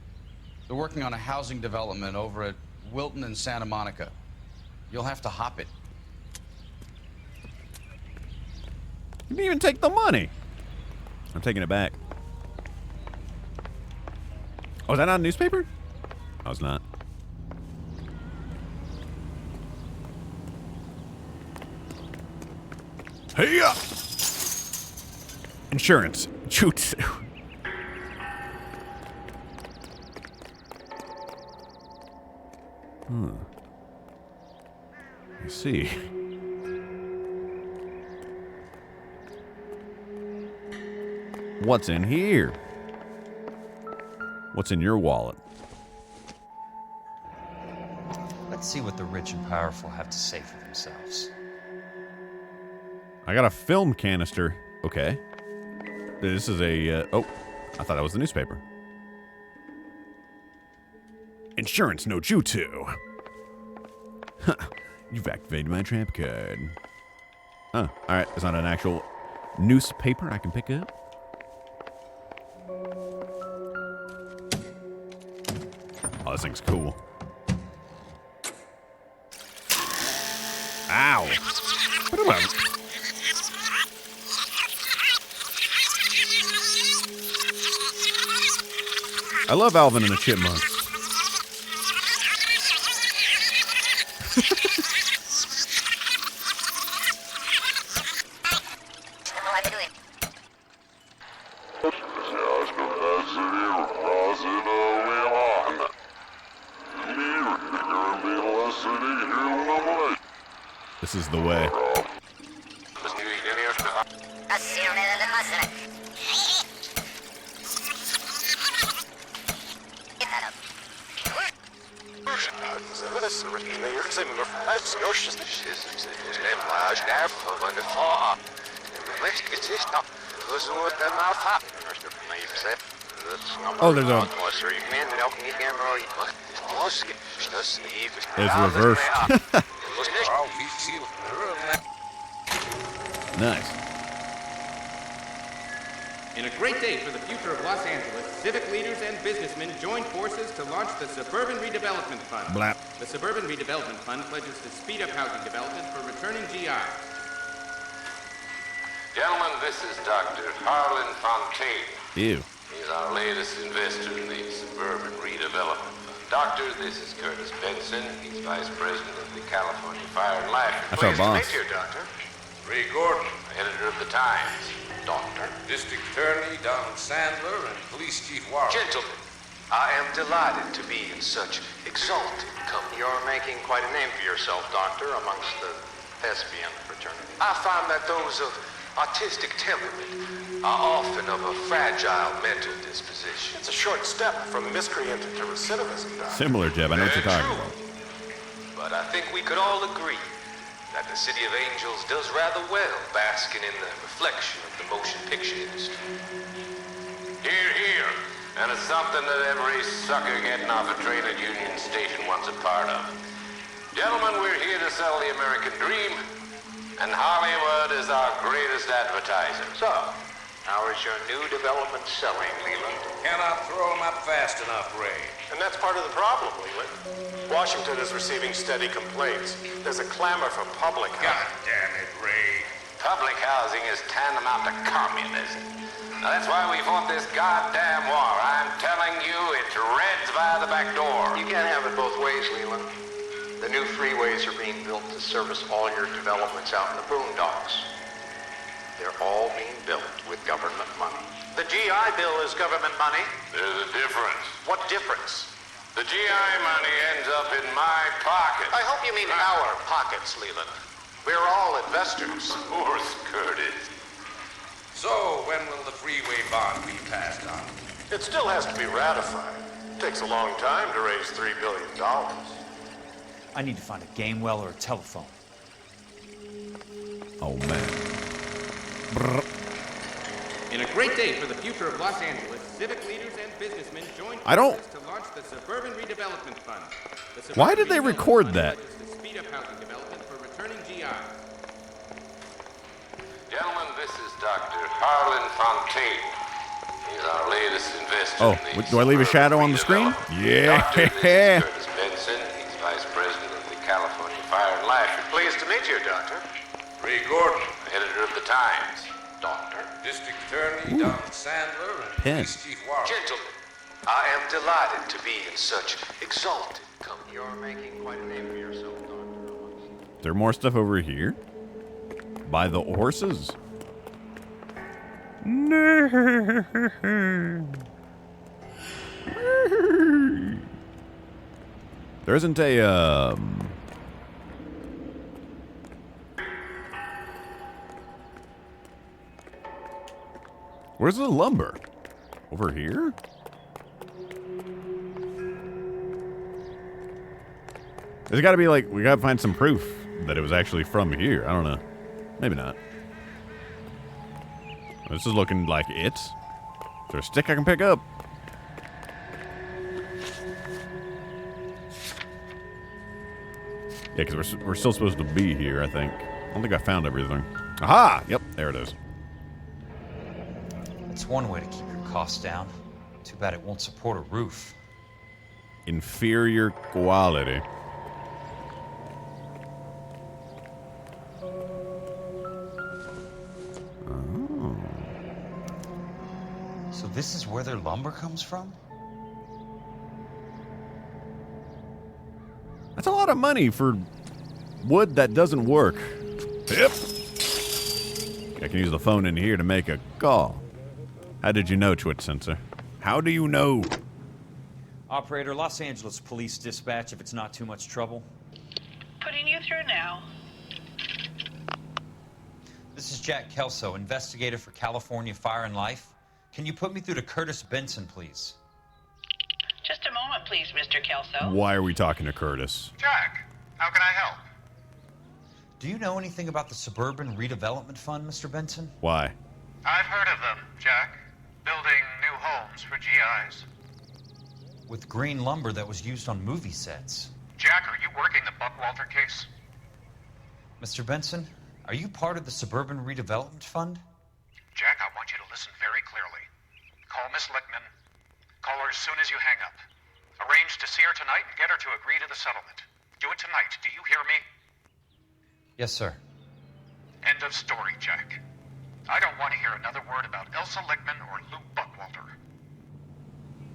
They're working on a housing development over at Wilton and Santa Monica. You'll have to hop it. You didn't even take the money. I'm taking it back. Oh, is that not a newspaper? No, it's not. Hey up! Insurance. Shoot. I see. What's in here? What's in your wallet? Let's see what the rich and powerful have to say for themselves. I got a film canister. Okay. This is a... oh, I thought that was the newspaper. Insurance no jutsu. Huh. You've activated my trap card. Oh, alright. It's not an actual newspaper I can pick up. Oh, this thing's cool. Ow. What about... I love Alvin and the Chipmunks. This is the way. Oh, there's a... It's reversed. Nice. In a great day for the future of Los Angeles, civic leaders and businessmen joined forces to launch the Suburban Redevelopment Fund. Blap. The Suburban Redevelopment Fund pledges to speed up housing development for returning GIs. Gentlemen, this is Dr. Harlan Fontaine. Ew. He's our latest investor in the Suburban Redevelopment Fund. Doctor, this is Curtis Benson. He's Vice President of the California Fire and Life. That's our boss. Pleased to meet you, Doctor. Ray Gordon, editor of the Times. Doctor. District Attorney Donald Sandler and Police Chief Warren. Gentlemen, I am delighted to be in such exalted company. You're making quite a name for yourself, Doctor, amongst the thespian fraternity. I find that those of artistic temperament are often of a fragile mental disposition. It's a short step from miscreant to recidivism, Doctor. Similar, Jeb. I know what you're talking about. But I think we could all agree that the City of Angels does rather well basking in the reflection of the motion picture industry. Hear, hear. And it's something that every sucker getting off a train at Union Station wants a part of. Gentlemen, we're here to sell the American dream, and Hollywood is our greatest advertiser. So, how is your new development selling, Leland? Cannot throw them up fast enough, Ray. And that's part of the problem, Leland. Washington is receiving steady complaints. There's a clamor for public housing. God damn it, Ray. Public housing is tantamount to communism. Now, that's why we fought this goddamn war. I'm telling you, it's Reds via the back door. You can't have it both ways, Leland. The new freeways are being built to service all your developments out in the boondocks. They're all being built with government money. The GI Bill is government money. There's a difference. What difference? The GI money ends up in my pocket. I hope you mean our pockets, Leland. We're all investors. Of course, Curtis. So, when will the freeway bond be passed on? It still has to be ratified. It takes a long time to raise $3 billion. I need to find a game well or a telephone. Oh, man. Brr. In a great day for the future of Los Angeles, civic leaders and businessmen joined I don't- forces to launch the Suburban Redevelopment Fund. The Why Suburban did they Redevelopment record Fund that? pledges to speed up housing development for returning GIs. Gentlemen, this is Dr. Harlan Fontaine. He's our latest investor. Oh, in the do I leave a shadow on the screen? Yeah. Doctor, this is Curtis Benson. He's vice president of the California Fire and Life. Pleased to meet you, Doctor. Ray Gordon, editor of the Times. Doctor. District Attorney Don Sandler and Pen. Police Chief Warren. Gentlemen, I am delighted to be in such exalted company. You're making quite a name for yourself, Doctor. There more stuff over here? By the horses? No. There isn't a Where's the lumber? Over here? There's got to be like, we got to find some proof that it was actually from here. I don't know. Maybe not. This is looking like it. Is there a stick I can pick up? Yeah, because we're still supposed to be here, I think. I don't think I found everything. Aha! Yep, there it is. It's one way to keep your costs down. Too bad it won't support a roof. Inferior quality. Oh. So this is where their lumber comes from? That's a lot of money for wood that doesn't work. Yep. I can use the phone in here to make a call. How did you know, Twitch Sensor? How do you know? Operator, Los Angeles Police Dispatch, if it's not too much trouble. Putting you through now. This is Jack Kelso, investigator for California Fire and Life. Can you put me through to Curtis Benson, please? Just a moment, please, Mr. Kelso. Why are we talking to Curtis? Jack, how can I help? Do you know anything about the Suburban Redevelopment Fund, Mr. Benson? Why? I've heard of them, Jack. Building new homes for GIs. With green lumber that was used on movie sets. Jack, are you working the Buckwalter case? Mr. Benson, are you part of the Suburban Redevelopment Fund? Jack, I want you to listen very clearly. Call Miss Lickman. Call her as soon as you hang up. Arrange to see her tonight and get her to agree to the settlement. Do it tonight. Do you hear me? Yes, sir. End of story, Jack. I don't want to hear another word about Elsa Lickman or Luke Buckwalter.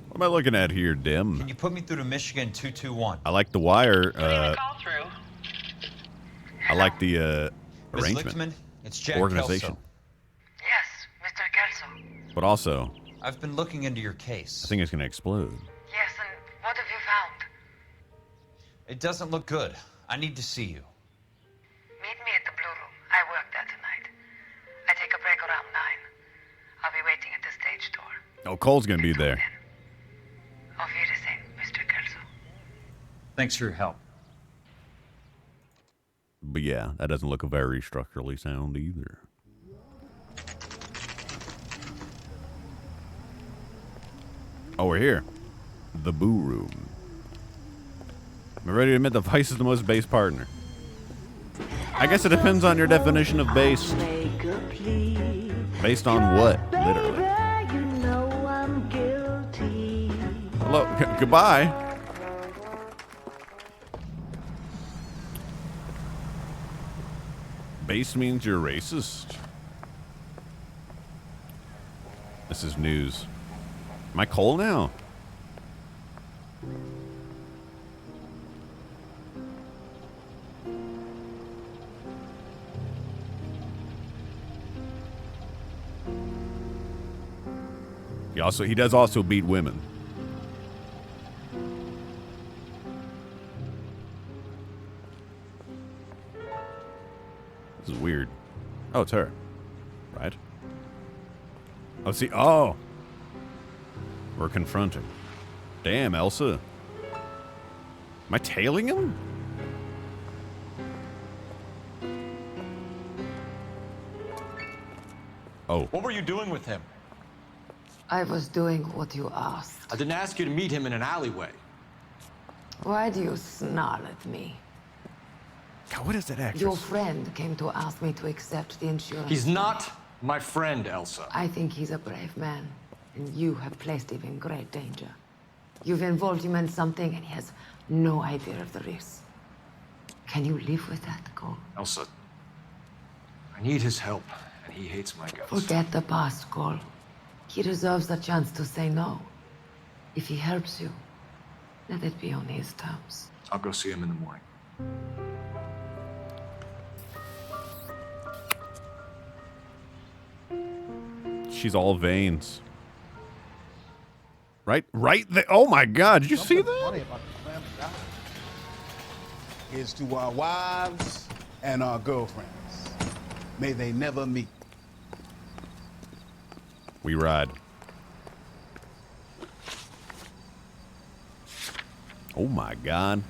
What am I looking at here, Dim? Can you put me through to Michigan 221? I like the wire. Call through. I like the Miss arrangement. Lichtman, it's Jack organization. Kelso. Yes, Mr. Kelso. But also, I've been looking into your case. I think it's going to explode. Yes, and what have you found? It doesn't look good. I need to see you. Meet me at the Blue Room. I work there tonight. I take a break around 9. I'll be waiting at the stage door. Oh, Cole's going to be there. Auf Wiedersehen, Mr. Kelso. Thanks for your help. But yeah, that doesn't look very structurally sound either. Oh, we're here. The Boo Room. I'm ready to admit the Vice is the most base partner. I guess it depends on your definition of based. Based on what, literally? Hello, goodbye. Base means you're racist. This is news. Am I Cole now? He does also beat women. This is weird. Oh, it's her. Right? Oh, see. Oh. We're confronting. Damn, Elsa. Am I tailing him? Oh. What were you doing with him? I was doing what you asked. I didn't ask you to meet him in an alleyway. Why do you snarl at me? God, what is that actress? Your friend came to ask me to accept the insurance. He's not my friend, Elsa. I think he's a brave man, and you have placed him in great danger. You've involved him in something, and he has no idea of the risk. Can you live with that, Cole? Elsa, I need his help, and he hates my guts. Forget the past, Cole. He deserves a chance to say no. If he helps you, let it be on his terms. I'll go see him in the morning. She's all veins. Right there. Oh my God! Did you see that? Is to our wives and our girlfriends. May they never meet. We ride. Oh my God.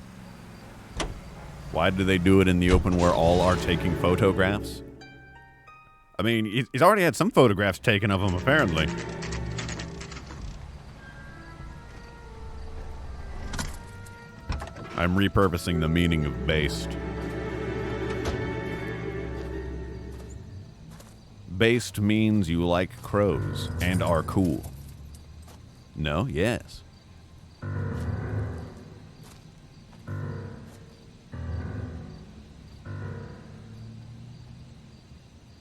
Why do they do it in the open where all are taking photographs? I mean, he's already had some photographs taken of him, apparently. I'm repurposing the meaning of based. Based means you like crows and are cool. No? Yes.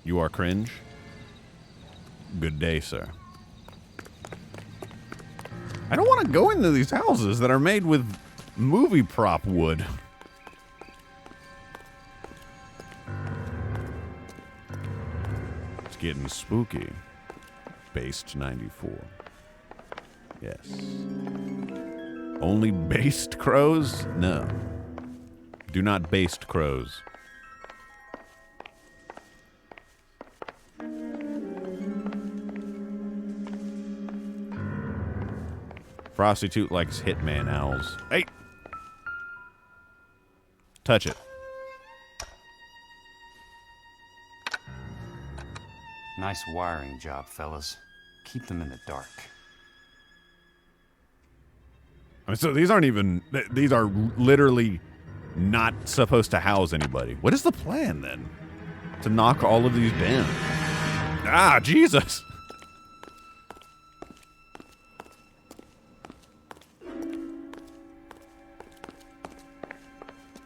You are cringe? Good day, sir. I don't want to go into these houses that are made with movie prop wood. It's getting spooky. Based 94. Yes. Only based crows? No. Do not baste crows. Prostitute likes hitman owls. Hey! Touch it. Nice wiring job, fellas. Keep them in the dark. I mean, so these aren't even... These are literally not supposed to house anybody. What is the plan, then? To knock all of these down? Ah, Jesus!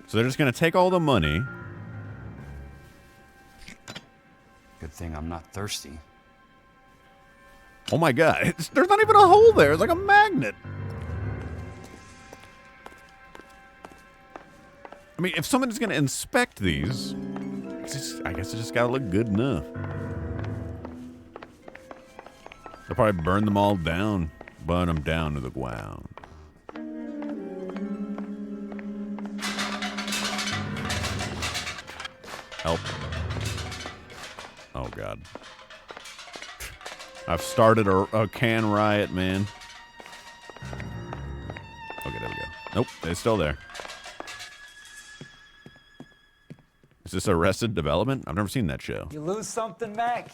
So they're just going to take all the money. Good thing I'm not thirsty. Oh my God. There's not even a hole there. It's like a magnet. I mean, if someone's going to inspect these, I guess it just got to look good enough. They'll probably burn them all down. Burn them down to the ground. Help. Oh, God. I've started a can riot, man. Okay, there we go. Nope, it's still there. Is this Arrested Development? I've never seen that show. You lose something, Mac?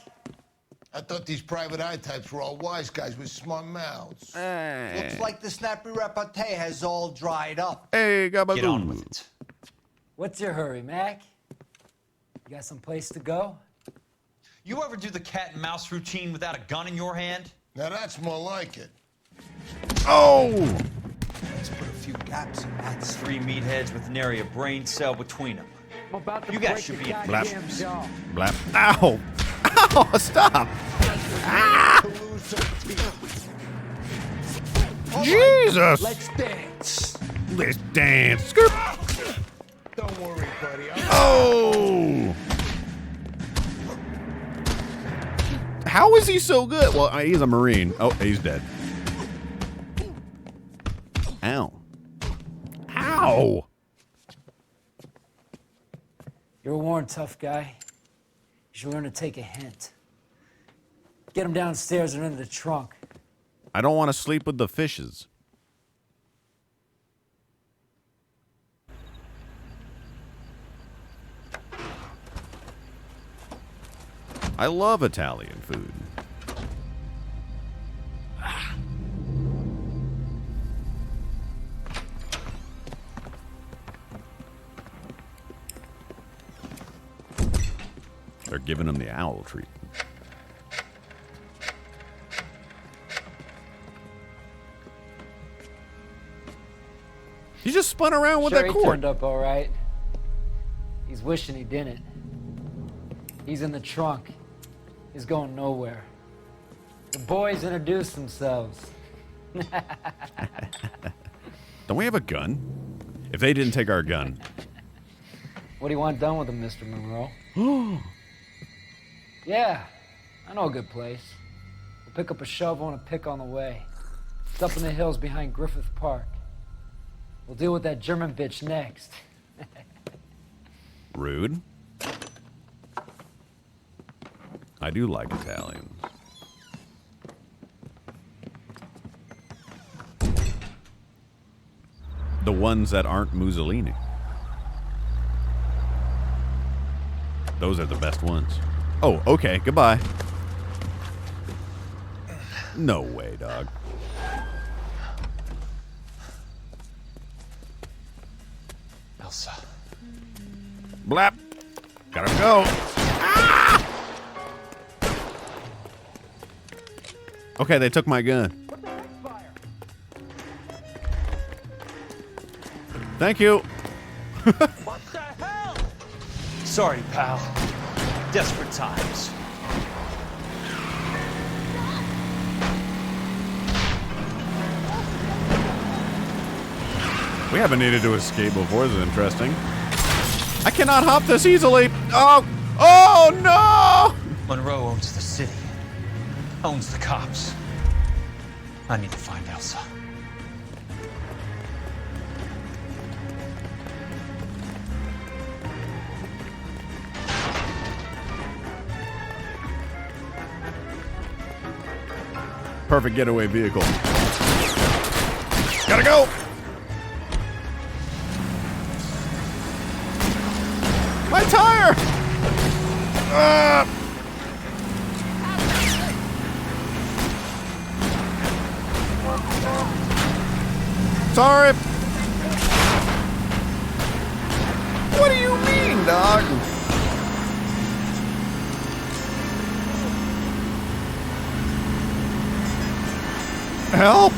I thought these private eye types were all wise guys with smart mouths. Looks like the snappy repartee has all dried up. Hey, gabagoo. Get on with it. What's your hurry, Mac? You got some place to go? You ever do the cat and mouse routine without a gun in your hand? Now that's more like it. Oh! Let's put a few gaps in that. 3 meatheads with nary a brain cell between them. I'm about to You guys break should the be goddamn in jaw. Blap. Ow! Ow! Stop! Ah! Jesus! Let's dance. Let's dance. Skirt. Don't worry, buddy. Oh! How is he so good? Well, he's a Marine. Oh, he's dead. Ow. Ow! You're a worn, tough guy. You should learn to take a hint. Get him downstairs and into the trunk. I don't want to sleep with the fishes. I love Italian food. They're giving him the owl treatment. He just spun around with Sure, that he cord. turned up all right. He's wishing he didn't. He's in the trunk. He's going nowhere. The boys introduced themselves. Don't we have a gun? If they didn't take our gun. What do you want done with him, Mr. Monroe? Yeah, I know a good place. We'll pick up a shovel and a pick on the way. It's up in the hills behind Griffith Park. We'll deal with that German bitch next. Rude. I do like Italians. The ones that aren't Mussolini. Those are the best ones. Oh, okay. Goodbye. No way, dog. Elsa. Blap. Gotta go. Ah! Okay, they took my gun. Thank you. What the hell? Sorry, pal. Desperate times. We haven't needed to escape before. This is interesting. I cannot hop this easily. Oh! Oh, no! Monroe owns the city. Owns the cops. I need to find Elsa. Perfect getaway vehicle. Gotta go! My tire! Sorry. What do you mean, dog? Help!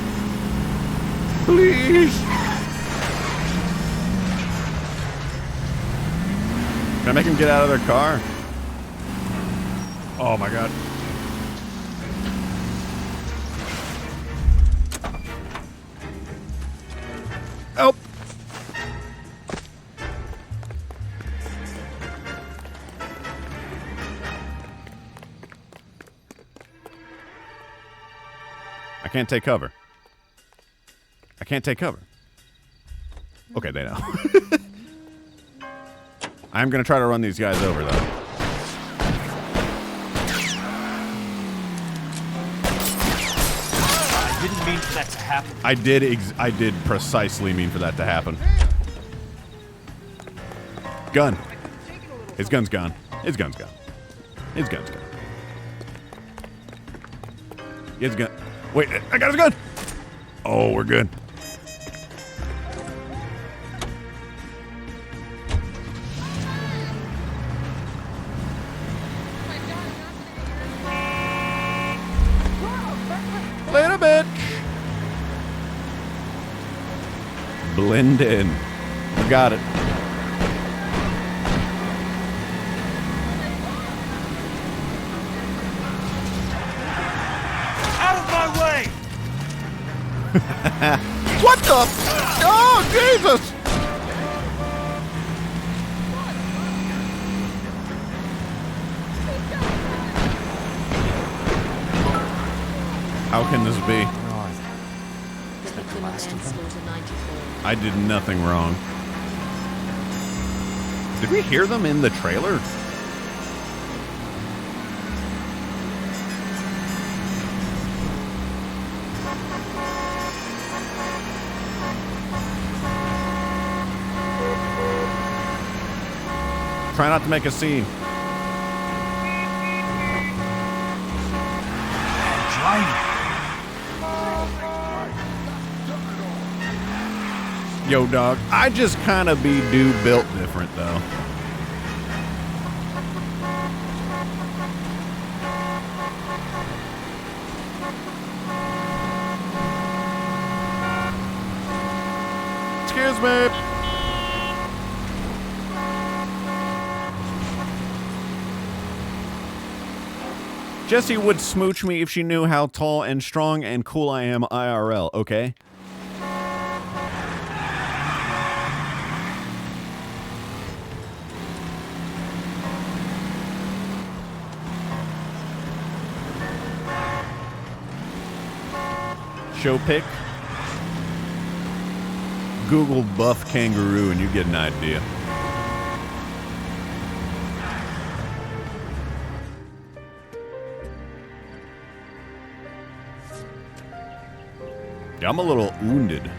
Please! Can I make him get out of their car? Oh my god. Help! I can't take cover. I can't take cover. Okay, they know. I'm going to try to run these guys over, though. I didn't mean for that to happen. I did precisely mean for that to happen. Gun. His gun's gone. His gun's gone. His gun's gone. His gun. Wait, I got his gun. Oh, we're good. Little bit. Blend in. Got it. Out of my way! What the? Oh, Jesus! How can this be? I did nothing wrong. Did we hear them in the trailer? Try not to make a scene. Yo, dog, I just kind of be built different, though. Excuse me. Jessie would smooch me if she knew how tall and strong and cool I am IRL, okay? Show pic. Google buff kangaroo and you get an idea. Yeah, I'm a little wounded.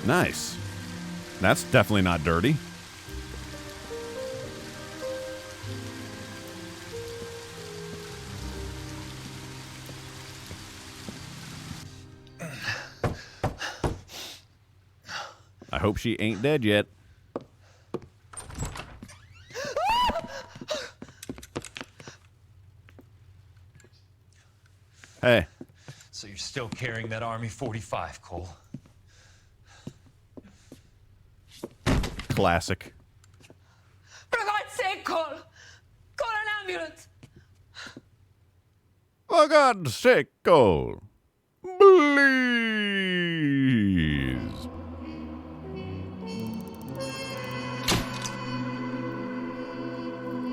Nice. That's definitely not dirty. I hope she ain't dead yet. Hey. So you're still carrying that Army 45, Cole? Classic. For God's sake, Cole! Call an ambulance! For God's sake, Cole. Please.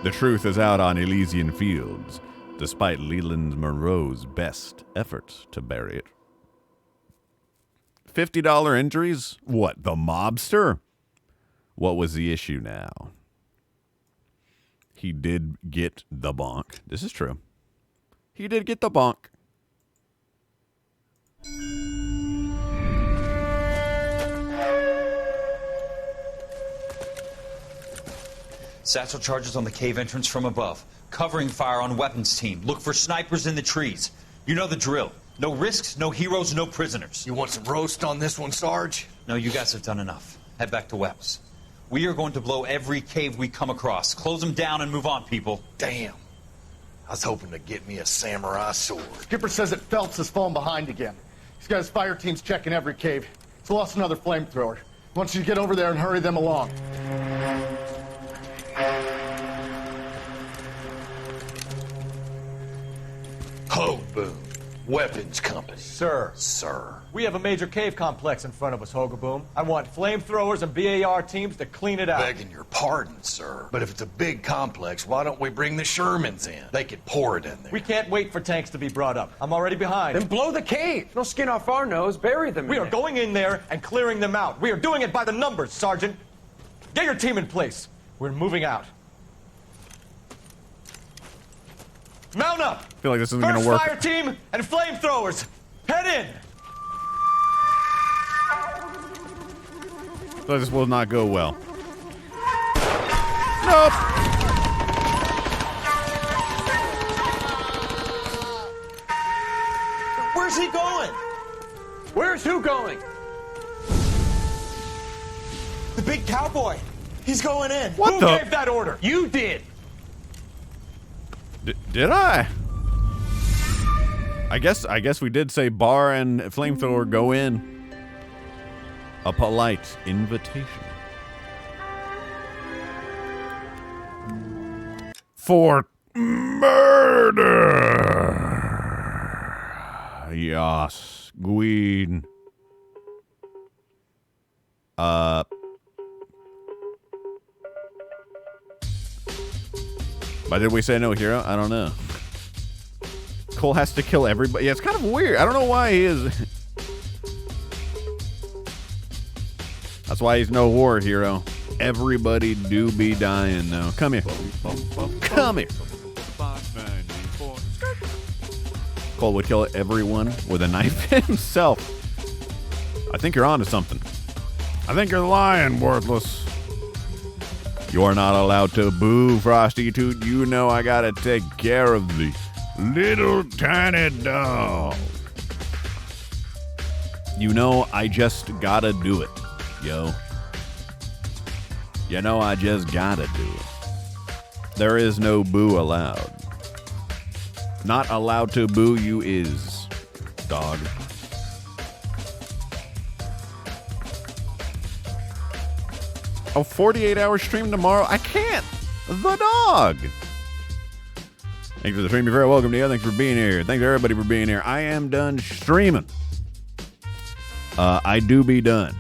The truth is out on Elysian Fields, despite Leland Monroe's best efforts to bury it. $50 injuries? What, the mobster? What was the issue now? He did get the bonk. This is true. He did get the bonk. Satchel charges on the cave entrance from above. Covering fire on weapons team. Look for snipers in the trees. You know the drill. No risks, no heroes, no prisoners. You want some roast on this one, Sarge? No, you guys have done enough. Head back to Webb's. We are going to blow every cave we come across. Close them down and move on, people. Damn. I was hoping to get me a samurai sword. Skipper says that Phelps has fallen behind again. He's got his fire teams checking every cave. He's lost another flamethrower. He wants you to get over there and hurry them along. Ho, Boom. Weapons Company. Sir. Sir. We have a major cave complex in front of us, Hogaboom. I want flamethrowers and BAR teams to clean it out. Begging your pardon, sir. But if it's a big complex, why don't we bring the Shermans in? They could pour it in there. We can't wait for tanks to be brought up. I'm already behind. Then blow the cave. No skin off our nose. Bury them. We are going in there and clearing them out. We are doing it by the numbers, Sergeant. Get your team in place. We're moving out. Mount up! I feel like this isn't going to work. First fire team and flamethrowers. Head in! I feel like this will not go well. Nope! Where's he going? Where's who going? The big cowboy. He's going in. What Who the? gave that order? You did. Did I? I guess we did say bar and flamethrower go in. A polite invitation. For murder. Yes, Gween. Why did we say no hero? I don't know. Cole has to kill everybody. Yeah, it's kind of weird. I don't know why he is. That's why he's no war hero. Everybody do be dying now. Come here. Come here. Cole would kill everyone with a knife himself. I think you're onto something. I think you're lying, worthless. You're not allowed to boo, Frosty Toot. You know I gotta take care of the little tiny dog. You know I just gotta do it, yo. You know I just gotta do it. There is no boo allowed. Not allowed to boo you is, dog. A 48-hour stream tomorrow? I can't. The dog. Thanks for the stream. You're very welcome to you. Thanks for being here. Thanks to everybody for being here. I am done streaming. I do be done.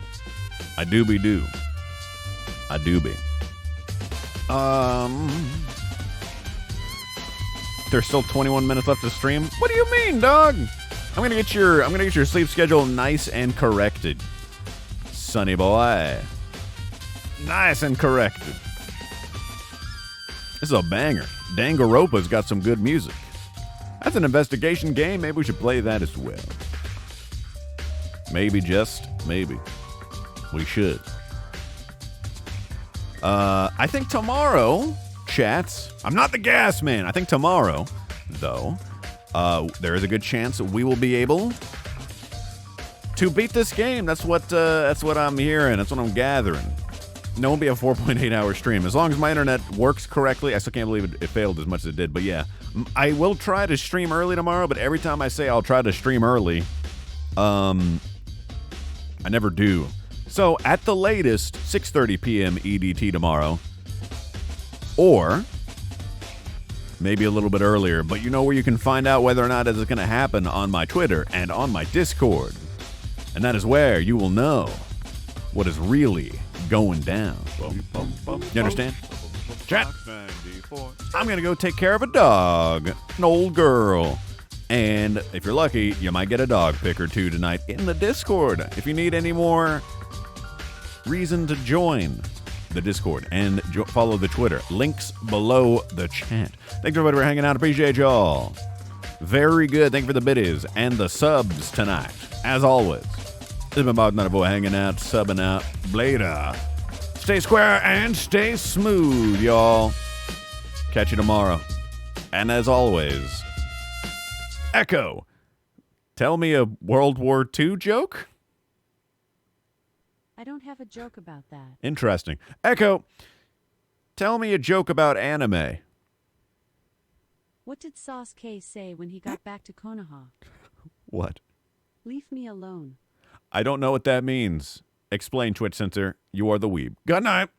I do be do. I do be. There's still 21 minutes left to stream. What do you mean, dog? I'm gonna get your sleep schedule nice and corrected, sonny boy. Nice and corrected. This is a banger. Danganronpa's got some good music. That's an investigation game. Maybe we should play that as well. Maybe, just maybe, we should. I think tomorrow, chats, I'm not the gas man. I think tomorrow, though, there is a good chance we will be able to beat this game. That's what I'm hearing. That's what I'm gathering. No, it won't be a 4.8 hour stream. As long as my internet works correctly. I still can't believe it failed as much as it did. But yeah, I will try to stream early tomorrow, but every time I say I'll try to stream early, I never do. So at the latest, 6:30 p.m. EDT tomorrow, or maybe a little bit earlier. But you know where you can find out whether or not it's going to happen? On my Twitter and on my Discord. And that is where you will know what is really going down. You understand? Chat. I'm going to go take care of a dog, an old girl. And if you're lucky, you might get a dog pick or two tonight in the Discord. If you need any more reason to join the Discord and follow the Twitter, links below the chat. Thanks everybody for hanging out. Appreciate y'all. Very good. Thank you for the biddies and the subs tonight. As always, this has been Bob Not a Boy hanging out, subbing out. Blader. Stay square and stay smooth, y'all. Catch you tomorrow. And as always, Echo, tell me a World War II joke? I don't have a joke about that. Interesting. Echo, tell me a joke about anime. What did Sasuke say when he got back to Konoha? What? Leave me alone. I don't know what that means. Explain, Twitch Censor. You are the weeb. Good night.